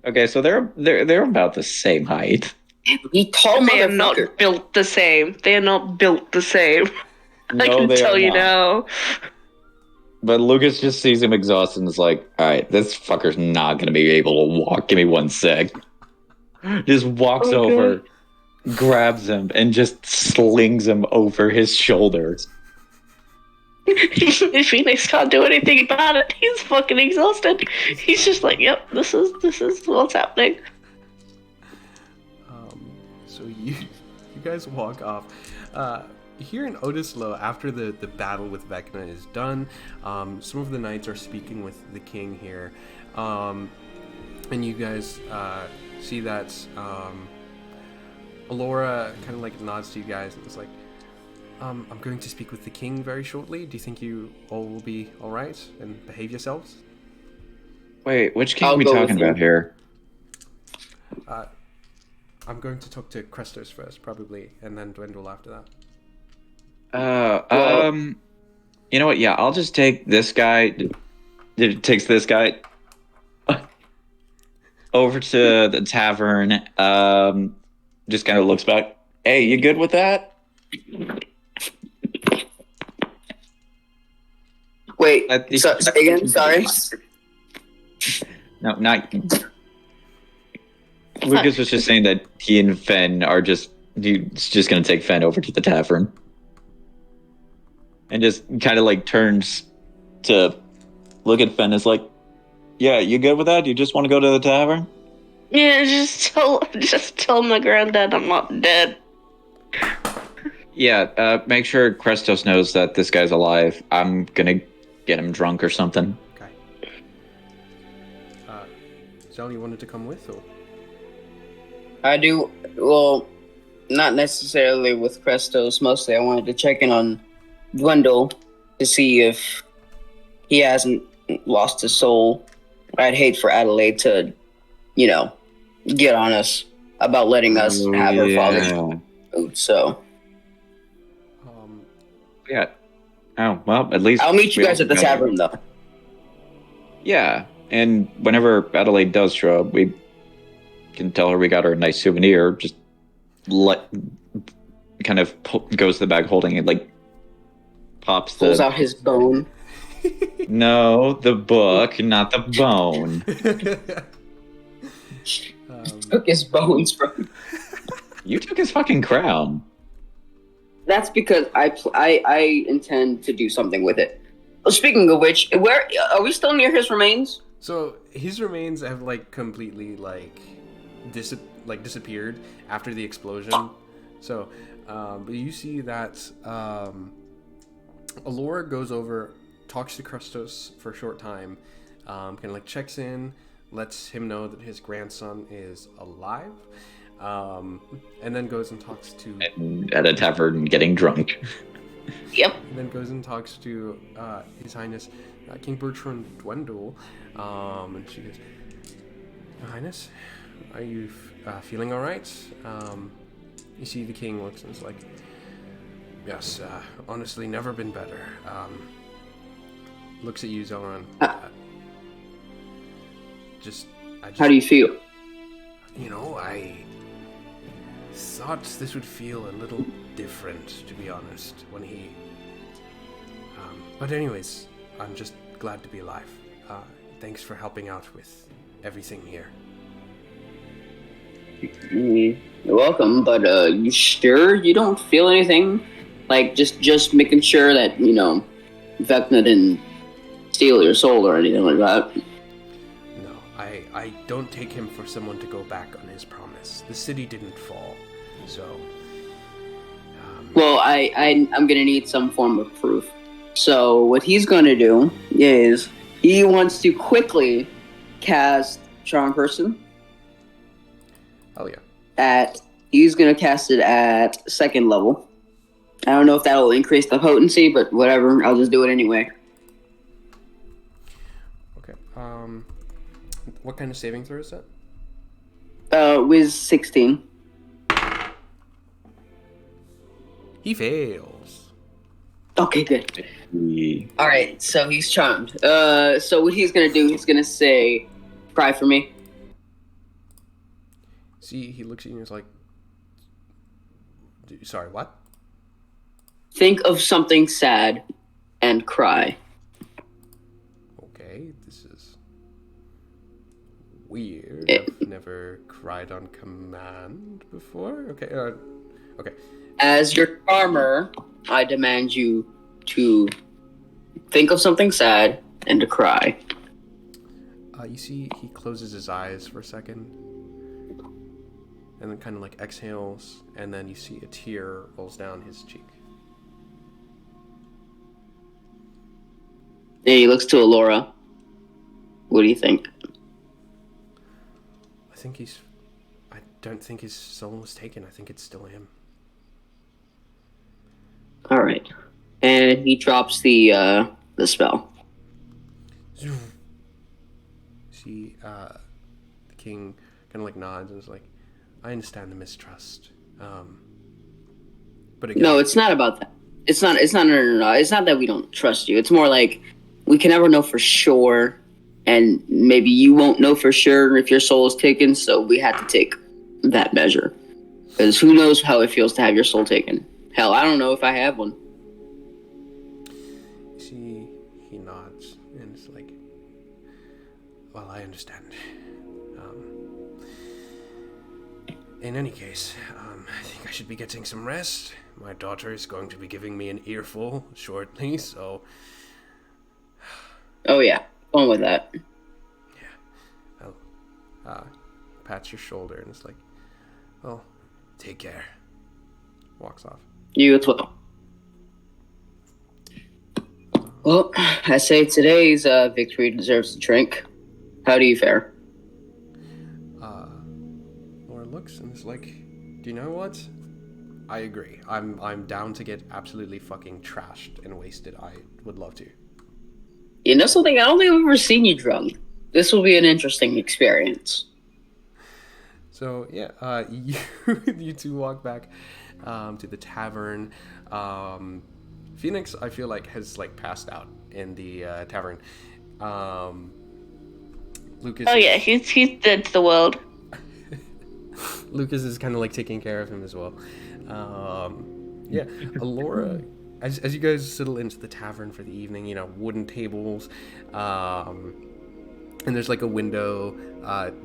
Okay, so they're about the same height. You tall They are motherfucker. not built the same. They are not built the same. I No, can they tell are you not. now. But Lucas just sees him exhausted and is like, alright, this fucker's not gonna be able to walk. Give me 1 sec. Just walks Okay. over, grabs him, and just slings him over his shoulders. Phoenix can't do anything about it. He's fucking exhausted. He's just like, yep, this is what's happening. So you guys walk off. Here in Odislo, after the battle with Vecna is done, some of the knights are speaking with the king here, and you guys see that Alora kind of like nods to you guys and is like, I'm going to speak with the king very shortly. Do you think you all will be all right and behave yourselves? Wait, which king I'll are we go talking with you. about here? I'm going to talk to Krestos first, probably, and then Dwindle after that. You know what? Yeah, I'll just take this guy. It takes this guy over to the tavern. Just kind of looks back. Hey, you good with that? Wait, say again? Sorry. No, not. Lucas was just saying that he and Fen are just. He's just gonna take Fen over to the tavern, and just kind of like turns to look at Fen. Is like, yeah, you good with that? You just want to go to the tavern? Yeah, just tell my granddad I'm not dead. Yeah, make sure Krestos knows that this guy's alive. I'm gonna get him drunk or something. Okay. Zell, you wanted to come with, or? I do. Well, not necessarily with Krestos. Mostly, I wanted to check in on Dwindle to see if he hasn't lost his soul. I'd hate for Adelaide to, get on us about letting us have her father's food. So, Yeah. Oh, well, at least I'll meet you we guys all at the got it. tavern, though. Yeah, and whenever Adelaide does show up, we can tell her we got her a nice souvenir. Just goes to the bag holding it like, pops Pulls the... out his bone. No, the book, not the bone. Took his bones from. You took his fucking crown. That's because I intend to do something with it. Well, speaking of which, where are we still near his remains? So his remains have like completely like disappeared after the explosion. So, but you see that Alora goes over, talks to Krustos for a short time, kind of like checks in, lets him know that his grandson is alive, and then goes and talks to at a tavern getting drunk. Yep. And then goes and talks to His Highness King Bertrand Dwendal, and she goes, Your Highness, are you feeling all right? You see the king looks and is like, yes, honestly, never been better. Looks at you, Zelran. How do you feel? You know, I thought this would feel a little different, to be honest, when he... but anyways, I'm just glad to be alive. Thanks for helping out with everything here. You're welcome, but you sure you don't feel anything? Like, just making sure that, you know, Vecna didn't steal your soul or anything like that. No, I don't take him for someone to go back on his promise. The city didn't fall, so... Well, I'm gonna need some form of proof. So what he's gonna do is he wants to quickly cast Charm Person. Hell yeah. He's gonna cast it at 2nd level. I don't know if that'll increase the potency, but whatever. I'll just do it anyway. Okay. What kind of saving throw is that? Wiz 16. He fails. Okay, good. All right, so he's charmed. So what he's gonna do? He's gonna say, "Cry for me." See, he looks at you and is like, sorry, what? Think of something sad and cry. Okay, this is weird. I've never cried on command before. Okay, okay. As your charmer, I demand you to think of something sad and to cry. You see, he closes his eyes for a second, and then kind of like exhales, and then you see a tear rolls down his cheek. And he looks to Alora. What do you think? I don't think his soul was taken. I think it's still him. All right, and he drops the spell. See, the king kind of like nods and is like, I understand the mistrust. But again, No, it's not about that. It's not. No. It's not that we don't trust you. It's more like we can never know for sure, and maybe you won't know for sure if your soul is taken. So we had to take that measure, because who knows how it feels to have your soul taken. Hell, I don't know if I have one. See, he nods and it's like, well, I understand. In any case, I think I should be getting some rest. My daughter is going to be giving me an earful shortly, so... Oh yeah, going with that. Yeah. I'll pats your shoulder and it's like, well, take care. Walks off. You as well. Well, I say today's victory deserves a drink. How do you fare? Laura looks and is like, do you know what? I agree. I'm down to get absolutely fucking trashed and wasted. I would love to. You know something? I don't think I've ever seen you drunk. This will be an interesting experience. So yeah, you two walk back to the tavern. Phoenix, I feel like, has like passed out in the tavern. Lucas. Oh yeah, he's dead to the world. Lucas is kind of like taking care of him as well. Yeah, Alora as you guys settle into the tavern for the evening, you know, wooden tables, and there's like a window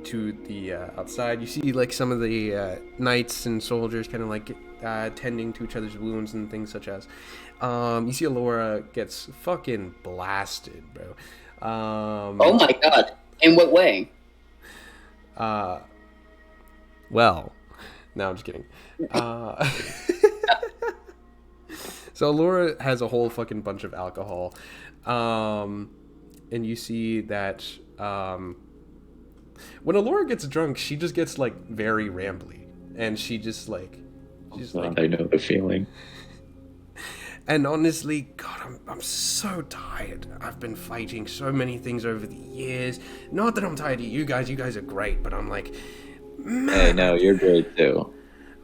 to the outside. You see like some of the knights and soldiers kind of like tending to each other's wounds and things such as. You see Alora gets fucking blasted, bro. Oh my god! In what way? Well, no, I'm just kidding. So Alora has a whole fucking bunch of alcohol, and you see that when Alora gets drunk, she just gets like very rambly, and she's like, I know the feeling. And honestly, God, I'm so tired. I've been fighting so many things over the years. Not that I'm tired of you guys are great, but I'm like, man. Hey, no, you're great too.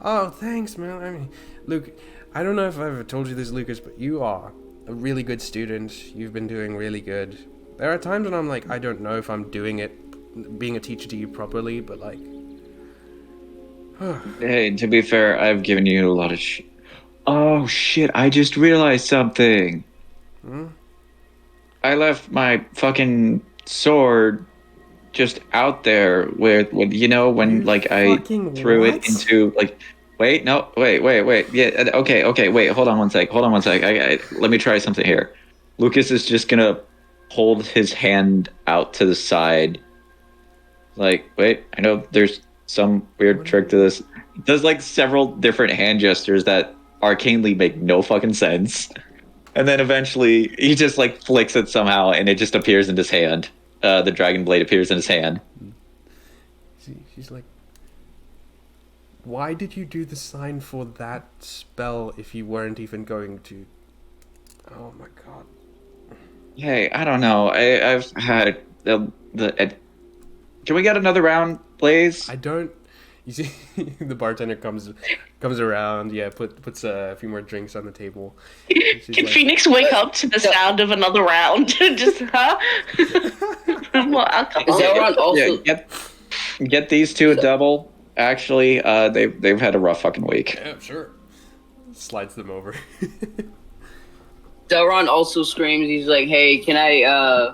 Oh, thanks, man. I mean, Luke, I don't know if I've ever told you this, Lucas, but you are a really good student. You've been doing really good. There are times when I'm like, I don't know if I'm doing it, being a teacher to you properly, but like... Hey, to be fair, I've given you a lot of Oh, shit, I just realized something. I left my fucking sword just out there with you know, when, like, I threw it into, like... Wait, no, wait. Yeah, okay, wait, hold on one sec. Let me try something here. Lucas is just gonna hold his hand out to the side. Like, wait, I know there's some weird trick to this. It does, like, several different hand gestures that arcanely make no fucking sense. And then eventually, he just, like, flicks it somehow, and it just appears in his hand. The dragon blade appears in his hand. She's like, why did you do the sign for that spell if you weren't even going to... Oh my god. Hey, I don't know. I've had can we get another round, please? I don't... You see, the bartender comes around, yeah, puts a few more drinks on the table. Can like, Phoenix wake up to the sound of another round? Just, huh? More alcohol. Yeah, get these two a double. Actually, they've had a rough fucking week. Yeah, sure. Slides them over. Delron also screams. He's like, "Hey, can I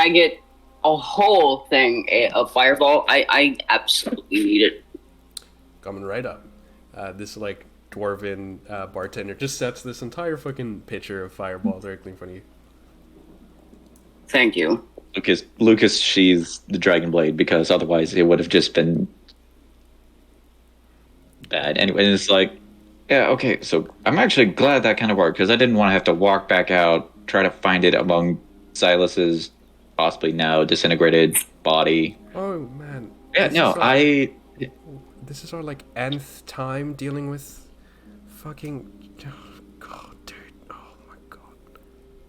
get a whole thing of Fireball? I absolutely need it." Coming right up. This like dwarven bartender just sets this entire fucking pitcher of Fireball directly in front of you. Thank you. Lucas sheathes the dragon blade because otherwise it would have just been bad. Anyway, it's like, yeah, okay, so I'm actually glad that kind of worked because I didn't want to have to walk back out, try to find it among Silas's possibly now disintegrated body. Oh man. Yeah, this is our like nth time dealing with fucking... Oh, god, dude. Oh my god.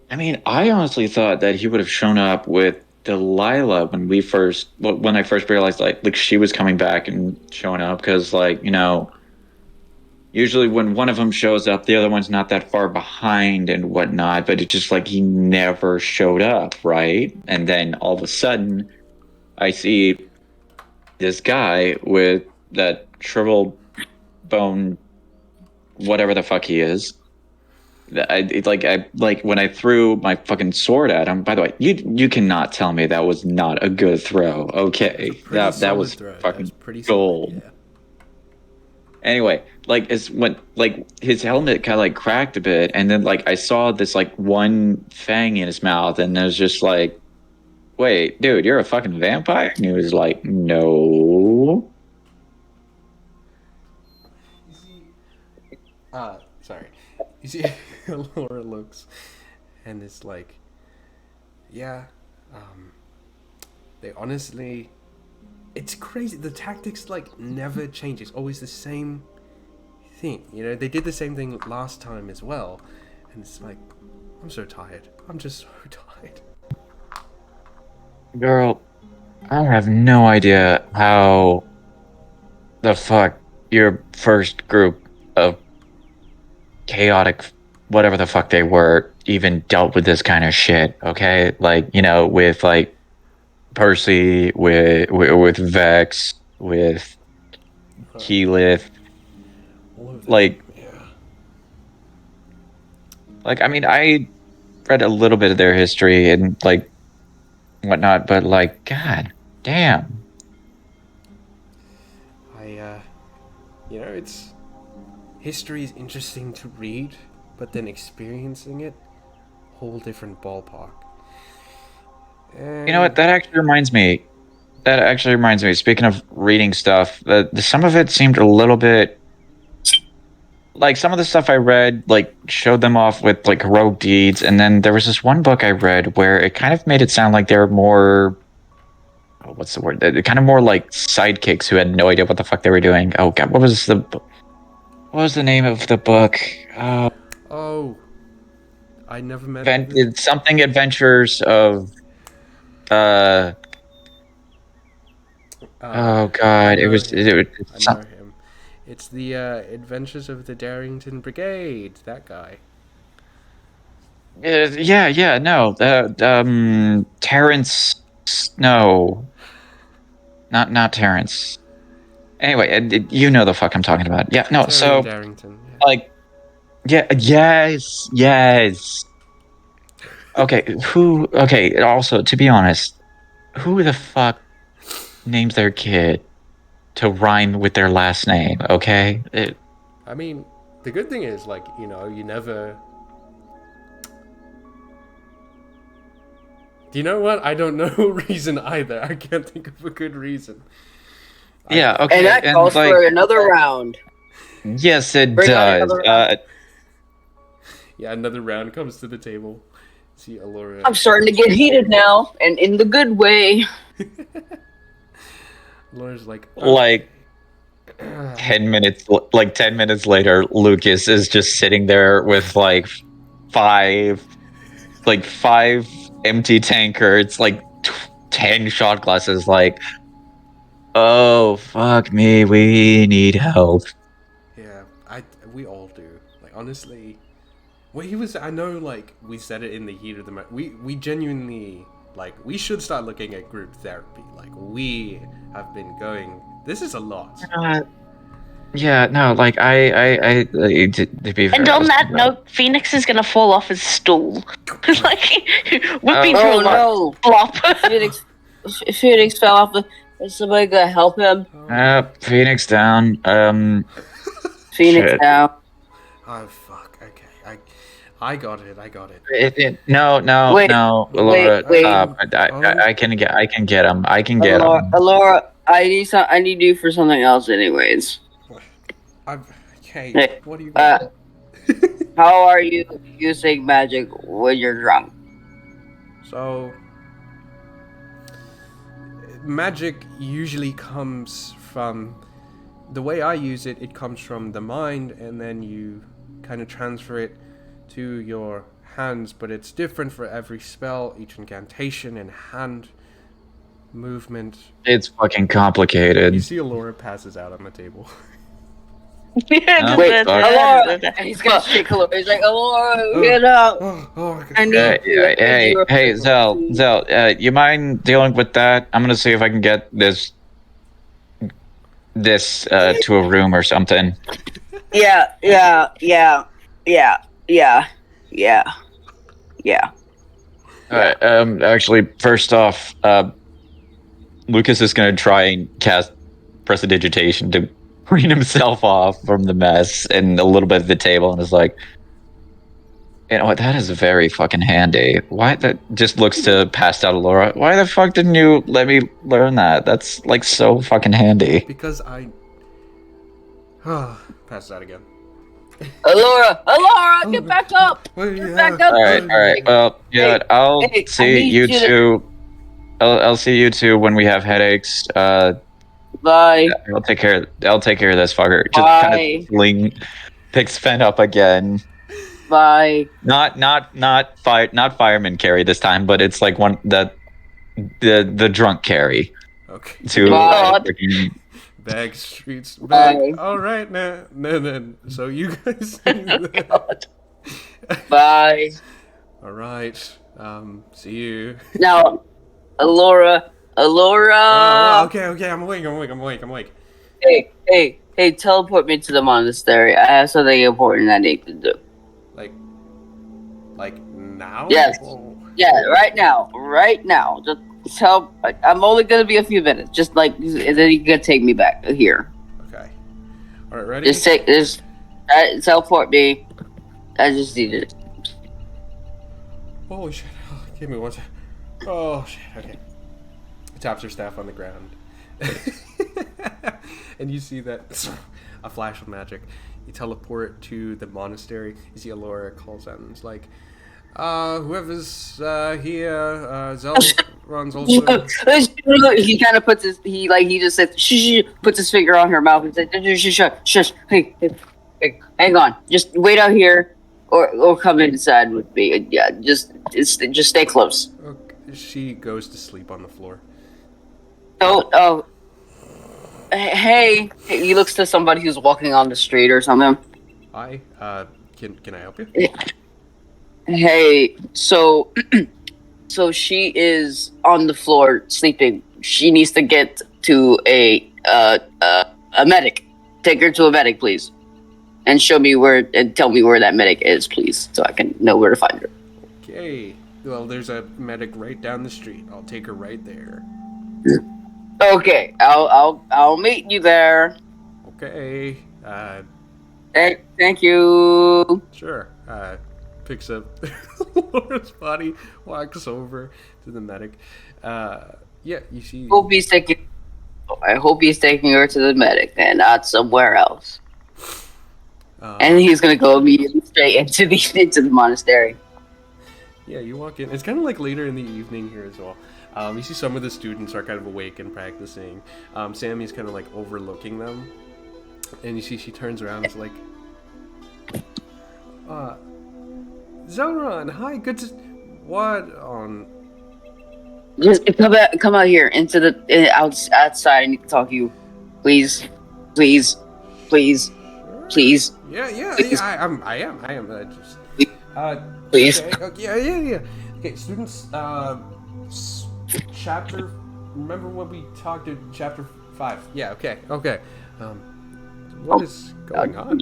I mean, I honestly thought that he would have shown up with Delilah when I first realized like she was coming back and showing up because, like, you know, usually when one of them shows up, the other one's not that far behind and whatnot, but it's just like he never showed up, right? And then all of a sudden, I see this guy with that shriveled bone, whatever the fuck he is. When I threw my fucking sword at him. By the way, you cannot tell me that was not a good throw. Okay, that was fucking gold. Yeah. Anyway, like it's when like his helmet kind of like cracked a bit, and then like I saw this like one fang in his mouth, and I was just like, "Wait, dude, you're a fucking vampire?" And he was like, "No." Sorry. You see, Laura looks, and it's like, yeah, they honestly, it's crazy. The tactics like never change. It's always the same thing. You know, they did the same thing last time as well, and it's like, I'm so tired. I'm just so tired. Girl, I have no idea how the fuck your first group of chaotic whatever the fuck they were even dealt with this kind of shit, okay? Like, you know, with like Percy, with Vex, with Keyleth, like, yeah. Like, I mean, I read a little bit of their history and like whatnot, but like, god damn. It's history is interesting to read, but then experiencing it, whole different ballpark. And You know what? That actually reminds me. Speaking of reading stuff, some of it seemed a little bit like some of the stuff I read, like showed them off with like heroic deeds, and then there was this one book I read where it kind of made it sound like they're more. Oh, what's the word? They're kind of more like sidekicks who had no idea what the fuck they were doing. Oh god, what was the name of the book? Oh, I never met. It's something Adventures of. Uh, oh god, it was. I know him. It's the Adventures of the Darrington Brigade. That guy. No. Terrence. No, not Terrence. Anyway, you know the fuck I'm talking about. Yeah, no. So Darrington. Yeah. like, yes. Okay, who? Okay, also to be honest, who the fuck names their kid to rhyme with their last name? Okay. I mean, the good thing is, like, you never. Do you know what? I don't know reason either. I can't think of a good reason. Yeah, okay. And that calls for another round. Yes, it Bring does. Yeah, another round comes to the table. See, Allura. I'm starting to get heated now, and in the good way. Allura's like, like 10 minutes later, Lucas is just sitting there with like five empty tankards, like 10 shot glasses, like, oh fuck me, we need help. Yeah, we all do. Like, honestly, I know, like, we said it in the heat of the moment. We genuinely, like, we should start looking at group therapy. Like, we have been going. This is a lot. Yeah, no, like I to be fair, And on that note, Phoenix is gonna fall off his stool. Like, we've been through a lot. No. Flop. Phoenix fell off. Is somebody gonna help him? Phoenix down. Phoenix shit. down. Oh fuck. Okay, I got it. No, Wait, Laura, wait. I can get him. I can get him. Laura, I need you for something else, anyways. Okay. Hey, What do you want? How are you using magic when you're drunk? So, magic usually comes from the way I use it. It comes from the mind, and then you kind of transfer it to your hands. But it's different for every spell, each incantation, and hand movement. It's fucking complicated. You see, Allura passes out on the table. Wait, Allura! He's gonna shake Allura. He's like, Allura, get up! I need you. Hey, Zell, you mind dealing with that? I'm gonna see if I can get this to a room or something. Yeah. Alright, actually, first off, Lucas is gonna try and cast Prestidigitation to clean himself off from the mess and a little bit of the table, and is like, you know what, that is very fucking handy. Why that just looks to passed out Allura. Why the fuck didn't you let me learn that? That's like so fucking handy. Because I passed out again. Allura, get back up! Get back up! Alright, well, yeah, I'll see you two. I'll see you two when we have headaches. Bye. I'll take care of this fucker. Just kind of picks Fen up again. Bye. Not fireman carry this time, but it's like the drunk carry. Okay. To bag streets. Bag. All right, no. So you guys. Bye. All right. See you. Now, Allura. Oh, okay. I'm awake. Hey, teleport me to the monastery. I have something important I need to do. Like, Like now? Yes. Oh. Yeah, right now. Right now. Just tell. I'm only gonna be a few minutes. Just like, and then you can take me back here. Okay. All right, ready? Just teleport me. I just need it. Holy shit! Oh, give me one second. Oh shit! Okay. Taps her staff on the ground, and you see that a flash of magic. You teleport to the monastery. You see Alora calls out and it's like, whoever's here, Zelron's also. He kind of puts he just says shh, puts his finger on her mouth and says shush. Hey, hang on, just wait out here or come inside with me. Yeah, just stay close. Okay. She goes to sleep on the floor. Oh, hey, he looks to somebody who's walking on the street or something. Hi, can I help you? Hey, so she is on the floor sleeping. She needs to get to a medic. Take her to a medic, please, and tell me where that medic is, please, so I can know where to find her. Okay. Well, there's a medic right down the street. I'll take her right there. Okay, I'll meet you there. Okay. Thank you. Sure. Picks up Laura's body, walks over to the medic. Yeah, you see. I hope he's taking her to the medic and not somewhere else. And he's gonna go immediately straight into the monastery. Yeah, you walk in. It's kind of like later in the evening here as well. You see some of the students are kind of awake and practicing. Sammy's kind of like overlooking them. And you see she turns around and is like, Zelron, hi, good to... What on... Just come out here into the outside. I need to talk to you, please. Please. Yeah. I am. Please. Okay, yeah. Okay, students. Chapter. Remember when we talked in chapter 5? Yeah. Okay. What is going on?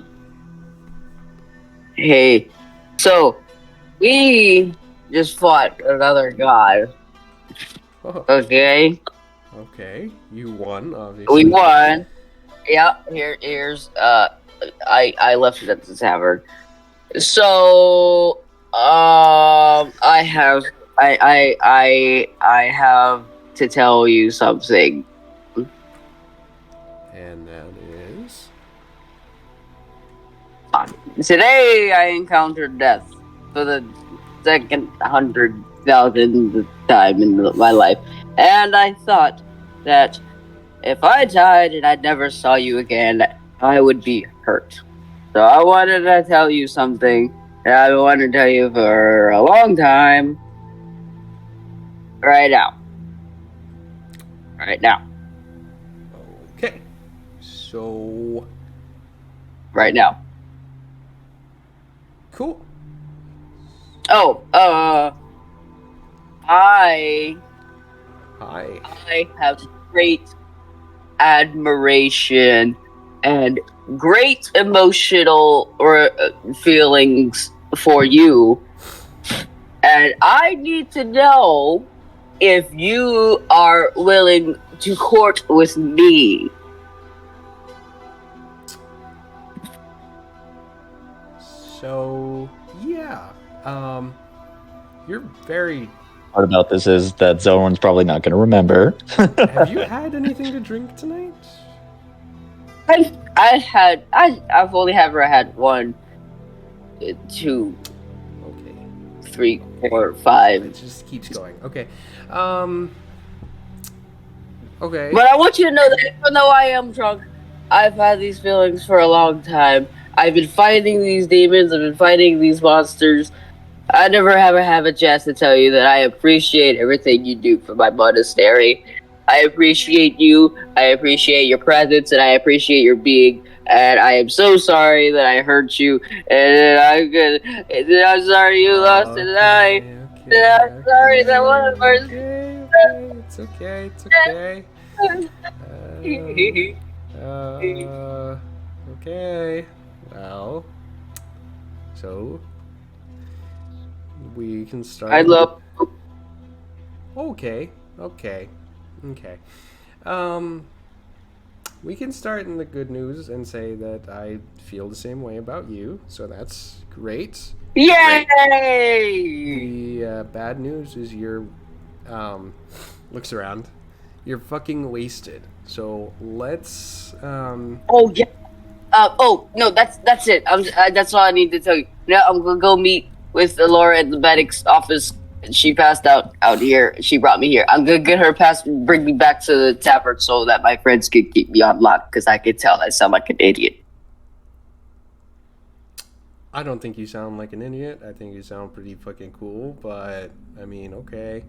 Hey, so we just fought another god. Oh, Okay. okay. You won, obviously. We won. Yeah. Here's I left it at the tavern. So I have to tell you something. And that is. Today I encountered death for the second 100,000th time in my life, and I thought that if I died and I never saw you again, I would be hurt. So I wanted to tell you something that I've wanted to tell you for a long time. Right now. Okay. So. Right now. Cool. Oh, I have great admiration and great emotional feelings for you, and I need to know if you are willing to court with me. So yeah. You're very. Part about this is that Zelron's probably not going to remember. Have you had anything to drink tonight? I've only ever had 1, 2, Okay. 3, 4, 5. It just keeps going. Okay. Okay. But I want you to know that even though I am drunk, I've had these feelings for a long time. I've been fighting these demons. I've been fighting these monsters. I never ever have a chance to tell you that I appreciate everything you do for my monastery. I appreciate you. I appreciate your presence, and I appreciate your being. And I am so sorry that I hurt you. And I'm sorry you lost an eye. I'm sorry that one of ours. It's okay. Okay. Well, so we can start. I love. Okay. We can start in the good news and say that I feel the same way about you, so that's great. Yay! The bad news is you're, looks around. You're fucking wasted. So let's, Oh yeah. Oh no, that's it. That's all I need to tell you. Now I'm gonna go meet with Laura at the medic's office. She passed out here. She brought me here. I'm gonna get her bring me back to the tavern so that my friends can keep me on lock because I can tell I sound like an idiot. I don't think you sound like an idiot. I think you sound pretty fucking cool, but I mean, okay.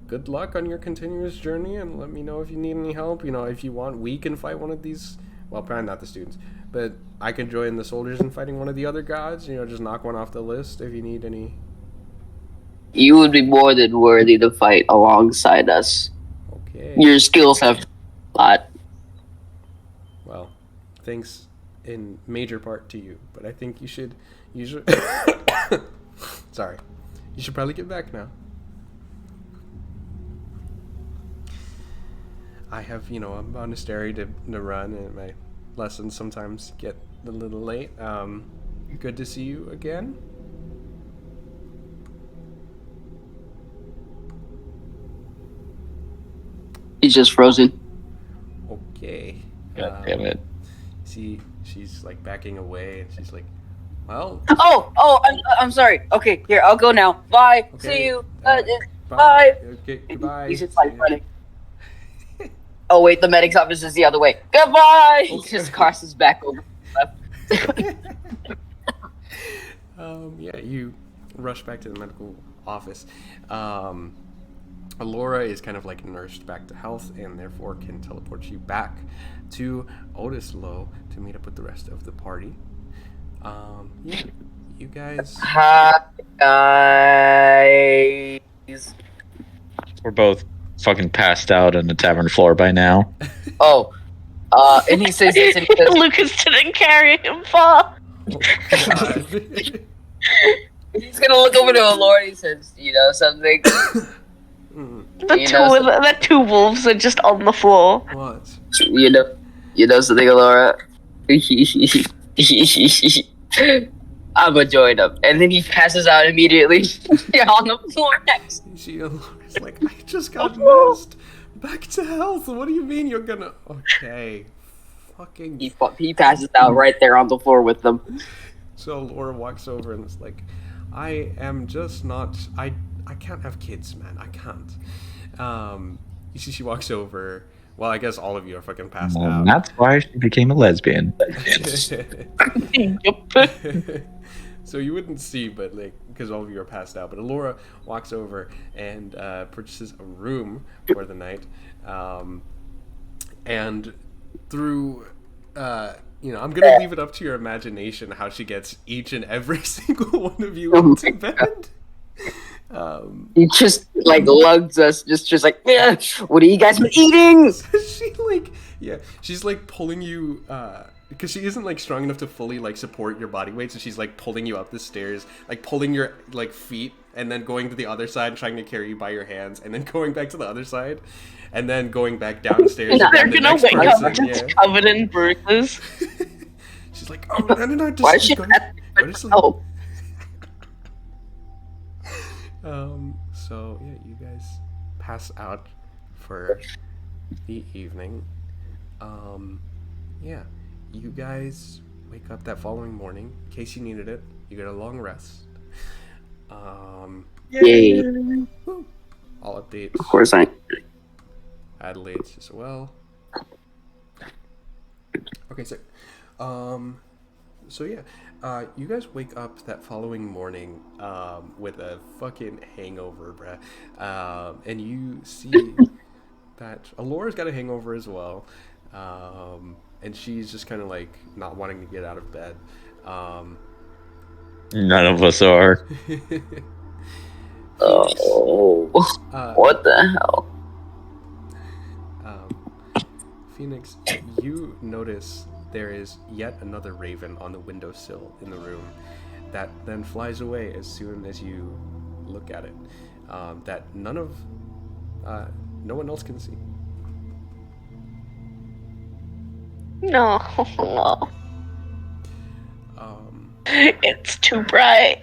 Good luck on your continuous journey, and let me know if you need any help. You know, if you want, we can fight one of these. Well, probably not the students, but I can join the soldiers in fighting one of the other gods. You know, just knock one off the list if you need any. You would be more than worthy to fight alongside us. Okay. Your skills have a lot. Well, thanks in major part to you, but I think you should. Sorry. You should probably get back now. I have, you know, a monastery to run, and my lessons sometimes get a little late. Good to see you again. He's just frozen. Okay. God damn it. See, she's like backing away, and she's like, well. Oh, I'm sorry. Okay, here, I'll go now. Bye. Okay, See you. bye. Okay, goodbye. He's just like running. Oh wait, the medic's office is the other way. Goodbye. He just crosses back over. Yeah, you rush back to the medical office. Laura is kind of like nursed back to health and therefore can teleport you back to Ardous to meet up with the rest of the party. Yeah, you guys. Hi guys. We're both fucking passed out on the tavern floor by now. Oh, and he says this, and he says, Lucas didn't carry him far. Oh, God. he's gonna look over to Laura and he says, you know something? The two wolves are just on the floor. What? You know something, Laura? I'm gonna join him. And then he passes out immediately on the floor next. Laura's like, I just got nursed back to health. What do you mean you're gonna... Okay. Fucking... He passes out right there on the floor with them. So Laura walks over and is like, I am just not... I can't have kids, man. I can't. You see she walks over... Well, I guess all of you are fucking passed out. That's why she became a lesbian. So you wouldn't see, but like, because all of you are passed out. But Laura walks over and purchases a room for the night, and through, you know, I'm gonna leave it up to your imagination how she gets each and every single one of you into bed. He just like lugs us, just like, yeah, what have you guys been eating? She like, yeah, she's like pulling you, because she isn't like strong enough to fully like support your body weight, so she's like pulling you up the stairs, like pulling your like feet, and then going to the other side, trying to carry you by your hands, and then going back to the other side, and then going back downstairs. They're gonna wake up just covered in bruises. She's like, oh no, just, Why is she go to sleep. Oh. So yeah, you guys pass out for the evening. Yeah, you guys wake up that following morning in case you needed it. You get a long rest. Yay. Woo. I'll update. Of course I. Adelaide as well. Okay, so yeah, you guys wake up that following morning with a fucking hangover, bruh. And you see that Alora's got a hangover as well. And she's just kind of like not wanting to get out of bed. None of us are. Oh, what the hell? Phoenix, you notice there is yet another raven on the windowsill in the room. that then flies away as soon as you look at it. That no one else can see. No. It's too bright.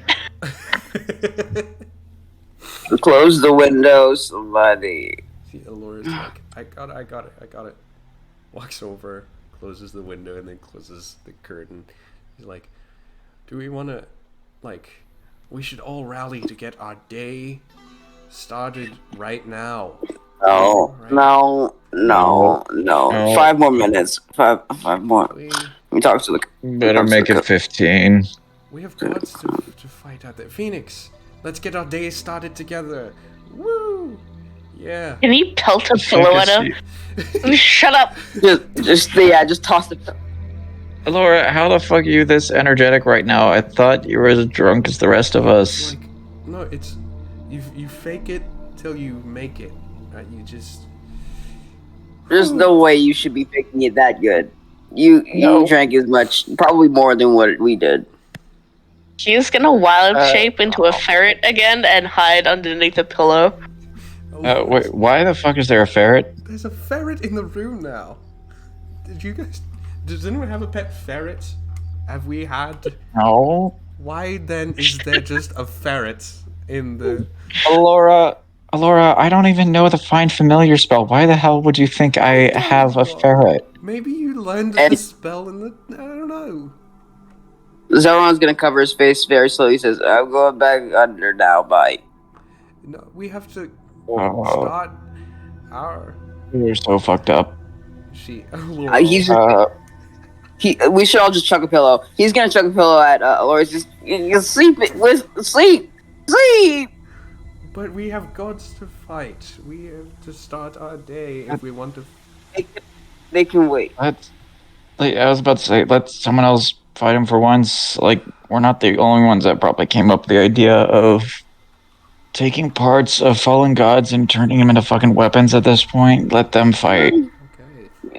Close the window, somebody. See, Alora's like, I got it. Walks over, closes the window, and then closes the curtain. He's like, do we want to, we should all rally to get our day started right now. No, Right? no. 5 more minutes. Five more. We talk to the. Better make it 15. We have gods to fight out there. Phoenix, let's get our day started together. Woo! Yeah. Can you pelt a pillow at him? Shut up. Just toss the. Laura, how the fuck are you this energetic right now? I thought you were as drunk as the rest of us. No, it's you fake it till you make it. Right? You just. There's no way you should be faking it that good. You drank as much, probably more than what we did. She's gonna wild shape into a ferret again and hide underneath a pillow. Wait, why the fuck is there a ferret? There's a ferret in the room now. Does anyone have a pet ferret? Have we had? No. Why then is there just a ferret in the... Alora, I don't even know the find familiar spell. Why the hell would you think I have a ferret? Maybe you learned the spell in the... I don't know. Zoran's gonna cover his face very slowly. He says, I'm going back under now, bye. No, we have to start our... You're so fucked up. We should all just chuck a pillow. He's gonna chuck a pillow at Laura's. Just sleep. But we have gods to fight. We have to start our day if we want to. They can wait. I was about to say, let someone else fight him for once. We're not the only ones that probably came up with the idea of taking parts of fallen gods and turning them into fucking weapons at this point. Let them fight. Okay.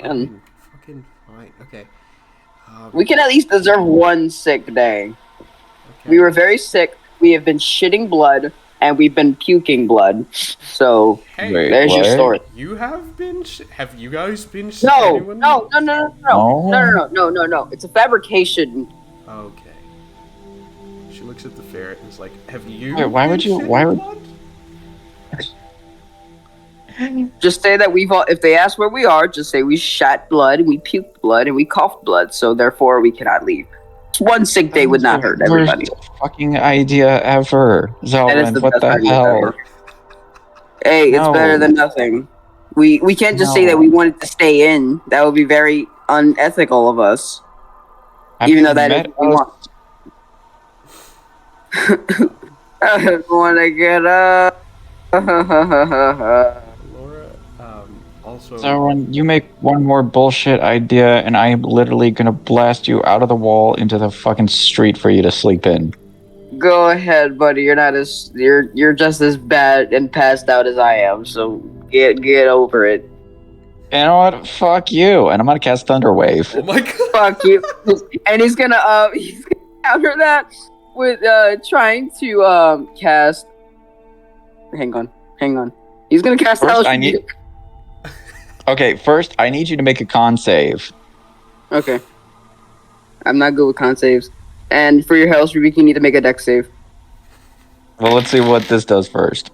Man. Fucking fine. Okay. We can at least deserve one sick day. Okay. We were very sick. We have been shitting blood, and we've been puking blood. So, there's your story. You have been... have you guys been... No. It's a fabrication. Okay. She looks at the ferret and is like, have you... Wait, why would... Just say that we've all... If they ask where we are, just say we shat blood, we puked blood, and we coughed blood, so therefore we cannot leave. One sick day would not hurt everybody. Worst fucking idea ever, Zelwyn. What the hell? Ever. Hey, it's better than nothing. We can't just say that we wanted to stay in. That would be very unethical of us. Even though that is what we want. I don't want to get up. Laura, also... So when you make one more bullshit idea, and I'm literally gonna blast you out of the wall into the fucking street for you to sleep in. Go ahead, buddy. You're just as bad and passed out as I am. So get over it. You know what? Fuck you. And I'm gonna cast Thunder Wave. Oh my god. Fuck you. And he's gonna counter that with trying to cast. Hang on. He's gonna cast Hellish Rebuke. Okay, first I need you to make a con save. Okay. I'm not good with con saves. And for your Hellish Rebuke, you need to make a dex save. Well, let's see what this does first.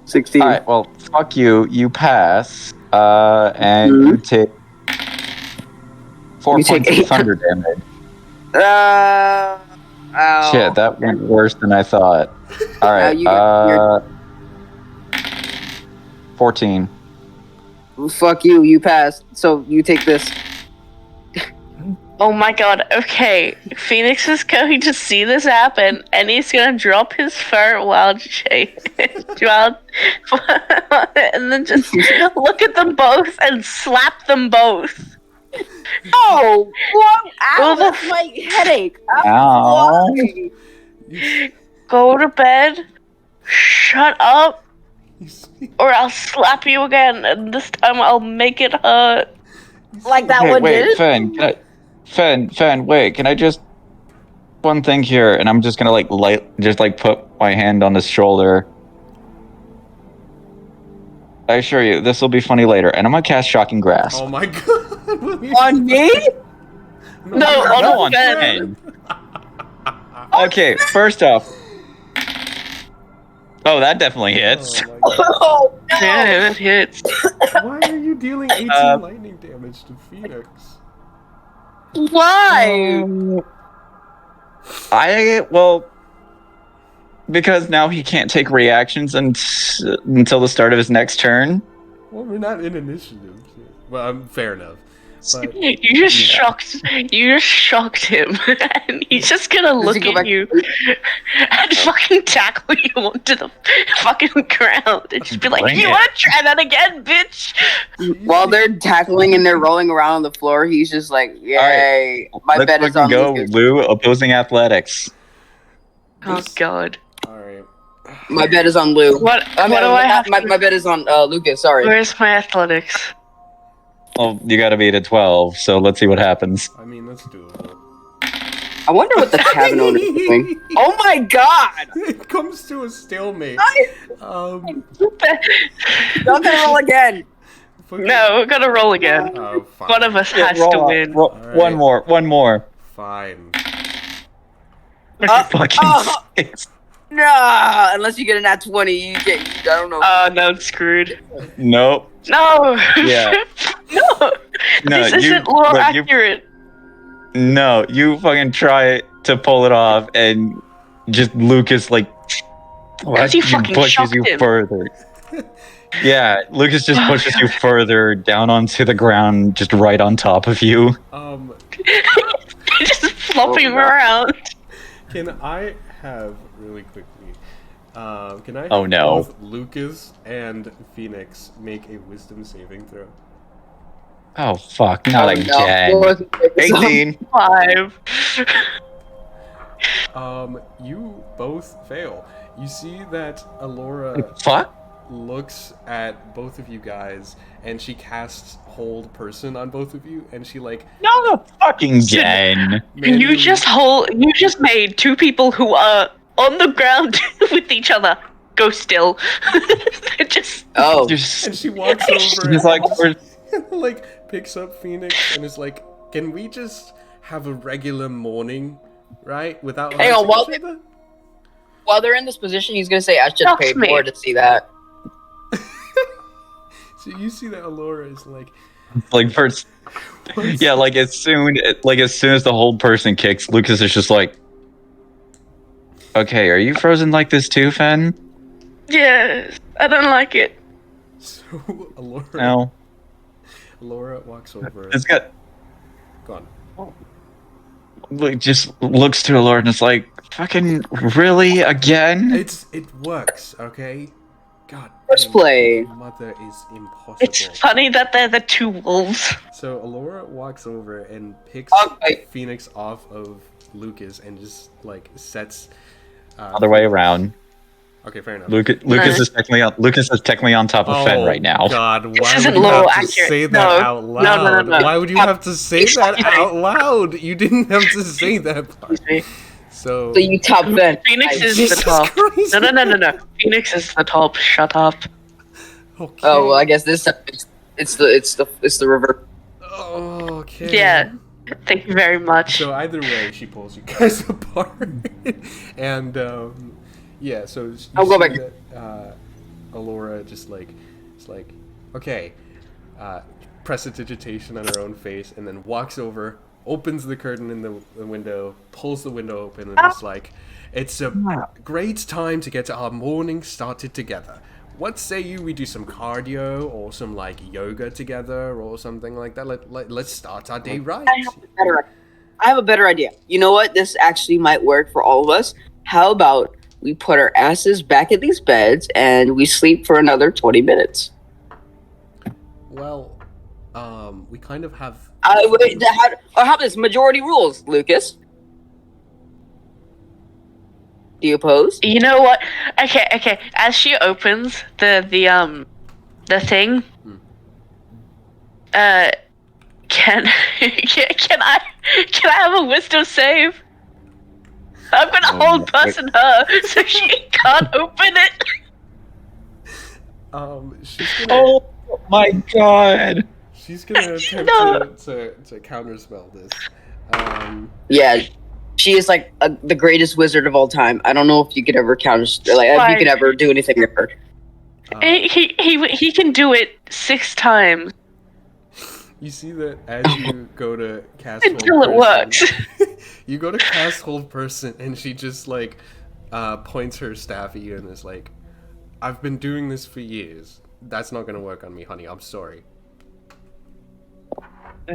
16. Alright, well, fuck you. You pass, and you take 4 points of thunder damage. Ow. Shit, that went worse than I thought. Alright, 14. Fuck you, you passed. So you take this. Oh my god, okay. Phoenix is going to see this happen, and he's gonna drop his fur wild shape. And then just look at them both and slap them both. Oh! Ow, that's my headache. Ow. Go to bed. Shut up. Or I'll slap you again, and this time I'll make it hurt. Like that one did? Fen, wait, can I just... one thing here, and I'm just gonna put my hand on his shoulder. I assure you, this will be funny later, and I'm gonna cast Shocking Grasp. Oh my god! On me? No, on Ben. Okay, first off. Oh, that definitely hits. Oh my god. Oh, no. Yeah, that hits. Why are you dealing 18 lightning damage to Phoenix? Why? Because now he can't take reactions until the start of his next turn. Well, we're not in initiative. Well, fair enough. But You just shocked him, and he's just gonna Does he look go at back- you and fucking tackle you onto the fucking ground and just be like, Bring "You it." want to try that again, bitch?" While they're tackling and they're rolling around on the floor, he's just like, "Yay! My Let's bet is fucking on go, Lucas. Lou. Opposing athletics. Oh god. alright. My bet is on Lou. What do I have? My bet is on Lucas. Sorry. Where's my athletics? Well, you gotta beat a 12, so let's see what happens. I mean, that's doable. I wonder what the cabin owner is doing. Oh my god! It comes to a stalemate. I'm gonna roll again. Fucking- No, we're gonna roll again. Oh, fine. One of us has roll to on. win. Alright. One more. Fine. Fucking six. Nah, unless you get a nat 20, you get. I don't know. No, I'm screwed. Nope. No. Yeah. No. No, This isn't lore accurate. No, you fucking try to pull it off, and just Lucas Because you fucking pushes shocked you him. further. Yeah, Lucas just pushes you further down onto the ground, just right on top of you. Just flopping around. Can I have really quickly? Can I? Have Oh, no. Both Lucas and Phoenix make a Wisdom saving throw. Oh fuck, not again. 18. 5. You both fail. You see that Alora Fuck? looks at both of you guys, and she casts Hold Person on both of you, and she No, fucking again. You just made two people who are on the ground with each other go still. Just Oh. and she walks over Just like we're and picks up Phoenix and is like, "Can we just have a regular morning, right? Without Hang on, hurting each other?" While they're in this position, he's gonna say, "I should have Trust paid me. more to see that." So you see that Alora is like, first. Yeah, as soon as the hold person kicks, Lucas is just like, "Okay, are you frozen like this too, Fen?" yes, I don't like it. so Alora. No. Alora walks over. It's got Go on. just looks to Alora and is like, "Fucking really again?" It works, okay? God. First damn, play. Mother is impossible. It's funny that they're the two wolves. So Alora walks over and picks Okay. Phoenix off of Lucas and just sets. Other way around. Okay, fair enough. Lucas is technically on top of Fen right now. God, why This would isn't you lore have to accurate. say that No. out loud? No. Why would you have to say that out loud? You didn't have to say that part. So So you top Ben. Phoenix is Jesus the top. Christ. No. Phoenix is the top. Shut up. Okay. Oh well, I guess this time it's the river. Okay. Yeah. Thank you very much. So either way, she pulls you guys apart, and yeah. So you I'll go see back. that, Alora just okay, prestidigitation on her own face, and then walks over, opens the curtain in the window, pulls the window open, and is like, "It's a great time to get our morning started together. What say we do some cardio or some yoga together or something like that? Let's start our day right." I have a better idea. You know what? This actually might work for all of us. How about we put our asses back in these beds and we sleep for another 20 minutes? Well, we kind of have. How about this? Majority rules, Lucas. Do you oppose? You know what? Okay. As she opens the thing, can I have a wisdom save? I'm gonna hold person her so she can't open it. She's gonna. Oh my god! She's gonna attempt No. to counterspell this. Yeah, she is like the greatest wizard of all time. I don't know if you could ever counter, like if you could ever do anything with her. He can do it 6 times You see that as you go to cast until hold it works. you go to cast hold person, and she just like points her staff at you and is like, "I've been doing this for years. That's not gonna work on me, honey. I'm sorry."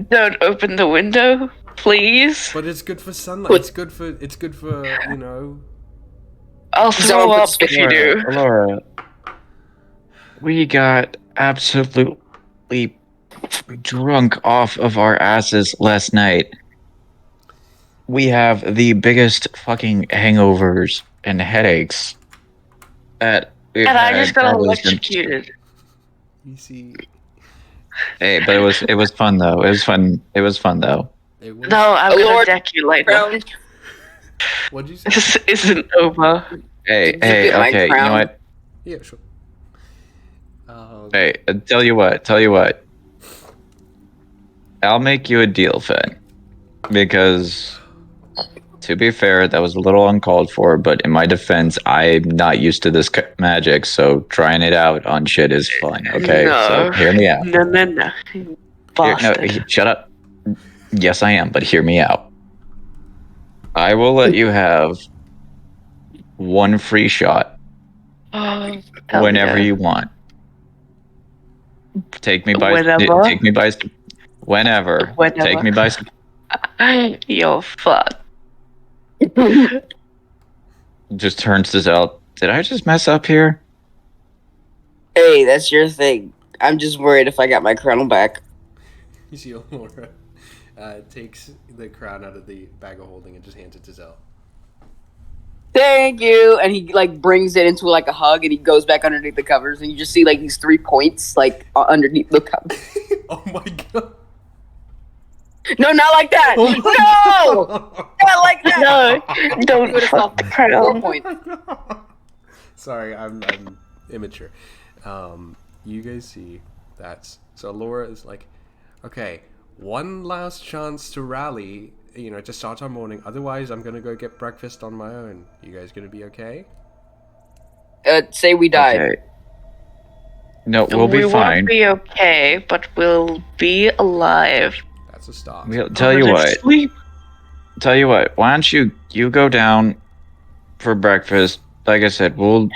Don't open the window, please. But it's good for sunlight. It's good for you know. I'll throw up if you do. Laura, we got absolutely drunk off of our asses last night. We have the biggest fucking hangovers and headaches that we've And I had just got probably since- electrocuted. You see, Hey, but it was fun though. It was fun though. it was. No, I'm gonna Lord, deck you later. Crown. What'd you say? This isn't over. Hey, Did you get my okay, you know crown? what? Yeah, sure. Hey, tell you what. I'll make you a deal, Finn. Because, to be fair, that was a little uncalled for, but in my defense, I'm not used to this magic, so trying it out on shit is fun, okay? No. So, hear me out. No. Bastard. Shut up. Yes, I am, but hear me out. I will let you have one free shot Hell whenever yeah. you want. Take me by Whenever? whenever. Whenever. Take me by You're fucked. just turns this out. Did I just mess up here? Hey, that's your thing. I'm just worried if I got my crown back. You see, Laura takes the crown out of the bag of holding and just hands it to Zell. Thank you. And he like brings it into like a hug, and he goes back underneath the covers, and you just see like these 3 points like underneath the covers. Oh my god! No, not like that. Oh my No, God. not like that. No, don't Good fuck the 4 crown. points. Sorry, I'm immature. You guys see that? So Laura is like, okay, one last chance to rally. You know, to start our morning. Otherwise, I'm gonna go get breakfast on my own. You guys gonna be okay? Say we died. Okay. No, we'll be We fine. won't be okay, but we'll be alive. That's a start. We'll tell you what. Sleep. Tell you what. Why don't you go down for breakfast? Like I said, we'll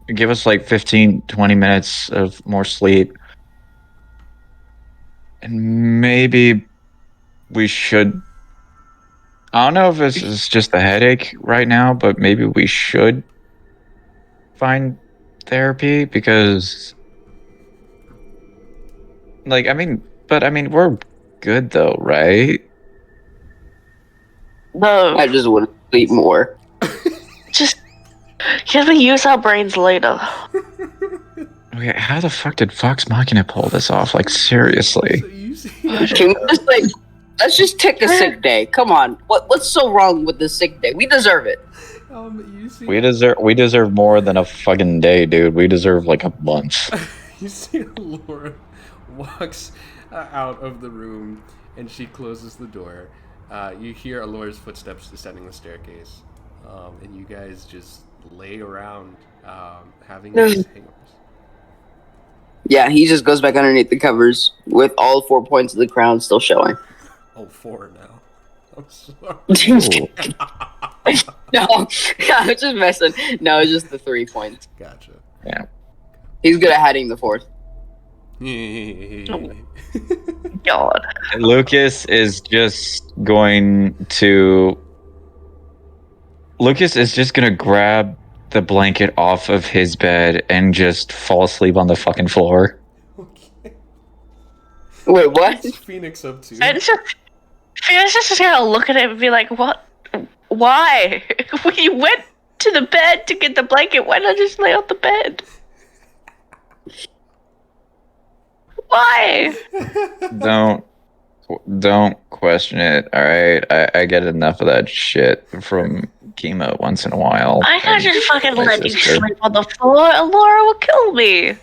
give us like 15, 20 minutes of more sleep, and maybe we should. I don't know if this is just a headache right now, but maybe we should find therapy because, like, I mean, we're good though, right? No, I just want to sleep more. just can we use our brains later? Okay, how the fuck did Fox Machina pull this off? Like, seriously. So you see, Can we just like let's just take a sick day? Come on, what's so wrong with the sick day? We deserve it. you see, We deserve more than a fucking day, dude. We deserve like a month. you see Laura walks out of the room and she closes the door. You hear Alora's footsteps descending the staircase, and you guys just lay around having these hangovers. Yeah, he just goes back underneath the covers with all 4 points of the crown still showing. Oh, 4 now. I'm sorry. No, I'm just messing. No, it's just the 3 points. Gotcha. Yeah. He's good at hiding the 4th. God. Lucas is just going to grab the blanket off of his bed and just fall asleep on the fucking floor. Okay. Wait, what? What's Phoenix up to? And Phoenix is just gonna look at it and be like, "What? Why? We went to the bed to get the blanket. Why not just lay on the bed? Why?" Don't question it, all right? I get enough of that shit from chemo once in a while. I can't and just fucking my let you sister. sleep on the floor. Laura will kill me.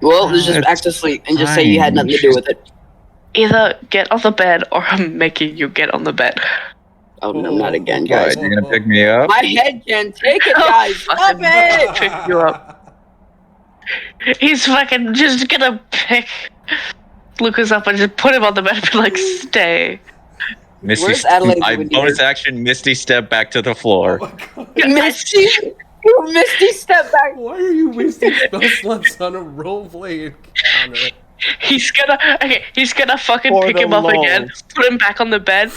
Well, just It's back to sleep and just say you had nothing to do with it. Either get on the bed or I'm making you get on the bed. Oh, no, not again, What, guys. you gonna pick me up? My head can take it, Oh, guys. Stop fucking it! pick you up. He's fucking just gonna pick Lucas up and just put him on the bed and be like, stay. Misty Where's step. Adelaide I when you bonus need her? action. Misty step back to the Oh floor. my god. Misty, you Misty, step back. Why are you wasting spell slots on a roleplay encounter? He's gonna fucking For pick the him up again, lulz. put him back on the bed,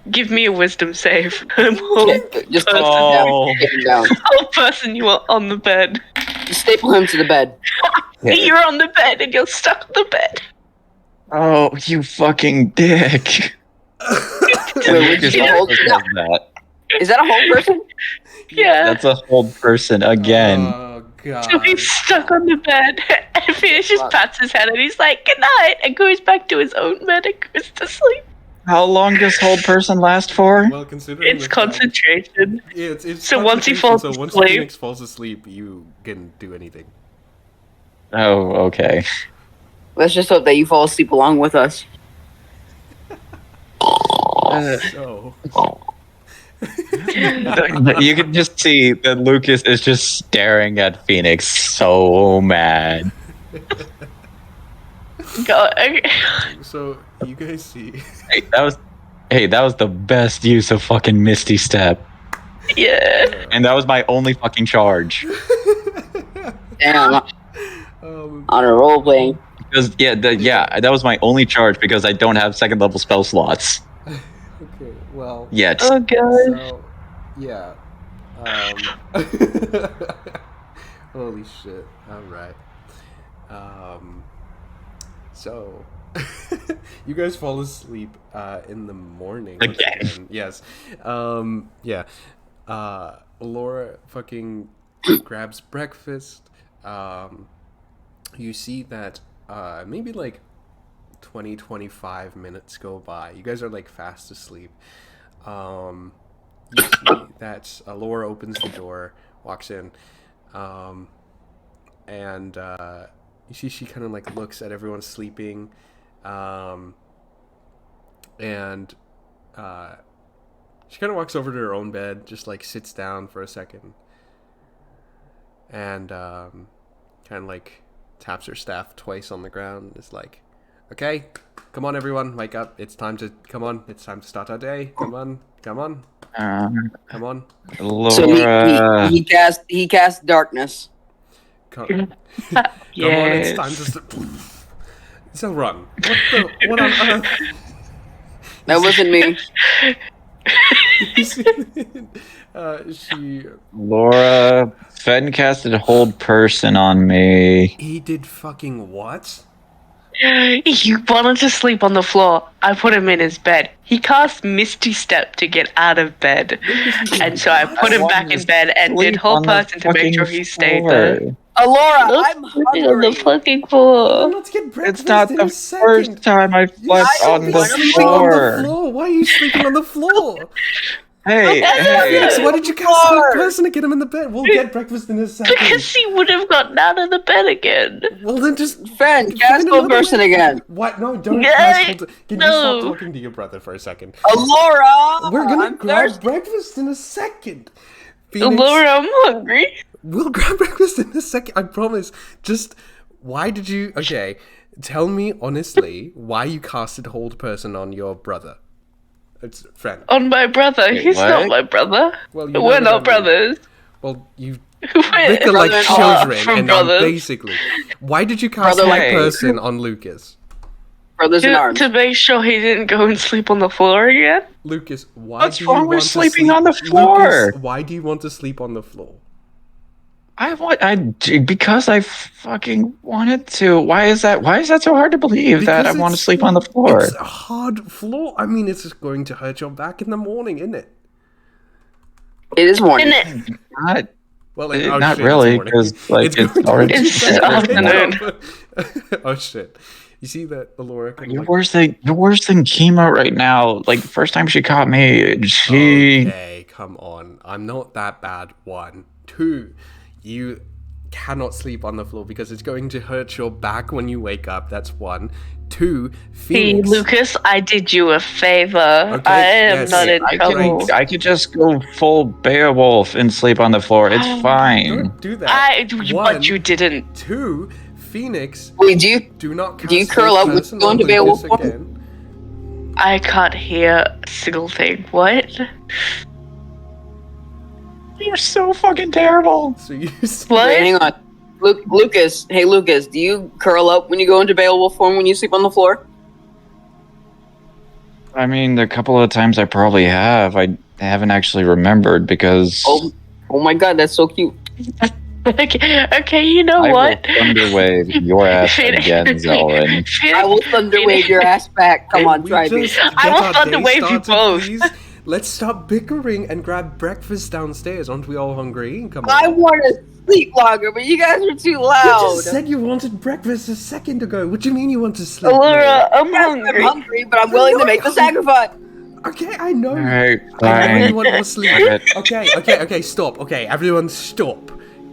give me a wisdom save. Just Oh. take him down. Whole person, you are on the bed. Just staple him to the bed. You're on the bed and you're stuck on the bed. Oh, you fucking dick. Wait, would Lucas you also hold does that. Is that a whole person? Yeah. That's a hold person again. Oh god. So he's stuck on the bed, and Phoenix just Fuck. pats his head, and he's like, "Good night," and goes back to his own bed and goes to sleep. How long does hold person last for? Well, considering It's the fact- concentration. Yeah, it's So once he concentration, falls so once asleep- Phoenix falls asleep, you can do anything. Oh, okay. Let's just hope that you fall asleep along with us. So You can just see that Lucas is just staring at Phoenix so mad. God, so you guys see Hey, that was the best use of fucking Misty Step. yeah. And that was my only fucking charge. Damn, um, on a role playing. Because that was my only charge because I don't have second level spell slots okay, well, yet. Oh god. so yeah. Holy shit. All right. So you guys fall asleep in the morning once Again. Yes. Yeah. Laura fucking grabs breakfast. You see that maybe like 20-25 minutes go by. You guys are like fast asleep. You see that Laura opens the door, walks in, and you see she kind of like looks at everyone sleeping, and she kind of walks over to her own bed, just like sits down for a second, and kind of like taps her staff twice on the ground. It's like, okay, come on everyone, wake up. It's time to start our day. Come on. Come on. Laura. So he cast darkness. Come on, it's time to So run. What on earth? That wasn't me. She Laura. Fen casted hold person on me. He did fucking what? He wanted to sleep on the floor. I put him in his bed. He cast Misty Step to get out of bed. And so I put him back in bed and did whole person to make sure he stayed there. Laura, I'm Sleeping on the hungry. fucking floor. Let's get breakfast It's not in the a second. first time I slept I on don't the be Sleeping on the floor. floor. Why are you sleeping on the floor? Hey, Phoenix, hey. why did you cast whole person to get him in the bed? We'll get breakfast in a second. Because he would have gotten out of the bed again. Well, then just Fen, find cast whole another person way. again. What? No, don't Yeah, cast whole. Can you no. stop talking to your brother for a second? Laura, We're gonna I'm grab thirsty. breakfast in a second. Phoenix, Laura, I'm hungry. we'll grab breakfast in a second. I promise. Just why did you? Okay, tell me honestly why you casted hold person on your brother. It's friend. On my brother. He's what? not my brother. Well, you We're never not done brothers. Well, you We're bicker like brother-in-law children, from and brothers. basically, why did you cast Brother hold like- person on Lucas? Brothers in arms. To make sure he didn't go and sleep on the floor again. Lucas, why What's do wrong you with want sleeping to sleep on the floor? Lucas, why do you want to sleep on the floor? Because I fucking wanted to. Why is that so hard to believe that I want to it's- sleep on the floor? It's a hard floor. I mean, it's just going to hurt your back in the morning, isn't it? It is morning. Isn't it? Not, Well, like, not shit, really, it's morning. because like it's going to already. It's hurt your afternoon. back. Oh shit! You see that Alora can You're worse than Kima right now. Like the first time she caught me, she. Okay, come on. I'm not that bad. 1, 2, you cannot sleep on the floor because it's going to hurt your back when you wake up. That's 1. 2, Hey, Phoenix. Lucas, I did you a favor. Okay, I am yes, not in trouble. I could just go full Beowulf and sleep on the floor. It's fine. Don't do that. But you didn't. 2, Phoenix. Wait, Do not cast do you curl up when person you go on into Lucas Beowulf? again. I can't hear a single thing. What? You're so fucking terrible. So you What? Wait, hang on. Lucas, hey Lucas, do you curl up when you go into Beowulf form when you sleep on the floor? I mean, the couple of times I probably have, I haven't actually remembered because Oh my god, that's so cute. Okay, you know I what? will thunderwave your ass again, Zelrin. I will thunderwave your ass back. Come on, try me. I will thunderwave you both. Please. Let's stop bickering and grab breakfast downstairs. Aren't we all hungry? Come on. I want to sleep longer, but you guys are too You loud. just said you wanted breakfast a second ago. What do you mean you want to sleep? Laura, I'm Yes, I'm hungry. hungry, but I'm willing to make the sacrifice. Okay, I know. Alright, I know you fine. want more sleep. Okay, stop. Okay, everyone stop.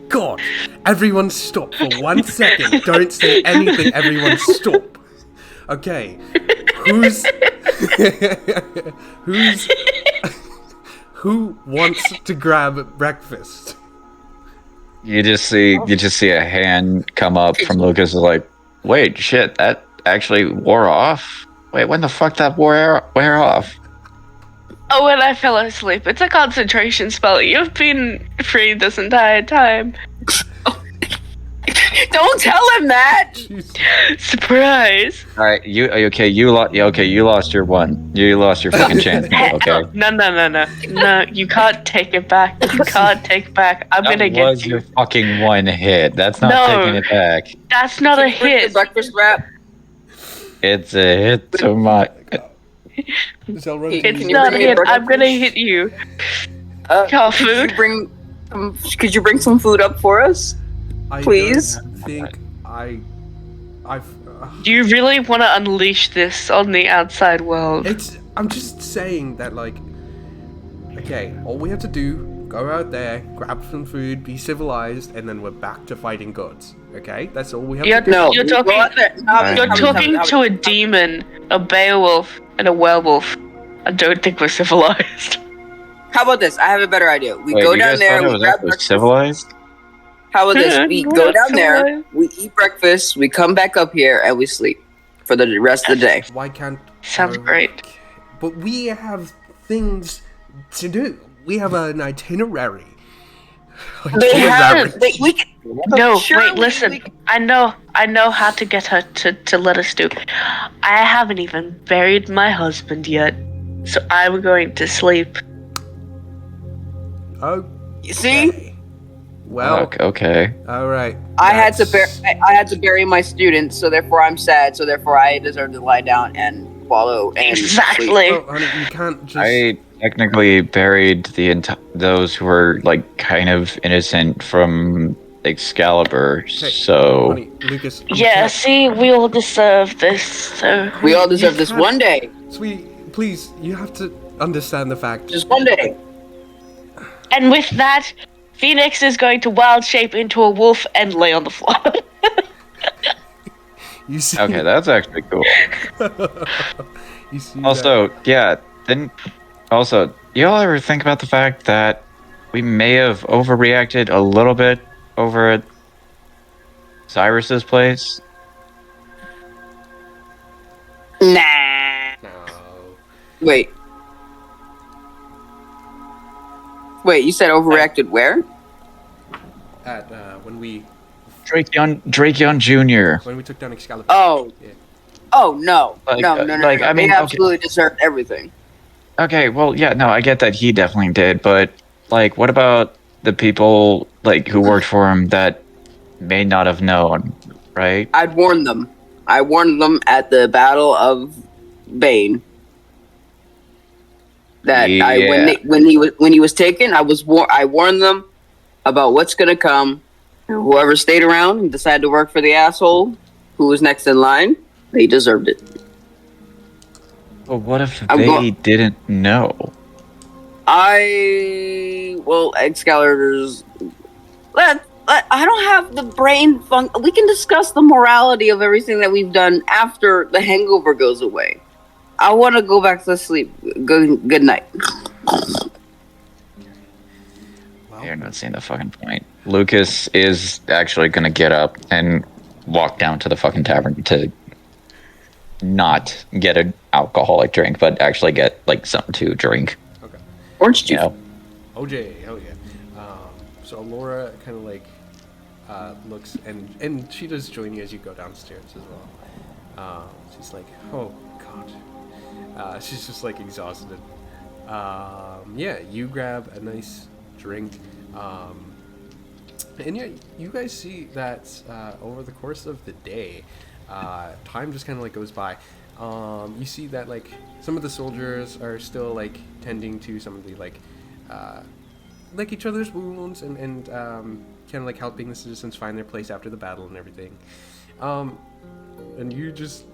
God, everyone stop for 1 second. Don't say anything, everyone stop. Okay, who's... who wants to grab breakfast? You just see a hand come up from Lucas. Is like, wait, shit, that actually wore off. Wait, when the fuck that wear off? Oh, and I fell asleep. It's a concentration spell. You've been free this entire time. Don't tell him that. Surprise! All right, you lost your one. You lost your fucking chance. Now, okay. No, you can't take it back. You can't take it back. I'm gonna That get was you. your fucking one hit. That's not No. taking it back. That's not a Bring the hit. breakfast wrap. It's a hit to my. It's Can you not a bring me hit. breakfast? I'm gonna hit you. Could Food? you bring? Could you bring some food up for us? Please? I don't think I've... Do you really want to unleash this on the outside world? I'm just saying that, like... Okay, all we have to do, go out there, grab some food, be civilized, and then we're back to fighting gods. Okay? That's all we have to do. No. You're talking. Go out there. You're talking to a demon, a Beowulf, and a werewolf. I don't think we're civilized. How about this? I have a better idea. We Wait, go you down guys there. thought it We was grab actually breakfast. civilized? How about this? Yeah, We we're go not down there. civilized. We eat breakfast. We come back up here and we sleep for the rest of the day. Why can't... Sounds great. But we have things to do. We have an itinerary. They have. We can, No, surely wait, listen. we can- I know how to get her to let us do. I haven't even buried my husband yet, so I'm going to sleep. Oh, You see, well, Okay. all right. I had to That's- I had to bury my students, so therefore I'm sad. So therefore I deserve to lie down and wallow and sleep. Exactly. Oh, honey, you can't just... I technically buried those who were like kind of innocent from Excalibur. So Honey, Lucas. you Yeah, can't- see, we all deserve this, so... We all deserve You this can't- one day, Sweetie, please, you have to understand the fact. just one day. And with that, Phoenix is going to wild shape into a wolf and lay on the floor. You see? okay, that's actually cool. You see Also, yeah, y'all ever think about the fact that we may have overreacted a little bit over at Cyrus's place? Nah. that? No. Wait. Wait, you said overreacted where? At when we Drakeon Jr. took down Excalibur. Oh. Yeah. Oh no. Like, no. like, I mean, they okay. absolutely deserved everything. Okay, well, yeah, no, I get that he definitely did, but like, what about the people like who worked for him that may not have known, right? I'd warned them. I warned them at the Battle of Bane. That Yeah. when he was taken, I warned them about what's gonna come. Whoever stayed around and decided to work for the asshole who was next in line, They deserved it. But what if they didn't know? Excalibur's. I don't have the brain funk. We can discuss the morality of everything that we've done after the hangover goes away. I want to go back to sleep. Good night. Well, you're not seeing the fucking point. Lucas is actually gonna get up and walk down to the fucking tavern to not get an alcoholic drink, but actually get like something to drink. Okay. Orange juice. OJ, hell yeah. So Laura kind of like looks, and she does join you as you go downstairs as well. She's like, oh god. She's just like exhausted. Yeah, you grab a nice drink. And yeah, you guys see that over the course of the day, time just kind of like goes by. You see that like some of the soldiers are still like tending to some of the like each other's wounds and kind of like helping the citizens find their place after the battle and everything. And you just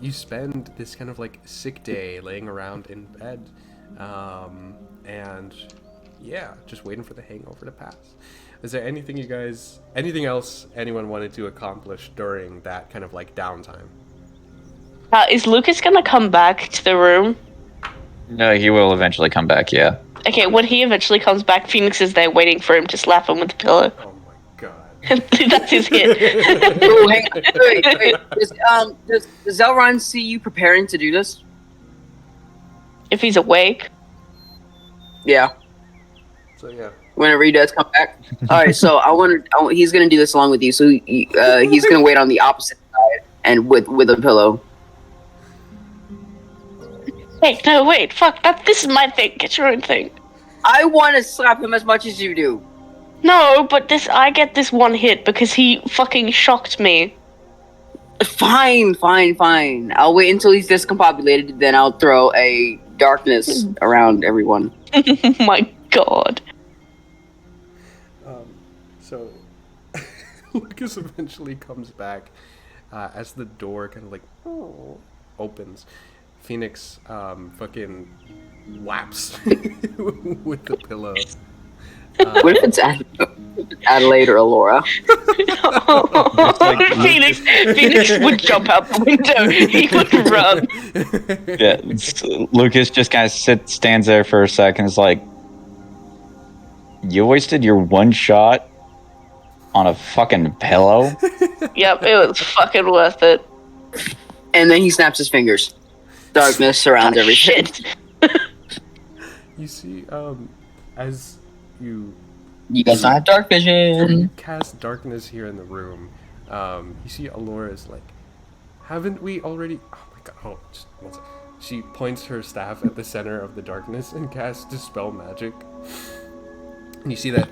you spend this kind of like sick day laying around in bed, and yeah, just waiting for the hangover to pass. Is there anything else anyone wanted to accomplish during that kind of like downtime? Is Lucas gonna come back to the room? No, he will eventually come back, yeah. Okay, when he eventually comes back, Phoenix is there waiting for him to slap him with the pillow. Oh my god. That's his hit. Oh, wait. Does Zelron see you preparing to do this? If he's awake. Yeah. So yeah. Whenever he does come back. All right. So he's gonna do this along with you. So he's gonna wait on the opposite side and with a pillow. Wait, no, wait, fuck, this is my thing, get your own thing. I want to slap him as much as you do. No, but I get this one hit because he fucking shocked me. Fine. I'll wait until he's discombobulated, then I'll throw a darkness around everyone. Oh my god. So Lucas eventually comes back as the door kind of like opens. Phoenix fucking whaps with the pillow. What if it's Adelaide or Alora? Phoenix would jump out the window. He would run. Yeah, Lucas just kind of stands there for a second. Is like, you wasted your one shot on a fucking pillow? Yep, it was fucking worth it. And then he snaps his fingers. Darkness surrounds everything. Shit. You see, as you guys don't have dark vision. cast darkness here in the room, you see Alora's like, haven't we already? Oh my god! Oh, just one second. She points her staff at the center of the darkness and casts Dispel Magic. And you see that.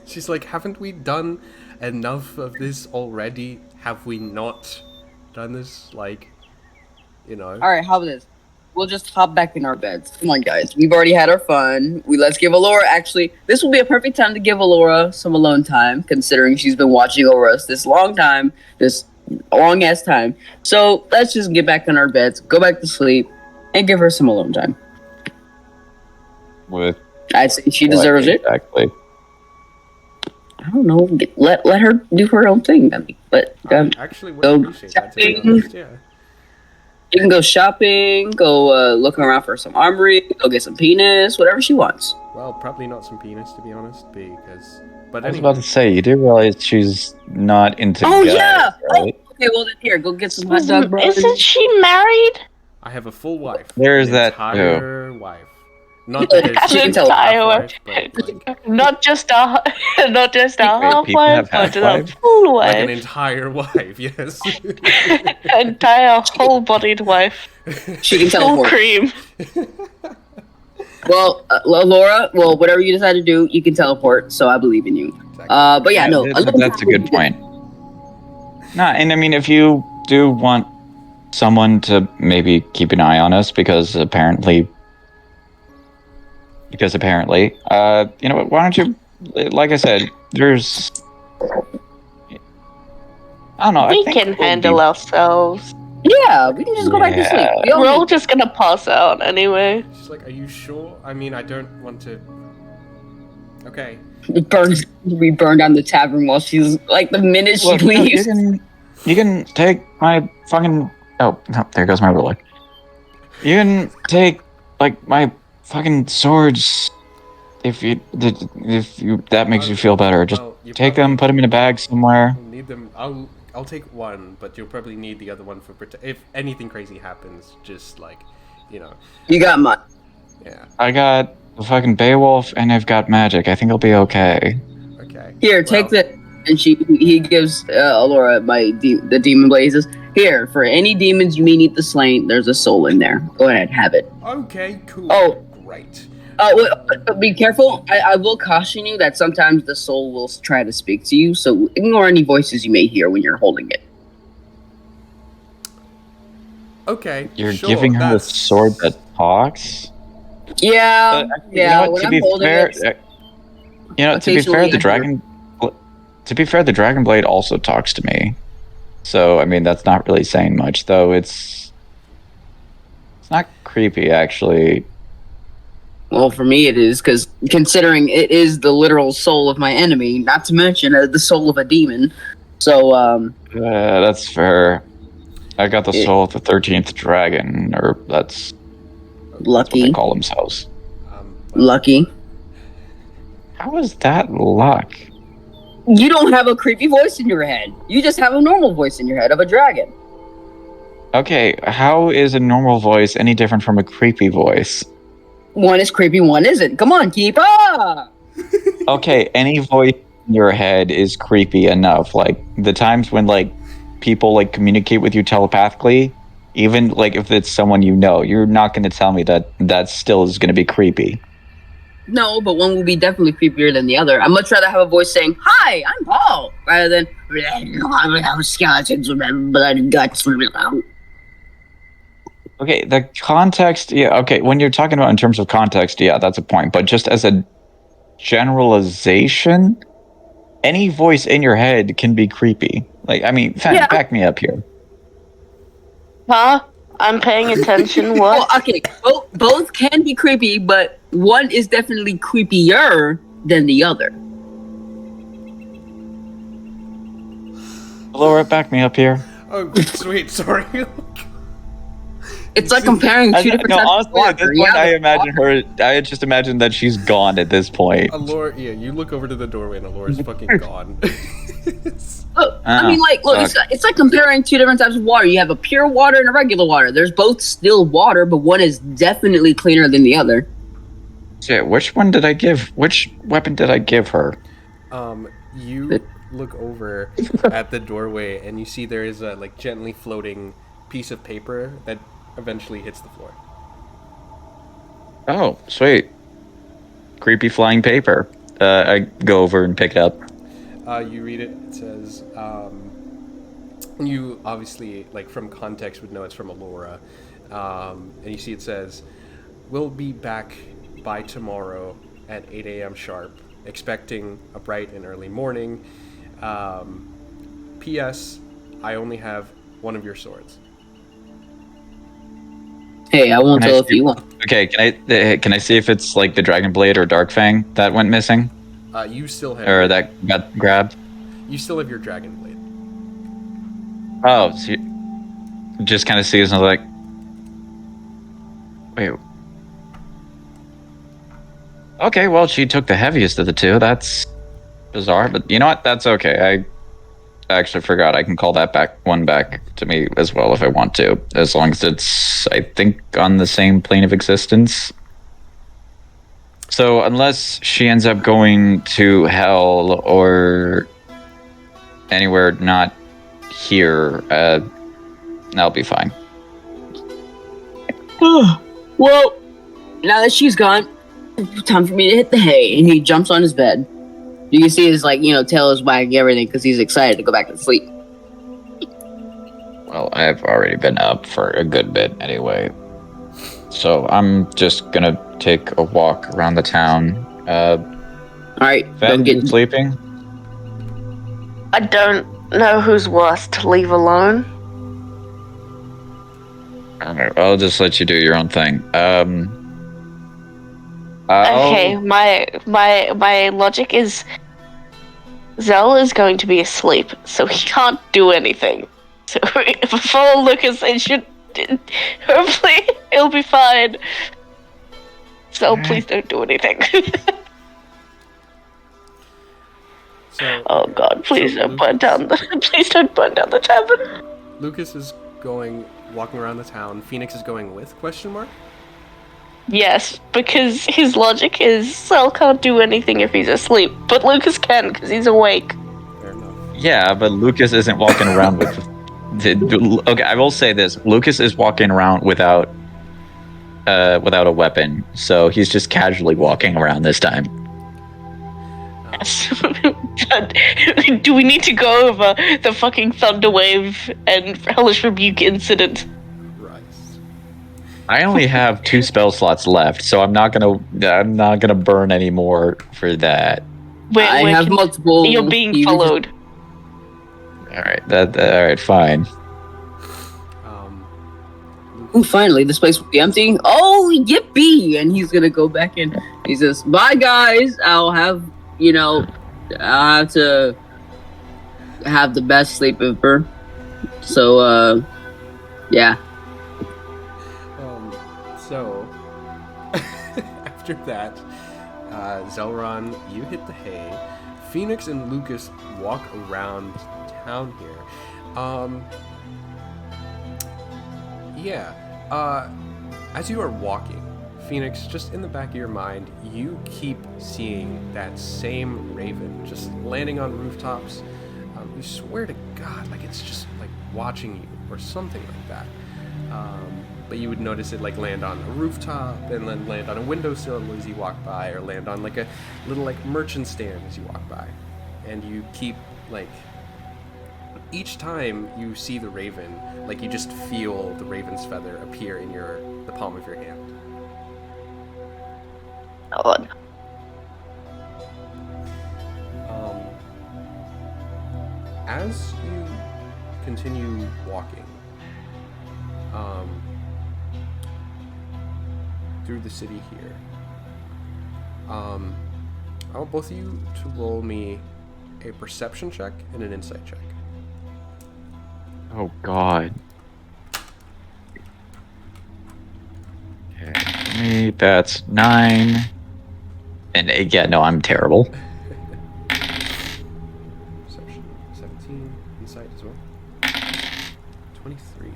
She's like, haven't we done enough of this already? Have we not done this? Like, you know. Alright, how about this? We'll just hop back in our beds. Come on, guys. We've already had our fun. Let's give Alora, actually, this will be a perfect time to give Alora some alone time, considering she's been watching over us this long time, this long-ass time. So, let's just get back in our beds, go back to sleep, and give her some alone time. With I'd say she deserves it. Exactly. I don't know. Let her do her own thing. I mean, Actually would appreciate that, to be honest, yeah. You can go shopping, go looking around for some armory, go get some penis, whatever she wants. Well, probably not some penis, to be honest, because. But I was about to say, you do realize she's not into guys, right? Okay, well then here, go get some hot dog bun. Isn't she married? I have a full wife. There's an that entire wife. Not that there's She can tell half wife, but like, Not just a half people wife, have half but a wives? full like an wife. entire wife, yes. Entire whole-bodied wife. She can Full teleport. cream. Well, Laura, whatever you decide to do, you can teleport, so I believe in you. But yeah, no. That's a good point. No, and I mean, if you do want someone to maybe keep an eye on us, because apparently, you know what, why don't you, like I said, I don't know. We can handle ourselves. Yeah, we can just go back to sleep. We're all just gonna pass out anyway. She's like, are you sure? I mean, I don't want to... Okay. We burned down the tavern while she's like the minute she leaves. You can take my fucking... Oh, no, there goes my ruler. You can take like my fucking swords if that makes you feel better. Just take them, put them in a bag somewhere. You'll need them. I'll take one, but you'll probably need the other one for if anything crazy happens. Just like, you know. You got mine. Yeah. I got the fucking Beowulf, and I've got magic. I think I'll be okay. Okay. Here, take the. And he gives Alora the demon blazes. Here, for any demons you may need to slain, there's a soul in there. Go ahead, have it. Okay, cool. Oh, great. Be careful. I will caution you that sometimes the soul will try to speak to you, so ignore any voices you may hear when you're holding it. Okay. You're giving her a sword that talks? Yeah. Yeah. To be fair, the Dragon Blade also talks to me. So, I mean, that's not really saying much, though. It's not creepy, actually. Well, for me it is, because considering it is the literal soul of my enemy, not to mention the soul of a demon. So, that's fair. I got the soul of the 13th dragon, or that's what they call themselves. Lucky. How is that luck? You don't have a creepy voice in your head. You just have a normal voice in your head of a dragon. Okay, how is a normal voice any different from a creepy voice? One is creepy, one isn't. Come on, keep up! Okay, any voice in your head is creepy enough. Like, the times when, like, people, like, communicate with you telepathically, even, like, if it's someone you know, you're not going to tell me that still is going to be creepy. No, but one will be definitely creepier than the other. I'd much rather have a voice saying, "Hi, I'm Paul," rather than skeletons, blood and guts. Okay, the context, yeah, okay, when you're talking about in terms of context, yeah, that's a point. But just as a generalization, any voice in your head can be creepy. Like, I mean, back me up here. Huh? I'm paying attention. What? Well, okay, both can be creepy, but one is definitely creepier than the other. Laura, back me up here. Oh, sweet. Sorry. It's like comparing two different types honestly, of water. at this point, I just imagine that she's gone at this point. Alora, yeah, you look over to the doorway and Alora's fucking gone. I mean, like, look, it's like comparing two different types of water. You have a pure water and a regular water. There's both still water, but one is definitely cleaner than the other. Shit, which weapon did I give her? You look over at the doorway and you see there is a, like, gently floating piece of paper that eventually hits the floor. Oh, sweet. Creepy flying paper. I go over and pick it up. You read it. It says, you obviously, like, from context would know it's from Alora. And you see it says, "We'll be back by tomorrow at 8 a.m. sharp, expecting a bright and early morning. P.S. I only have one of your swords." Hey, I won't tell if you want. Okay, can I see if it's like the Dragon Blade or Dark Fang that went missing? You still have... Or that got grabbed? You still have your Dragon Blade. Oh, so you just kind of sees and I was like, wait. Okay, well, she took the heaviest of the two. That's bizarre, but you know what? That's okay. I actually forgot I can call that one back to me as well if I want to, as long as it's, I think, on the same plane of existence. So unless she ends up going to hell or anywhere not here, that'll be fine. Well, now that she's gone, time for me to hit the hay. And he jumps on his bed. You can see his, like, tail is wagging everything because he's excited to go back to sleep. Well, I've already been up for a good bit anyway. So I'm just gonna take a walk around the town. Alright, Ven, you sleeping? I don't know who's worse to leave alone. I'll just let you do your own thing. Okay, my logic is Zell is going to be asleep, so he can't do anything. So before Lucas, it should hopefully it'll be fine. Zell, please don't do anything. So, Oh God, please don't burn down the please don't burn down the tavern. Lucas is walking around the town. Phoenix is going with ? Yes, because his logic is Zell can't do anything if he's asleep, but Lucas can because he's awake. Fair enough. Yeah, but Lucas isn't walking around with. Okay, I will say this: Lucas is walking around without a weapon, so he's just casually walking around this time. Yes. Do we need to go over the fucking Thunderwave and Hellish Rebuke incident? I only have 2 spell slots left, so I'm not gonna burn any more for that. I have multiple. You're being followed. All right, fine. Ooh, finally, this place will be empty. Oh, yippee! And he's gonna go back in. He says, "Bye, guys. I'll have to have the best sleep ever." So, yeah. So, after that, Zelron, you hit the hay. Phoenix and Lucas walk around town here. As you are walking, Phoenix, just in the back of your mind, you keep seeing that same raven just landing on rooftops. You swear to God, like it's just like watching you or something like that. But you would notice it like land on a rooftop and then land on a windowsill as you walk by, or land on like a little like merchant stand as you walk by. And you keep like, each time you see the raven, like you just feel the raven's feather appear in the palm of your hand. Oh. As you continue walking through the city here, I want both of you to roll me a perception check and an insight check. Oh God. Okay, for me that's 9. And yeah, no, I'm terrible. Perception 17, insight as well. 23.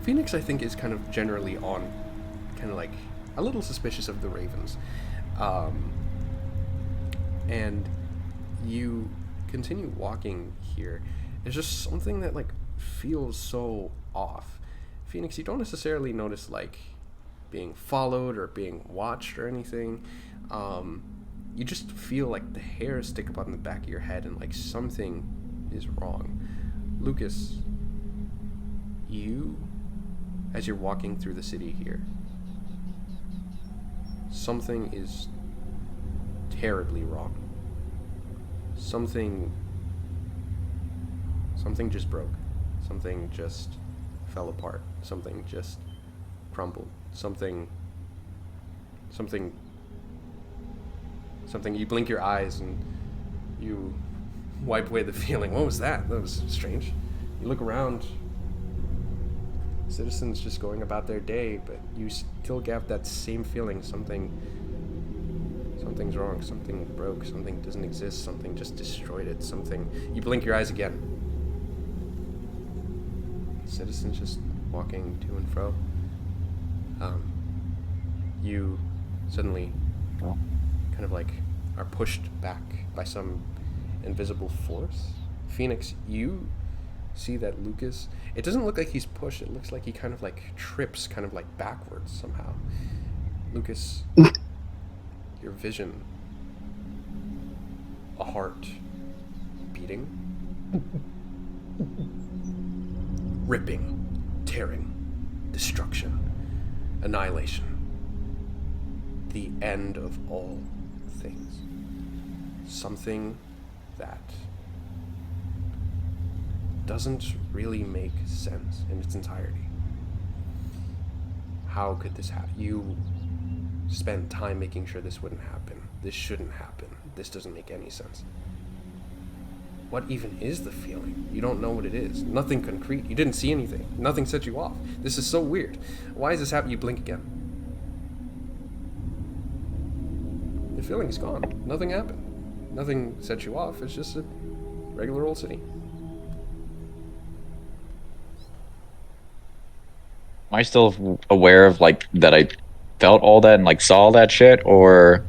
Phoenix, I think, is kind of generally kind of like a little suspicious of the ravens. And you continue walking here. There's just something that like feels so off. Phoenix, you don't necessarily notice like being followed or being watched or anything. You just feel like the hairs stick up on the back of your head and like something is wrong. Lucas, as you're walking through the city here, something is terribly wrong. Something just broke. Something just fell apart. Something just crumbled. Something, you blink your eyes and you wipe away the feeling. What was that? That was strange. You look around, citizens just going about their day, but you still get that same feeling. Something's wrong. Something broke. Something doesn't exist. Something just destroyed it. You blink your eyes again. Citizens just walking to and fro. You suddenly kind of like are pushed back by some invisible force. Phoenix, you see that Lucas, it doesn't look like he's pushed, it looks like he kind of like trips kind of like backwards somehow. Lucas, your vision, a heart beating, ripping, tearing, destruction, annihilation, the end of all things. Something that doesn't really make sense in its entirety. How could this happen? You spent time making sure this wouldn't happen. This shouldn't happen. This doesn't make any sense. What even is the feeling? You don't know what it is. Nothing concrete. You didn't see anything. Nothing set you off. This is so weird. Why is this happening? You blink again. The feeling is gone. Nothing happened. Nothing set you off. It's just a regular old city. Am I still aware of like that I felt all that and like saw all that shit, or?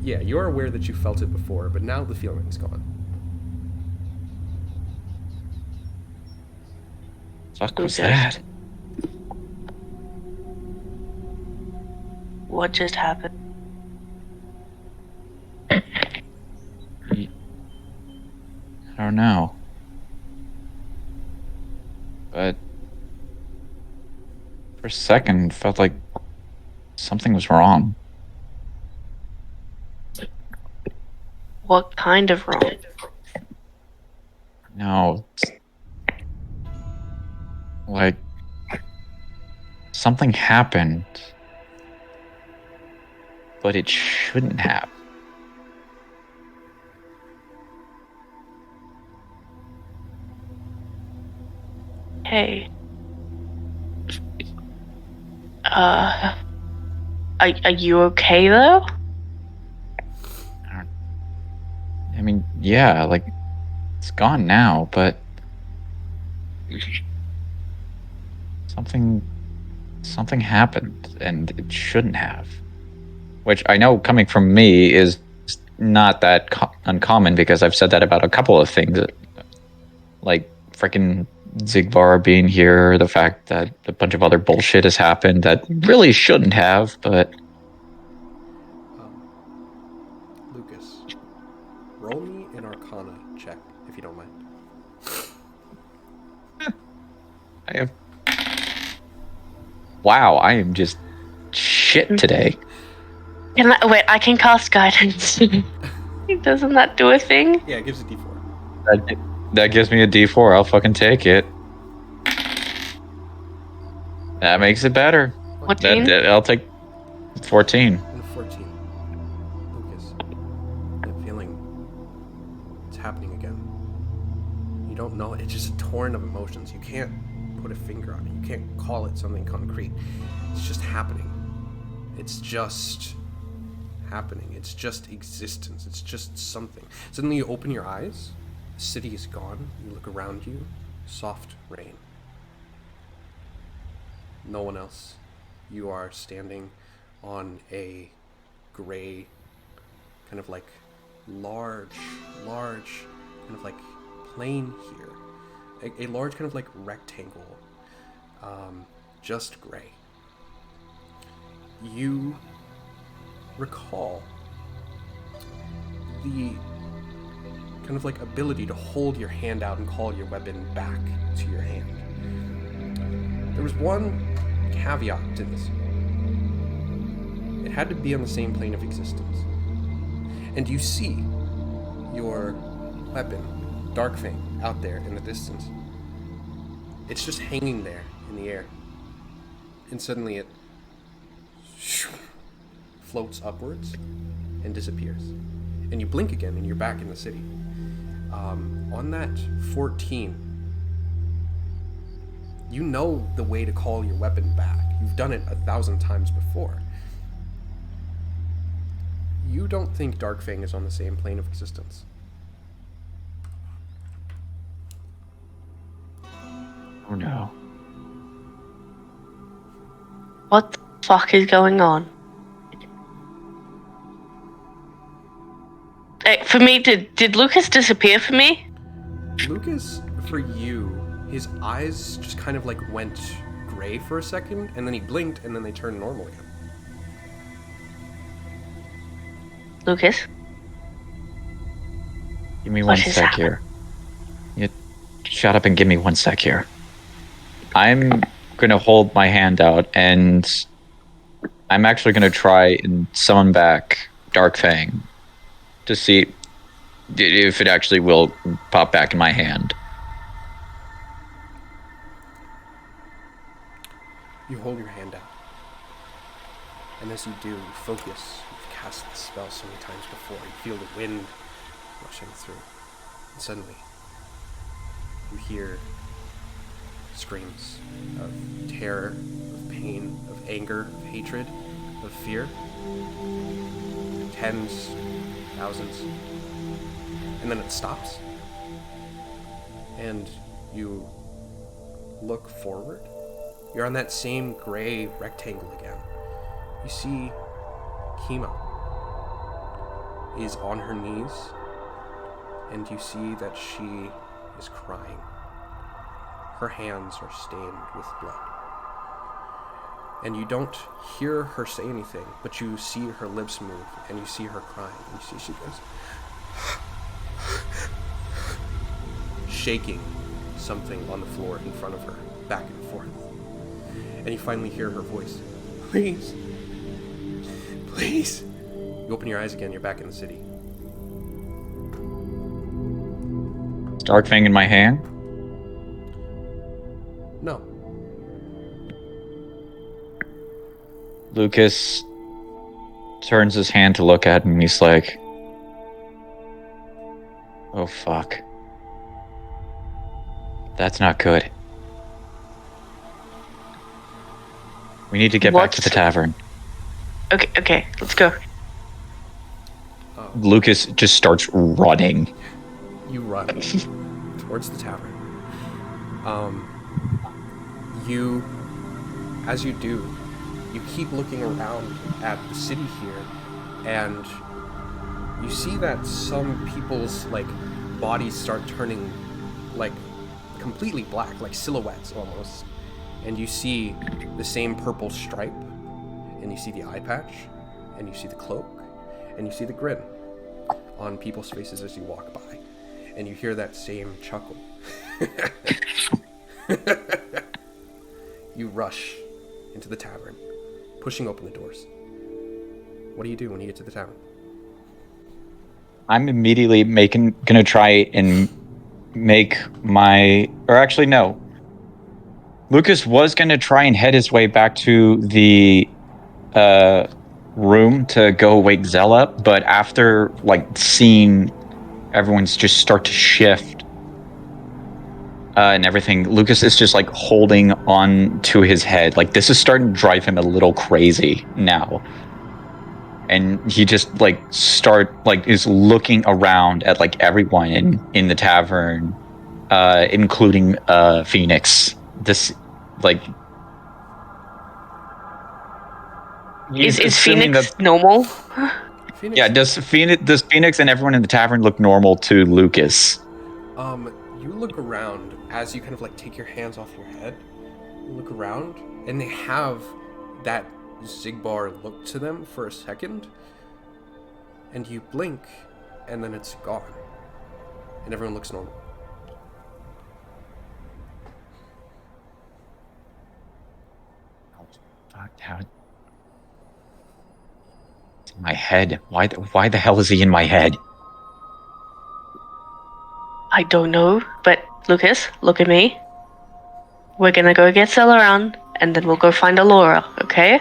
Yeah, you're aware that you felt it before, but now the feeling is gone. Fuck was that? What just happened? I don't know. But for a second, felt like something was wrong. What kind of wrong? No. Like, something happened, but it shouldn't have. Hey. Are you okay though? I mean, yeah, like, it's gone now, but something happened, and it shouldn't have. Which I know, coming from me, is not that uncommon, because I've said that about a couple of things, like freaking Zigbar being here, the fact that a bunch of other bullshit has happened that really shouldn't have, but... Lucas, roll me an Arcana check, if you don't mind. I have... Wow, I am just shit today. Wait, I can cast guidance. Doesn't that do a thing? Yeah, it gives a d4. That gives me a d4. I'll fucking take it. That makes it better. 14? I'll take 14. And a 14. Lucas, that feeling, it's happening again. You don't know it. It's just a torrent of emotions. You can't put a finger on it. You can't call it something concrete. It's just happening. It's just happening. It's just existence. It's just something. Suddenly you open your eyes. The city is gone. You look around you. Soft rain. No one else. You are standing on a gray, kind of like large, kind of like plane here. A large kind of like rectangle, just gray. You recall the kind of like ability to hold your hand out and call your weapon back to your hand. There was one caveat to this. It had to be on the same plane of existence. And you see your weapon, Darkfang, out there in the distance. It's just hanging there in the air. And suddenly it floats upwards and disappears. And you blink again and you're back in the city. On that 14, you know the way to call your weapon back. You've done it 1,000 times before. You don't think Darkfang is on the same plane of existence. Oh no. What the fuck is going on? Hey, for me, did Lucas disappear for me? Lucas, for you, his eyes just kind of like went gray for a second, and then he blinked, and then they turned normal again. Lucas? Give me one sec here. You shut up and give me one sec here. I'm gonna hold my hand out, and I'm actually gonna try and summon back Darkfang to see. if it actually will pop back in my hand. You hold your hand out. And as you do, you focus. You've cast the spell so many times before. You feel the wind rushing through. And suddenly, you hear screams of terror, of pain, of anger, of hatred, of fear. Tens, thousands. And then it stops. And you look forward. You're on that same gray rectangle again. You see Kima is on her knees, and you see that she is crying. Her hands are stained with blood. And you don't hear her say anything, but you see her lips move, and you see her crying. You see she goes, shaking something on the floor in front of her, back and forth. And you finally hear her voice. Please. Please. You open your eyes again, you're back in the city. Dark Fang in my hand? No. Lucas turns his hand to look at him, and he's like, oh fuck. That's not good. We need to get back to the tavern. Okay, let's go. Lucas just starts running. You run towards the tavern. As you do, you keep looking around at the city here, and you see that some people's bodies start turning completely black, like silhouettes almost. And you see the same purple stripe, and you see the eye patch, and you see the cloak, and you see the grin on people's faces as you walk by. And you hear that same chuckle. You rush into the tavern, pushing open the doors. What do you do when you get to the tavern? I'm immediately gonna try and make no. Lucas was gonna try and head his way back to the room to go wake Zell up, but after seeing everyone's just start to shift and everything, Lucas is just holding on to his head. This is starting to drive him a little crazy now. And he just is looking around at everyone in the tavern, including Phoenix. This is Phoenix normal? Phoenix, yeah, does Phoenix and everyone in the tavern look normal to Lucas? You look around as you kind of take your hands off your head. You look around, and they have that Zigbar look to them for a second, and you blink, and then it's gone, and everyone looks normal. How? My head. Why the hell is he in my head? I don't know, but Lucas, look at me. We're gonna go get Celeron, and then we'll go find Alora, okay?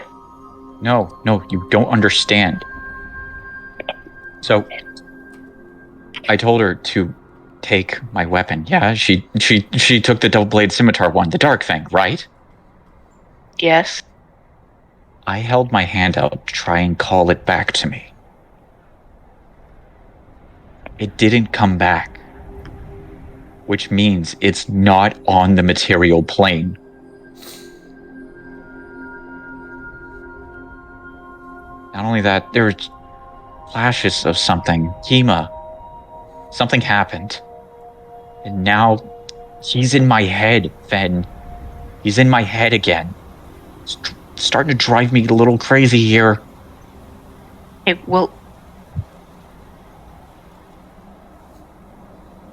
No, you don't understand. So, I told her to take my weapon. Yeah, she took the double-bladed scimitar one, the Dark Fang, right? Yes. I held my hand out to try and call it back to me. It didn't come back, which means it's not on the material plane. Not only that, there were flashes of something. Kima. Something happened. And now he's in my head, Fen. He's in my head again. It's starting to drive me a little crazy here. Hey, well,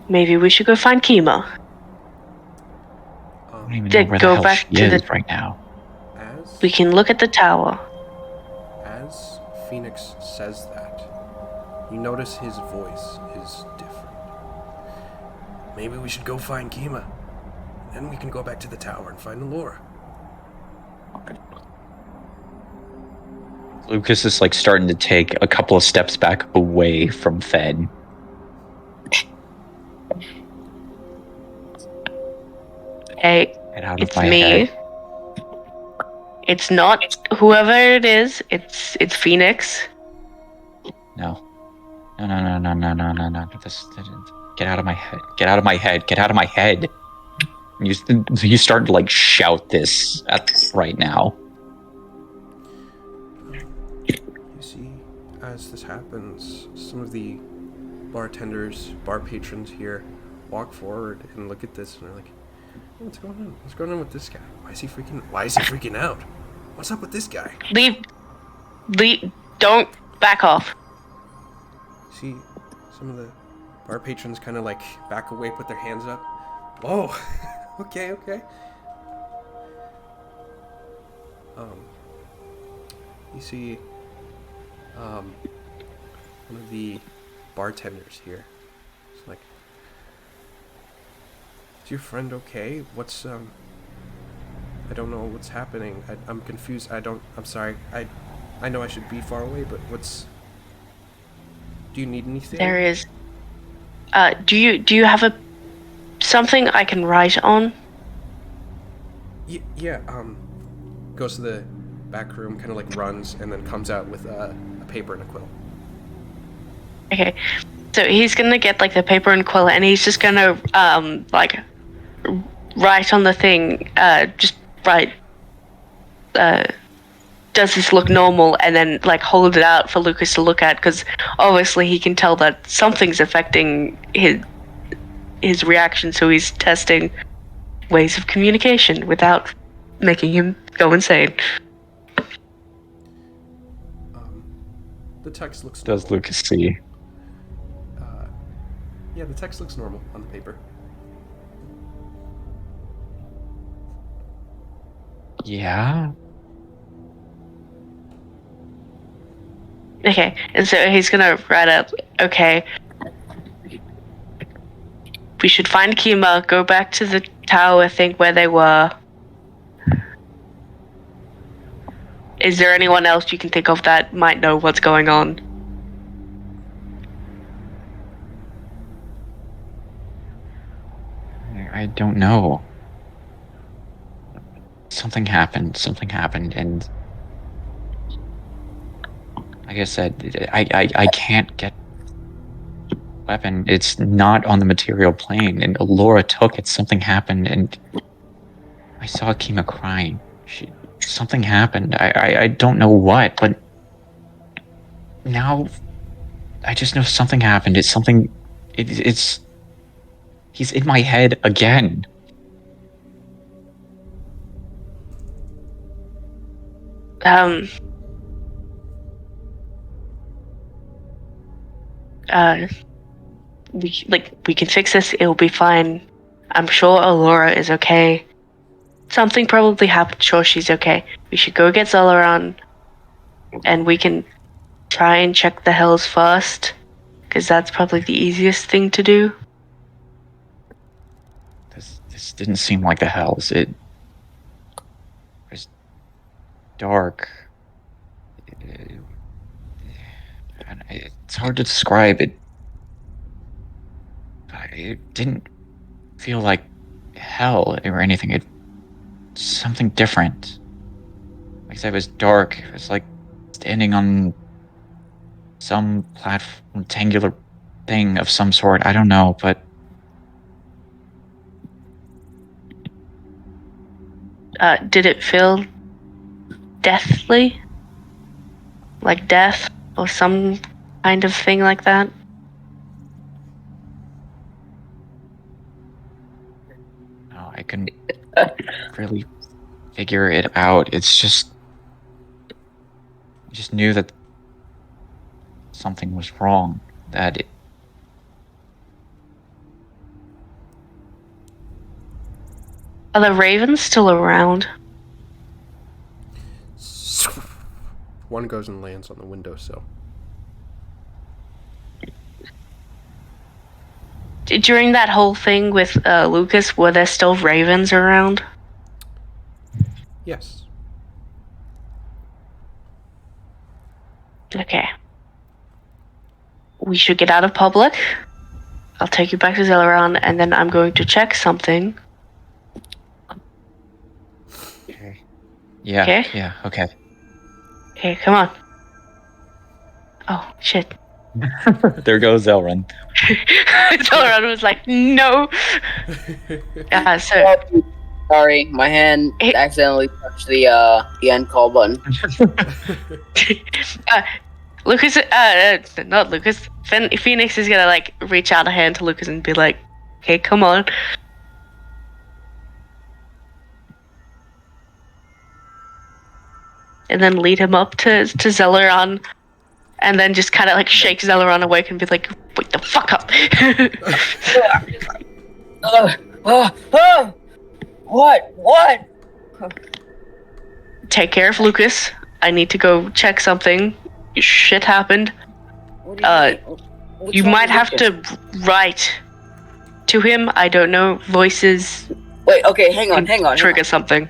maybe we should go find Kima. I don't even know where the hell she is right now. We can look at the tower. As Phoenix says that, You notice his voice is different. Maybe we should go find Kima. Then we can go back to the tower and find Allura. Lucas is like starting to take a couple of steps back away from Fed. Hey, Get out of it's my me. head. It's not whoever it is. It's Phoenix. No. No. Get out of my head. Get out of my head. Get out of my head. You start to like shout this right now. You see, as this happens, some of the bartenders, bar patrons here walk forward and look at this and are like, "What's going on? What's going on with this guy? Why is he freaking out? What's up with this guy?" Leave. Don't back off. See, some of the bar patrons kind of like back away, put their hands up. Whoa. Okay. You see, one of the bartenders here. It's like, is your friend okay? What's, I don't know what's happening. I'm confused. I'm sorry. I know I should be far away, but do you need anything? There is. Do you have something I can write on? Yeah. Goes to the back room, kind of like runs, and then comes out with a paper and a quill. Okay, so he's gonna get like the paper and quill, and he's just gonna like write on the thing. Just write. Does this look normal? And then like hold it out for Lucas to look at, because obviously he can tell that something's affecting his reaction. So he's testing ways of communication without making him go insane. The text looks. Does normal. Lucas see? Yeah, the text looks normal on the paper. Yeah. Okay, and so he's gonna write up, okay, we should find Kima, go back to the tower, think where they were. Is there anyone else you can think of that might know what's going on? I don't know. Something happened, and like I said, I can't get weapon. It's not on the material plane, and Laura took it. Something happened, and I saw Kima crying. Something happened. I don't know what, but now I just know something happened. It's something. It's. He's in my head again. We can fix this, it'll be fine. I'm sure Allura is okay. Something probably happened, sure she's okay. We should go get Zolaran, and we can try and check the hells first, because that's probably the easiest thing to do. This didn't seem like the hells. It was dark. It's hard to describe it. It didn't feel like hell or anything. It's something different. Like I said, it was dark. It was like standing on some platform, rectangular thing of some sort. I don't know, but Did it feel deathly? Like death or some kind of thing like that? no, I couldn't really figure it out. It's just I just knew that something was wrong. That it, Are the ravens still around? One goes and lands on the windowsill. during that whole thing with Lucas, were there still ravens around? Yes. Okay. We should get out of public. I'll take you back to Zelaron, and then I'm going to check something. Okay. Yeah. Okay. Yeah. Okay. Okay, come on. Oh, shit. There goes Elrond. Zelaron was like, no. So Sorry, my hand accidentally touched the end call button. Lucas, not Lucas. Phoenix is gonna like reach out a hand to Lucas and be like, "Okay, come on." And then lead him up to Zelaron, and then just kind of like shake Zelaron awake and be like, "Wake the fuck up!" What? Take care of Lucas. I need to go check something. Shit happened. You might have to write to him. I don't know. Voices. Wait, okay, hang on. Trigger something.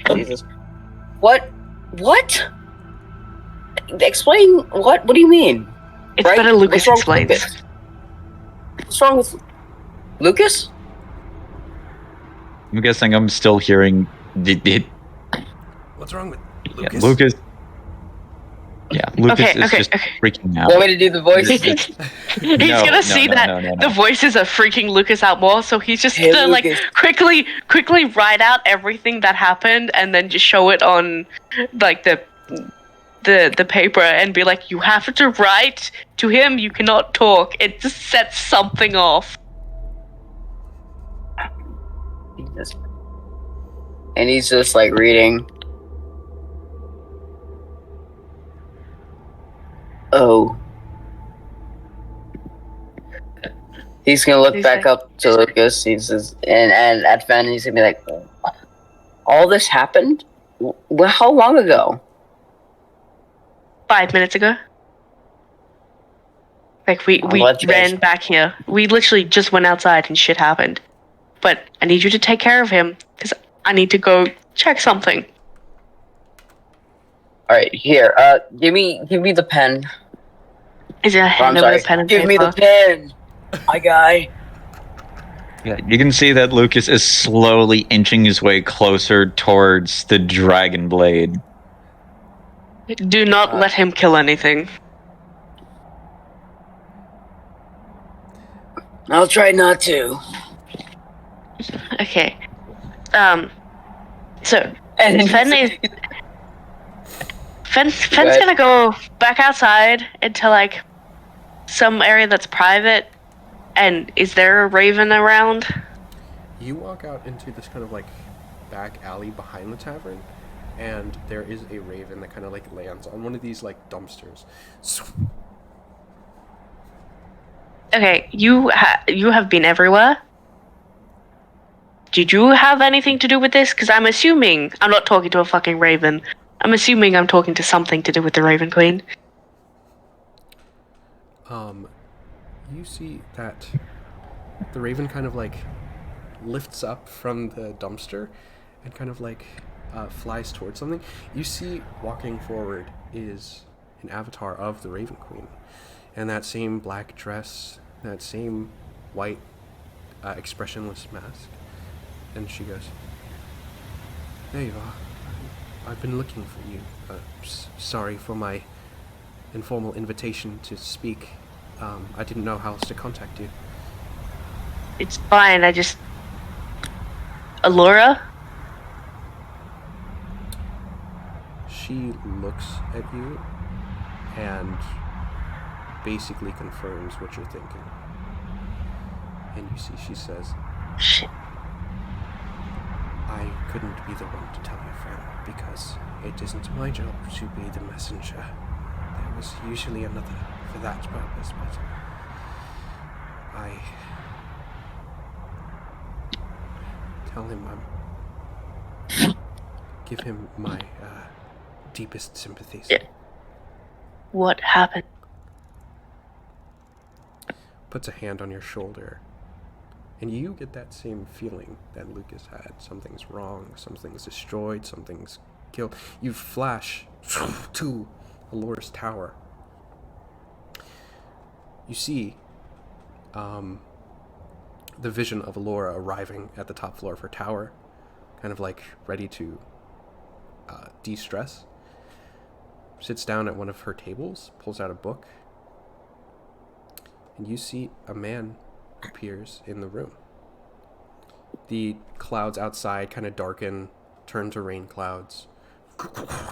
Jesus. What? Explain what? What do you mean? It's better Lucas explains. What's wrong with Lucas? I'm guessing I'm still hearing. What's wrong with Lucas? Yeah, Lucas. Yeah, Lucas is just freaking out. Want me to do the voice? He's gonna see that the voices are freaking Lucas out more, so he's just gonna like quickly write out everything that happened and then just show it on like the paper and be like, you have to write to him, you cannot talk. It just sets something off. And he's just like reading. Oh. He's gonna look back up to Lucas. He says, and at Fen, he's gonna be like, "All this happened? Well, how long ago?" 5 minutes ago. Like we ran back here. We literally just went outside and shit happened. But I need you to take care of him because I need to go check something. All right, here. Give me the pen. Is it a hand over the pen and paper? Give me the pen, my guy. Yeah, you can see that Lucas is slowly inching his way closer towards the dragon blade. Do not let him kill anything. I'll try not to. Okay. So Fenn's gonna go back outside into like some area that's private. And is there a raven around? You walk out into this kind of like back alley behind the tavern, and there is a raven that kind of like lands on one of these like dumpsters. Okay, you have been everywhere. Did you have anything to do with this? Because I'm assuming I'm not talking to a fucking raven. I'm assuming I'm talking to something to do with the Raven Queen. You see that the raven kind of like lifts up from the dumpster and kind of like flies towards something. You see walking forward is an avatar of the Raven Queen, and that same black dress, that same white expressionless mask. And she goes, "There you are. I've been looking for you. Sorry for my informal invitation to speak. I didn't know how else to contact you." It's fine, Allura? She looks at you and basically confirms what you're thinking. And you see she says, "Shit. I couldn't be the one to tell your friend because it isn't my job to be the messenger. There was usually another for that purpose, but I tell him give him my deepest sympathies." Yeah. What happened? puts a hand on your shoulder, and you get that same feeling that Lucas had. Something's wrong, something's destroyed, something's killed. You flash to Alora's tower. You see the vision of Alora arriving at the top floor of her tower, kind of like ready to de-stress. Sits down at one of her tables, pulls out a book, and you see a man appears in the room. The clouds outside kind of darken, turn to rain clouds,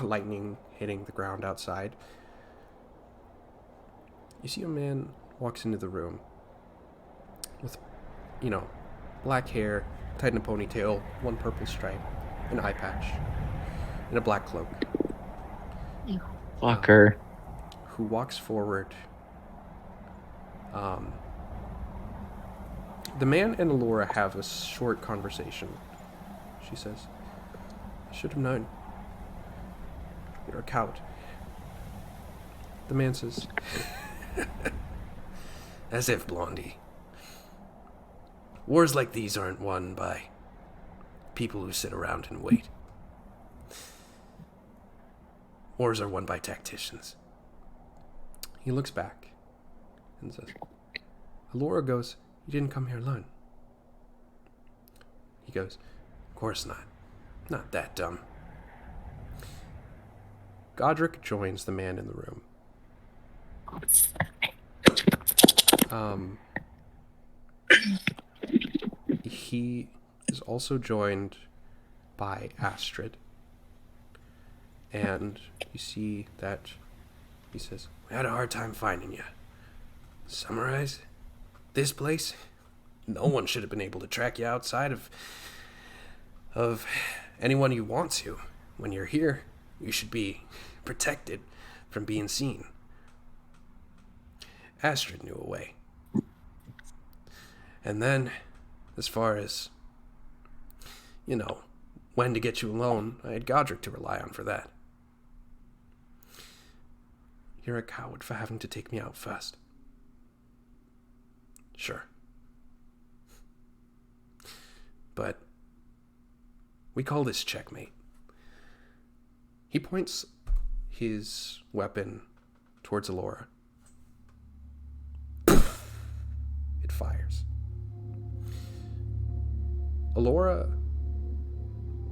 lightning hitting the ground outside. You see a man walks into the room with, black hair, tied in a ponytail, one purple stripe, an eye patch, and a black cloak. Fucker. Who walks forward. The man and Alora have a short conversation. She says, "I should have known. You're a coward." The man says, "As if, Blondie. Wars like these aren't won by people who sit around and wait. Wars are won by tacticians." He looks back and says, Alora goes, "You didn't come here alone." He goes, "Of course not. Not that dumb." Godric joins the man in the room. He is also joined by Astrid. And you see that he says, "We had a hard time finding you. Summarize? This place? No one should have been able to track you outside of anyone you want to. When you're here, you should be protected from being seen." Astrid knew a way. And then, as far as, when to get you alone, I had Godric to rely on for that. "You're a coward for having to take me out first." "Sure. But we call this checkmate." He points his weapon towards Alora. It fires. Alora,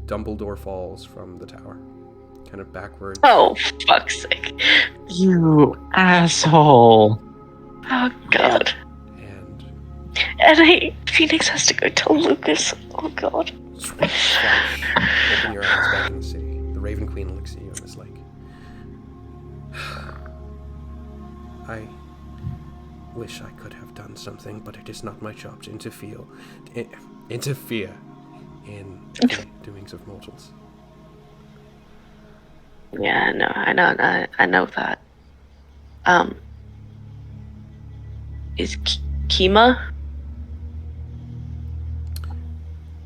Dumbledore falls from the tower, kind of backwards. Oh, fuck's sake. You asshole. Oh, God. And Phoenix has to go tell Lucas. Oh, God. flash. Open your eyes back in the city. The Raven Queen looks at you and is like, "I wish I could have done something, but it is not my job to interfere in the doings of mortals." Yeah, no, I know that. Is Kima?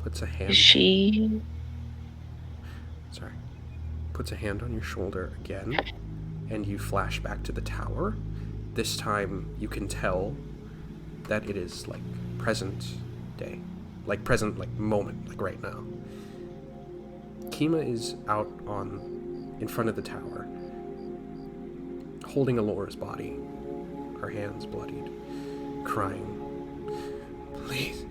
Puts a hand. Is she? Sorry. Puts a hand on your shoulder again, and you flash back to the tower. This time you can tell that it is like present day, like present, like moment, like right now. Kima is out in front of the tower, holding Alora's body, her hands bloodied, crying. "Please."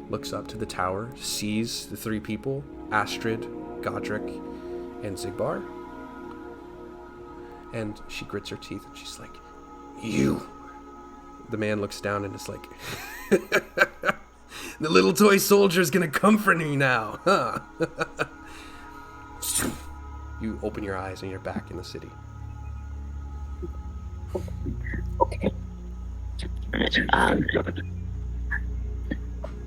Looks up to the tower, sees the three people, Astrid, Godric, and Zigbar. And she grits her teeth and she's like, "You." The man looks down and is like, "The little toy soldier's gonna comfort me now, huh?" You open your eyes and you're back in the city.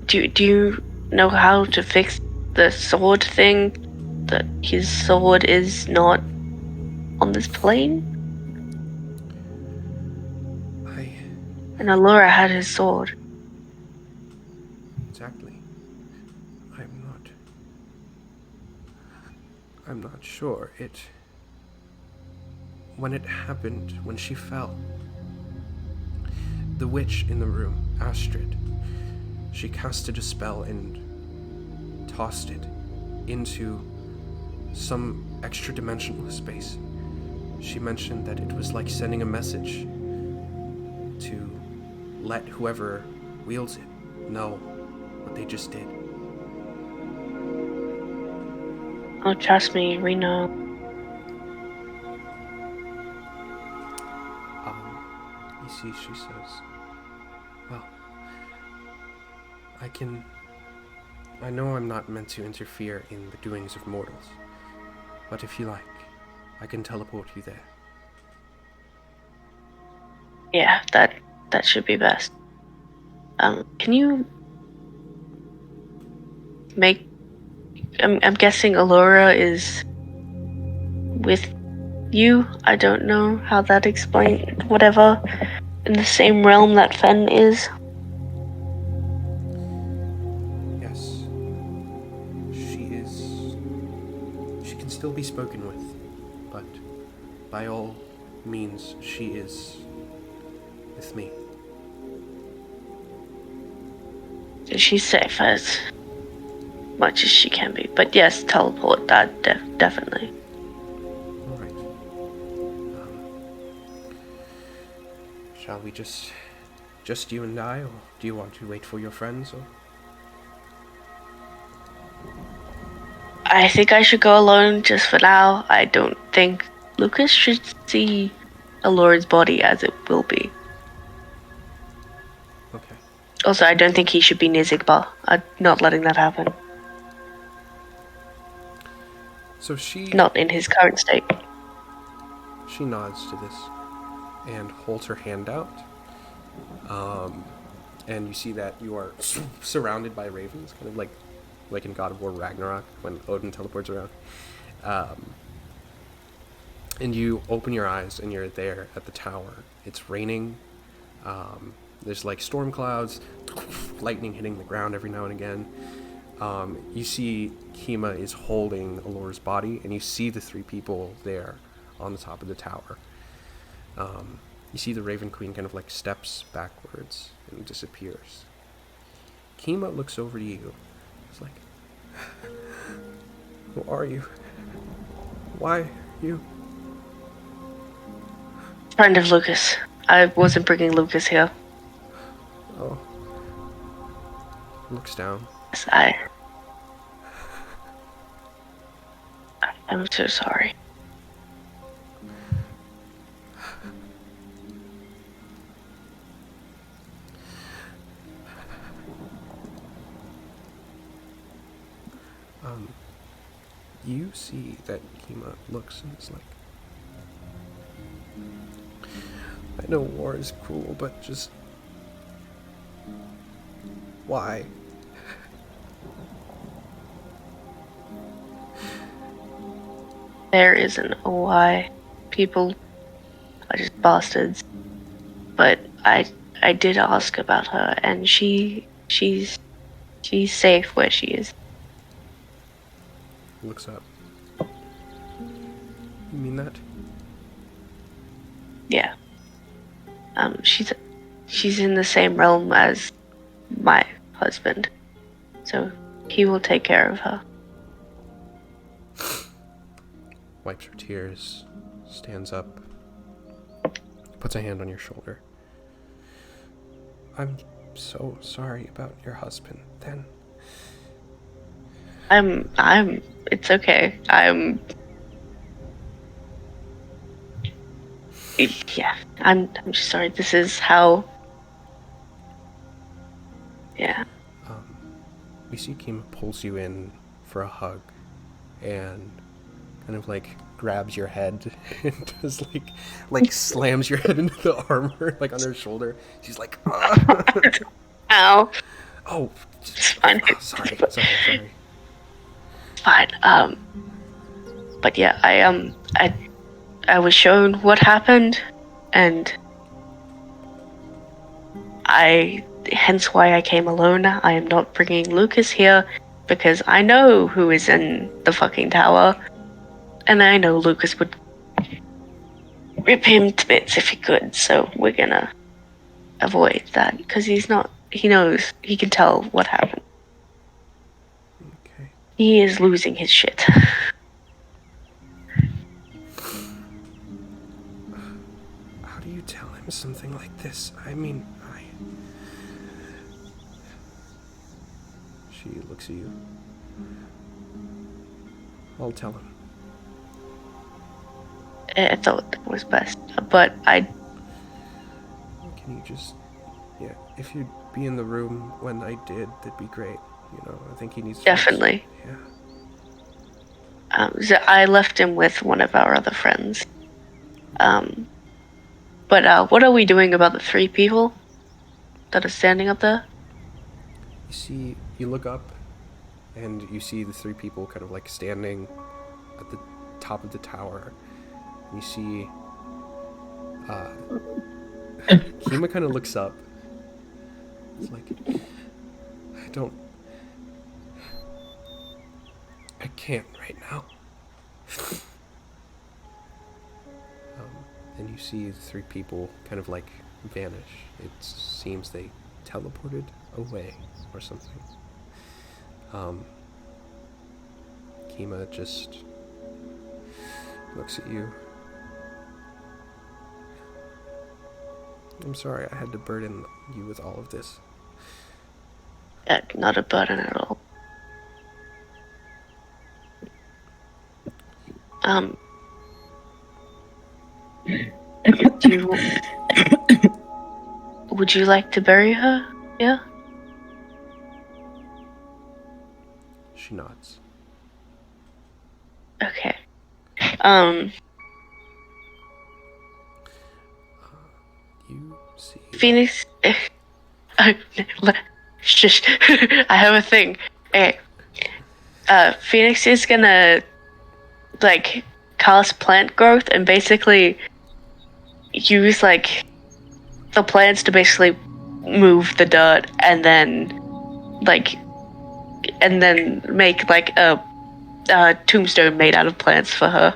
Do you know how to fix the sword thing? That his sword is not on this plane? And Alora had his sword. Exactly. I'm not sure. When it happened, when she fell, the witch in the room, Astrid, she casted a spell and tossed it into some extra-dimensional space. She mentioned that it was like sending a message to let whoever wields it know what they just did. Oh, trust me, we know. You see, she says, well, I know I'm not meant to interfere in the doings of mortals, but if you like, I can teleport you there. Yeah, that should be best. Can you make... I'm guessing Allura is with you? I don't know how that explains... Whatever. In the same realm that Fen is? Yes. She can still be spoken with, but by all means, she is with me. She's safe as much as she can be. But yes, teleport, that definitely. All right. Shall we just you and I, or do you want to wait for your friends? Or I think I should go alone just for now. I don't think Lucas should see Allura's body as it will be. okay. Also, I don't think he should be near Zigbar. I'm not letting that happen. So she Not in his current state. She nods to this and holds her hand out. And you see that you are surrounded by ravens, kind of like in God of War Ragnarok when Odin teleports around. And you open your eyes and you're there at the tower. It's raining. There's like storm clouds, lightning hitting the ground every now and again. You see Kima is holding Allura's body, and you see the three people there on the top of the tower. You see the Raven Queen kind of like steps backwards and disappears. Kima looks over to you. It's like, who are you? Why you? Friend of Lucas. I wasn't bringing Lucas here. Oh. Looks down. Yes, I'm so sorry. You see that Kima looks and is like, I know war is cruel, but just why? There isn't a why. People are just bastards. But I did ask about her, and she's safe where she is. Looks up. You mean that? Yeah. She's in the same realm as my husband, so he will take care of her. Wipes her tears, stands up, puts a hand on your shoulder. I'm so sorry about your husband, then. It's okay. Yeah, I'm just sorry. This is how... Yeah. You see Kima pulls you in for a hug and kind of like grabs your head and does like slams your head into the armor like on her shoulder. She's like, Ow. Oh, It's fine. Sorry. Fine. But yeah, I was shown what happened, and hence why I came alone. I am not bringing Lucas here because I know who is in the fucking tower, and I know Lucas would rip him to bits if he could. So we're gonna avoid that because he knows, he can tell what happened. Okay. He is losing his shit. How do you tell him something like this? I mean, She looks at you. I'll tell him. I thought that was best, but I... Can you just... Yeah, if you'd be in the room when I did, that'd be great. You know, I think he needs to... Definitely. Yeah. So I left him with one of our other friends. But what are we doing about the 3 people that are standing up there? You look up, and you see the 3 people kind of like standing at the top of the tower. You see Kima kind of looks up. It's like, I can't right now. And you see the 3 people kind of like vanish. It seems they teleported away or something. Kima just looks at you. I'm sorry I had to burden you with all of this. Not a burden at all. Would you like to bury her? Yeah? She nods. Okay. You see... Phoenix... Shush. I have a thing. Okay. Phoenix is gonna, like, cast plant growth and basically use, like, the plants to basically move the dirt and then, like, make, like, a tombstone made out of plants for her.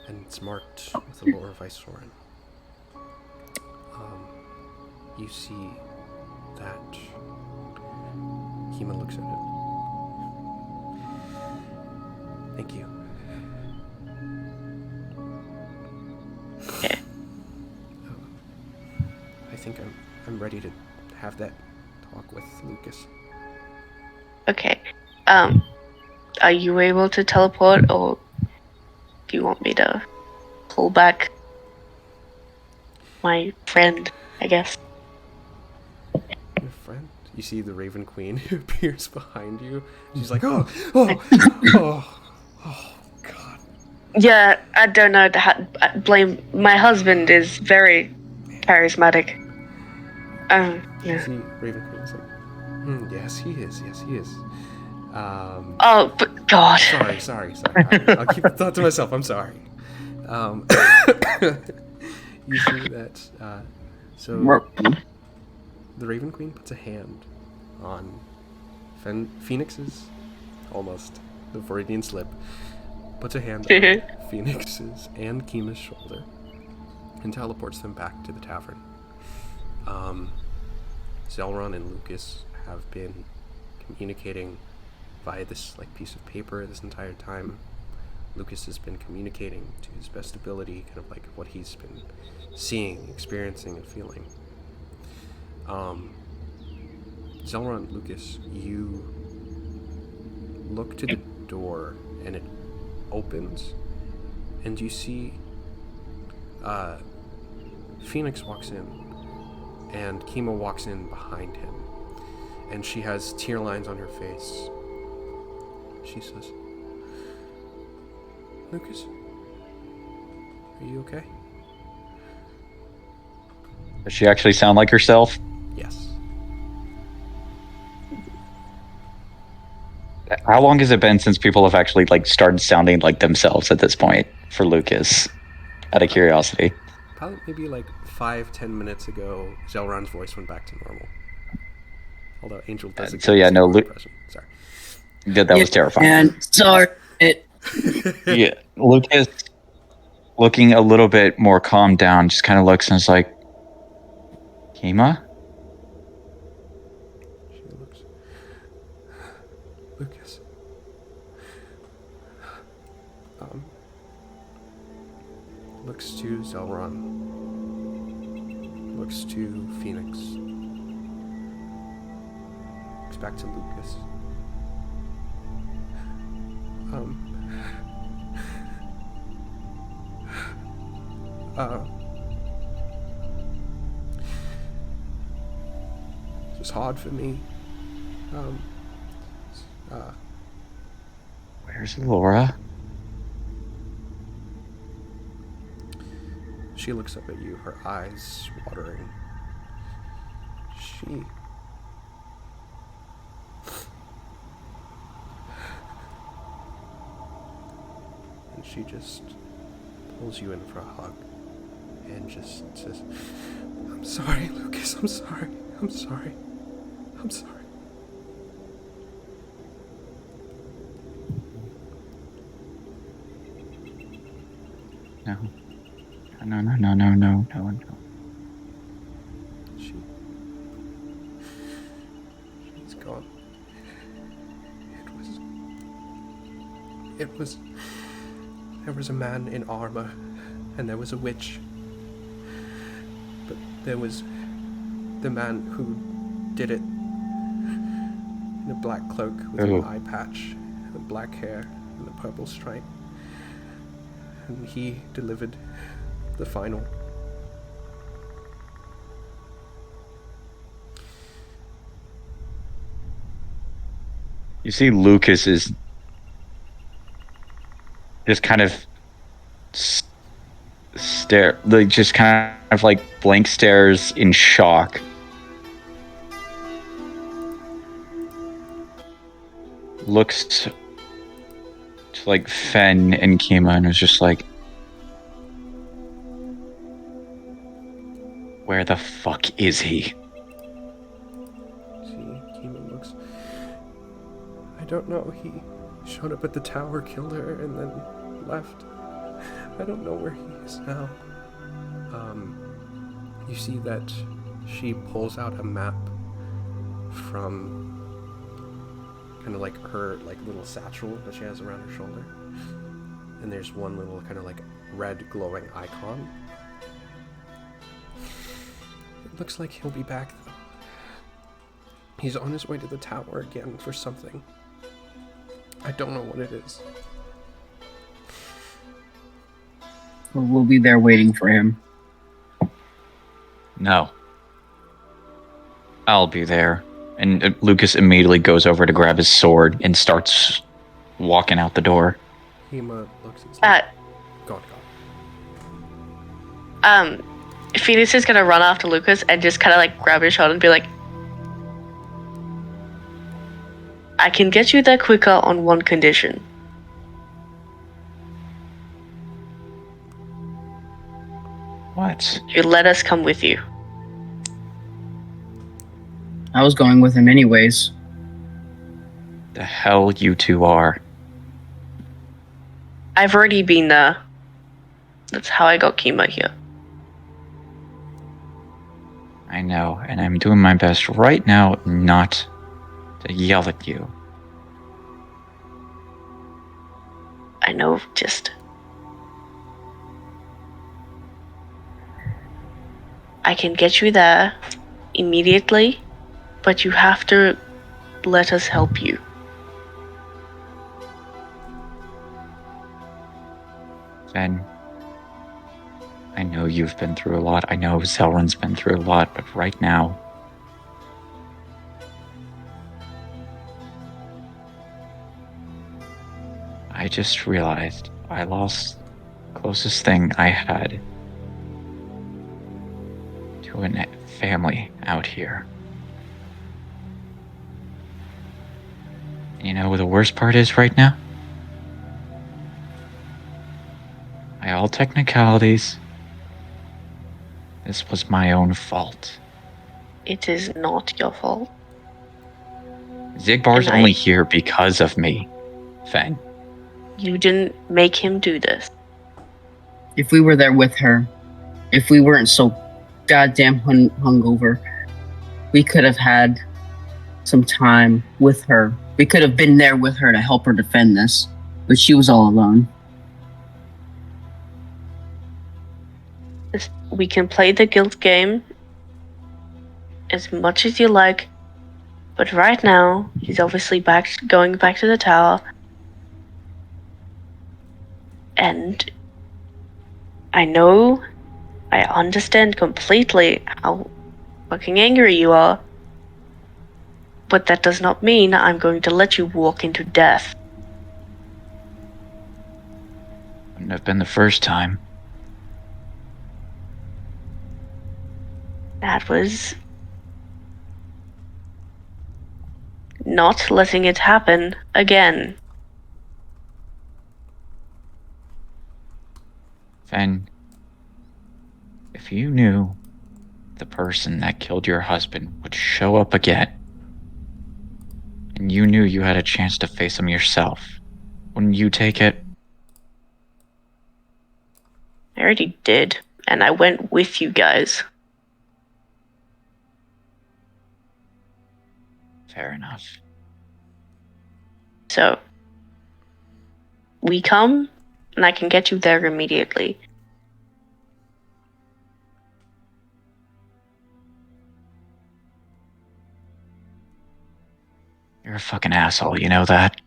And it's marked with the lore of Isoran. You see that Kima looks at it. Thank you. Okay. I think I'm ready to have that talk with Lucas. Okay. Are you able to teleport, or do you want me to pull back my friend, I guess? Your friend? You see the Raven Queen who appears behind you. She's like, oh, God. Yeah, I don't know. Blame my husband is very charismatic. You Yeah. see Raven Queen is like, yes, he is. Yes, he is. Oh, but God. Sorry. I'll keep the thought to myself. I'm sorry. You see that, so the Raven Queen puts a hand on Phoenix's, almost, the Freudian slip, puts a hand on Phoenix's and Kima's shoulder and teleports them back to the tavern. Zelron and Lucas have been communicating via this piece of paper this entire time. Lucas has been communicating to his best ability, kind of like what he's been seeing, experiencing, and feeling. Zelron, Lucas, you look to the door and it opens, and you see Phoenix walks in, and Kima walks in behind him, and she has tear lines on her face. She says, Lucas, are you okay? Does she actually sound like herself? Yes. How long has it been since people have actually started sounding like themselves at this point for Lucas? Out of curiosity. Probably maybe 5-10 minutes ago, Zelron's voice went back to normal. Although Angel does a good impression. Sorry. That was terrifying. And sorry. Yeah, Lucas. looking a little bit more calmed down, just kind of looks and is like, Kima? She looks. Lucas. Looks to Zelron. Looks to Phoenix. Looks back to Lucas. It's just hard for me. Where's Laura? She looks up at you, her eyes watering. And she just pulls you in for a hug and just says, I'm sorry, Lucas, I'm sorry. I'm sorry. I'm sorry. No. No. She's gone. There was a man in armor, and there was a witch. But there was the man who did it in a black cloak with an eye patch, and black hair, and a purple stripe. And he delivered the final. You see Lucas is just kind of blank stares in shock. Looks to like Fen and Kima and was just like, where the fuck is he? Kima looks. I don't know. He showed up at the tower, killed her, and then left. I don't know where he is now. You see that she pulls out a map from kind of like her little satchel that she has around her shoulder, and there's one little kind of like red glowing icon. It looks like he'll be back though. He's on his way to the tower again for something. I don't know what it is. We'll be there waiting for him. No. I'll be there. And Lucas immediately goes over to grab his sword and starts walking out the door. Hema looks and says, go on. Phoenix is gonna run after Lucas and just kind of like grab his shoulder and be like, I can get you there quicker on one condition. What? You let us come with you. I was going with him anyways. The hell you two are. I've already been there. That's how I got Kima here. I know, and I'm doing my best right now not to yell at you. I know, just... I can get you there immediately, but you have to let us help you. Ben, I know you've been through a lot. I know Zelron's been through a lot, but right now, I just realized I lost the closest thing I had to a family out here. And you know what the worst part is right now? By all technicalities, this was my own fault. It is not your fault. Zigbar's only here because of me, Fen. You didn't make him do this. If we were there with her, if we weren't so goddamn hungover, we could have had some time with her. We could have been there with her to help her defend this, but she was all alone. We can play the guilt game as much as you like, but right now he's obviously going back to the tower, and I understand completely how fucking angry you are, but that does not mean I'm going to let you walk into death. Wouldn't have been the first time. That was not letting it happen again. Fen, if you knew the person that killed your husband would show up again, and you knew you had a chance to face him yourself, wouldn't you take it? I already did, and I went with you guys. Fair enough. So, we come, and I can get you there immediately. You're a fucking asshole, you know that?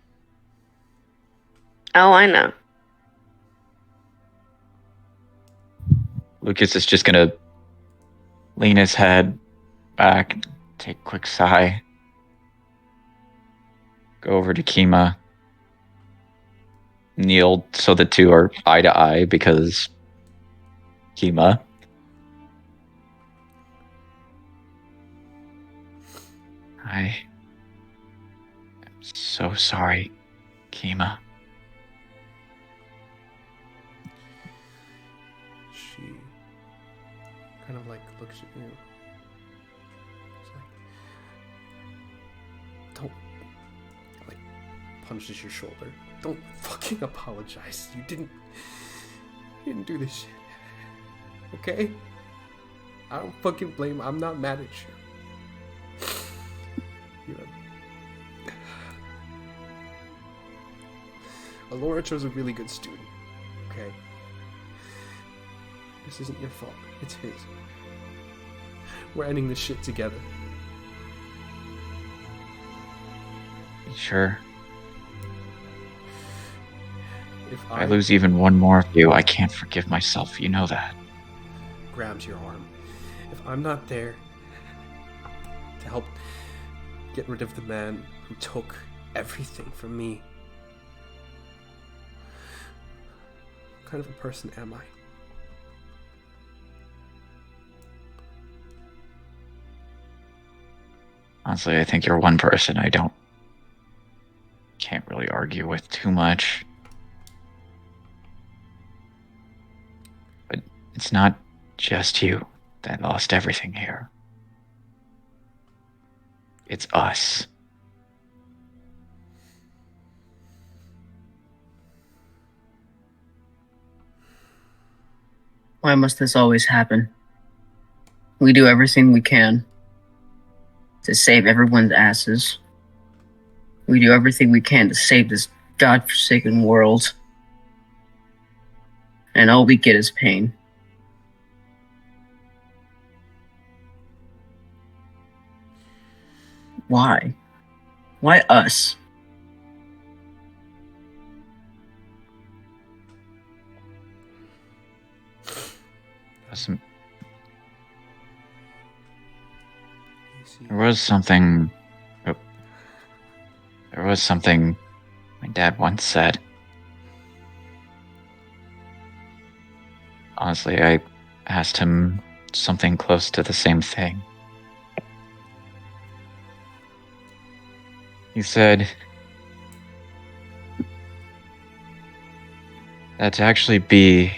Oh, I know. Lucas is just gonna lean his head back, take a quick sigh, go over to Kima, kneel so the two are eye to eye because Kima. I am so sorry, Kima. She kind of like looks at you. It's like, don't, like, punches your shoulder. Don't fucking apologize. You didn't do this shit. Okay? I don't fucking blame. I'm not mad at you. You know, Alora chose a really good student. Okay? This isn't your fault. It's his. We're ending this shit together. Sure. If I lose even one more of you, I can't forgive myself. You know that. Grabs your arm. If I'm not there to help get rid of the man who took everything from me, what kind of a person am I? Honestly, I think you're one person I can't really argue with too much. But it's not just you that lost everything here. It's us. Why must this always happen? We do everything we can to save everyone's asses. We do everything we can to save this godforsaken world. And all we get is pain. Why? Why us? There was something my dad once said. Honestly, I asked him something close to the same thing. He said that to actually be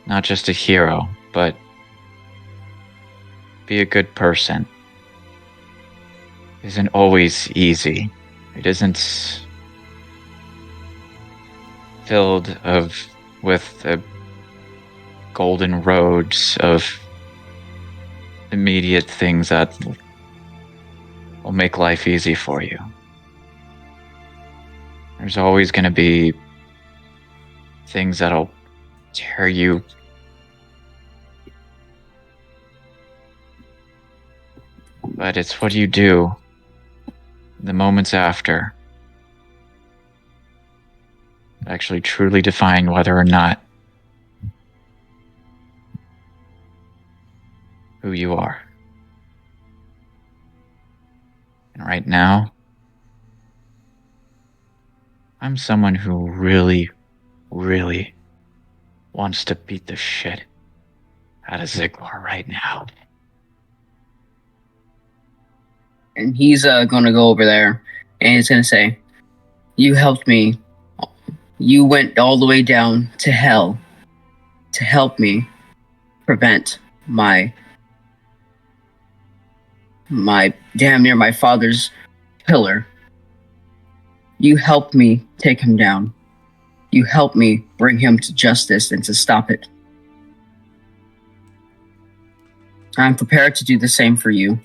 not just a hero, but be a good person isn't always easy. It isn't filled with golden roads of immediate things that will make life easy for you. There's always going to be things that'll tear you. But it's what you do the moments after that actually truly define whether or not who you are. And right now, I'm someone who really, really wants to beat the shit out of Zigbar right now. And he's gonna go over there and he's gonna say, "You helped me. You went all the way down to hell to help me prevent my damn near my father's pillar. You helped me take him down. You helped me bring him to justice and to stop it. I'm prepared to do the same for you.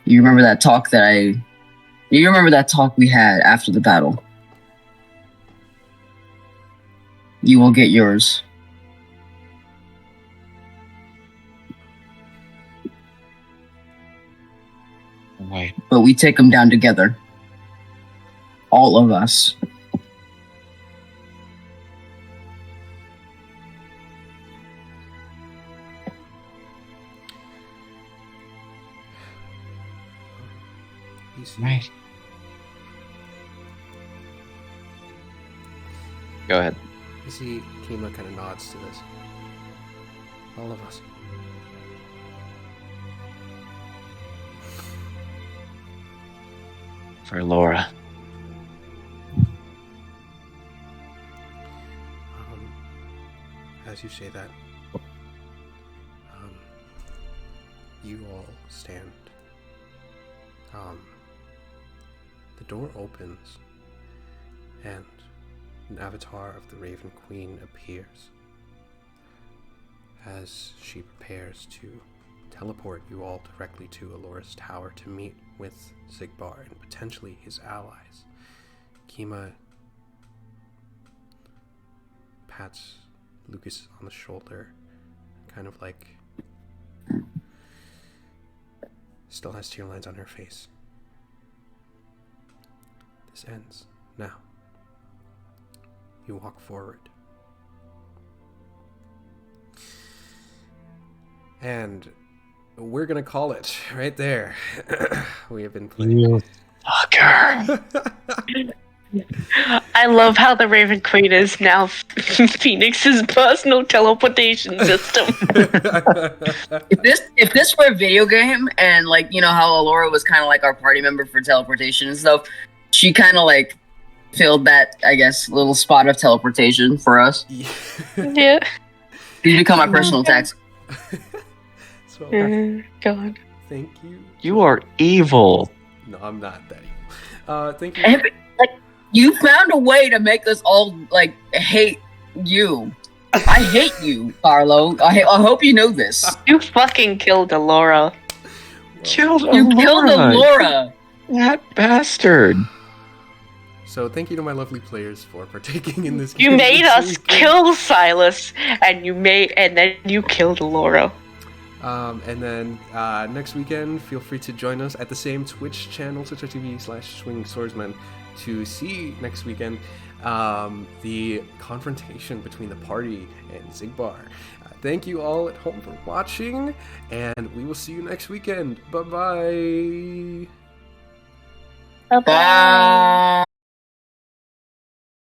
You remember that talk we had after the battle? You will get yours." Right. But we take them down together. All of us. Right. Go ahead. You see, Kima kind of nods to this. All of us. For Laura. As you say that, you all stand. The door opens, and an avatar of the Raven Queen appears as she prepares to teleport you all directly to Alora's tower to meet with Zigbar and potentially his allies. Kima pats Lucas on the shoulder, kind of like still has tear lines on her face. This ends now. You walk forward. And we're gonna call it right there. We have been playing. Fucker. I love how the Raven Queen is now Phoenix's personal teleportation system. If this were a video game and like, you know how Alora was kind of like our party member for teleportation and stuff, she kind of like filled that, I guess, little spot of teleportation for us. Yeah. He's become my personal tax. So, go on. thank you. You are evil. No, I'm not that evil. Thank you. Like, you found a way to make us all like hate you. I hate you, Carlo. I hope you know this. You fucking killed Alora. Killed You killed Alora. That bastard. So thank you to my lovely players for partaking in this You game made this us weekend. kill Silas, and then you killed Alora. And then next weekend, feel free to join us at the same Twitch channel, twitch.tv/SwingSwordsman, to see next weekend the confrontation between the party and Zigbar. Thank you all at home for watching, and we will see you next weekend. Bye-bye. Bye.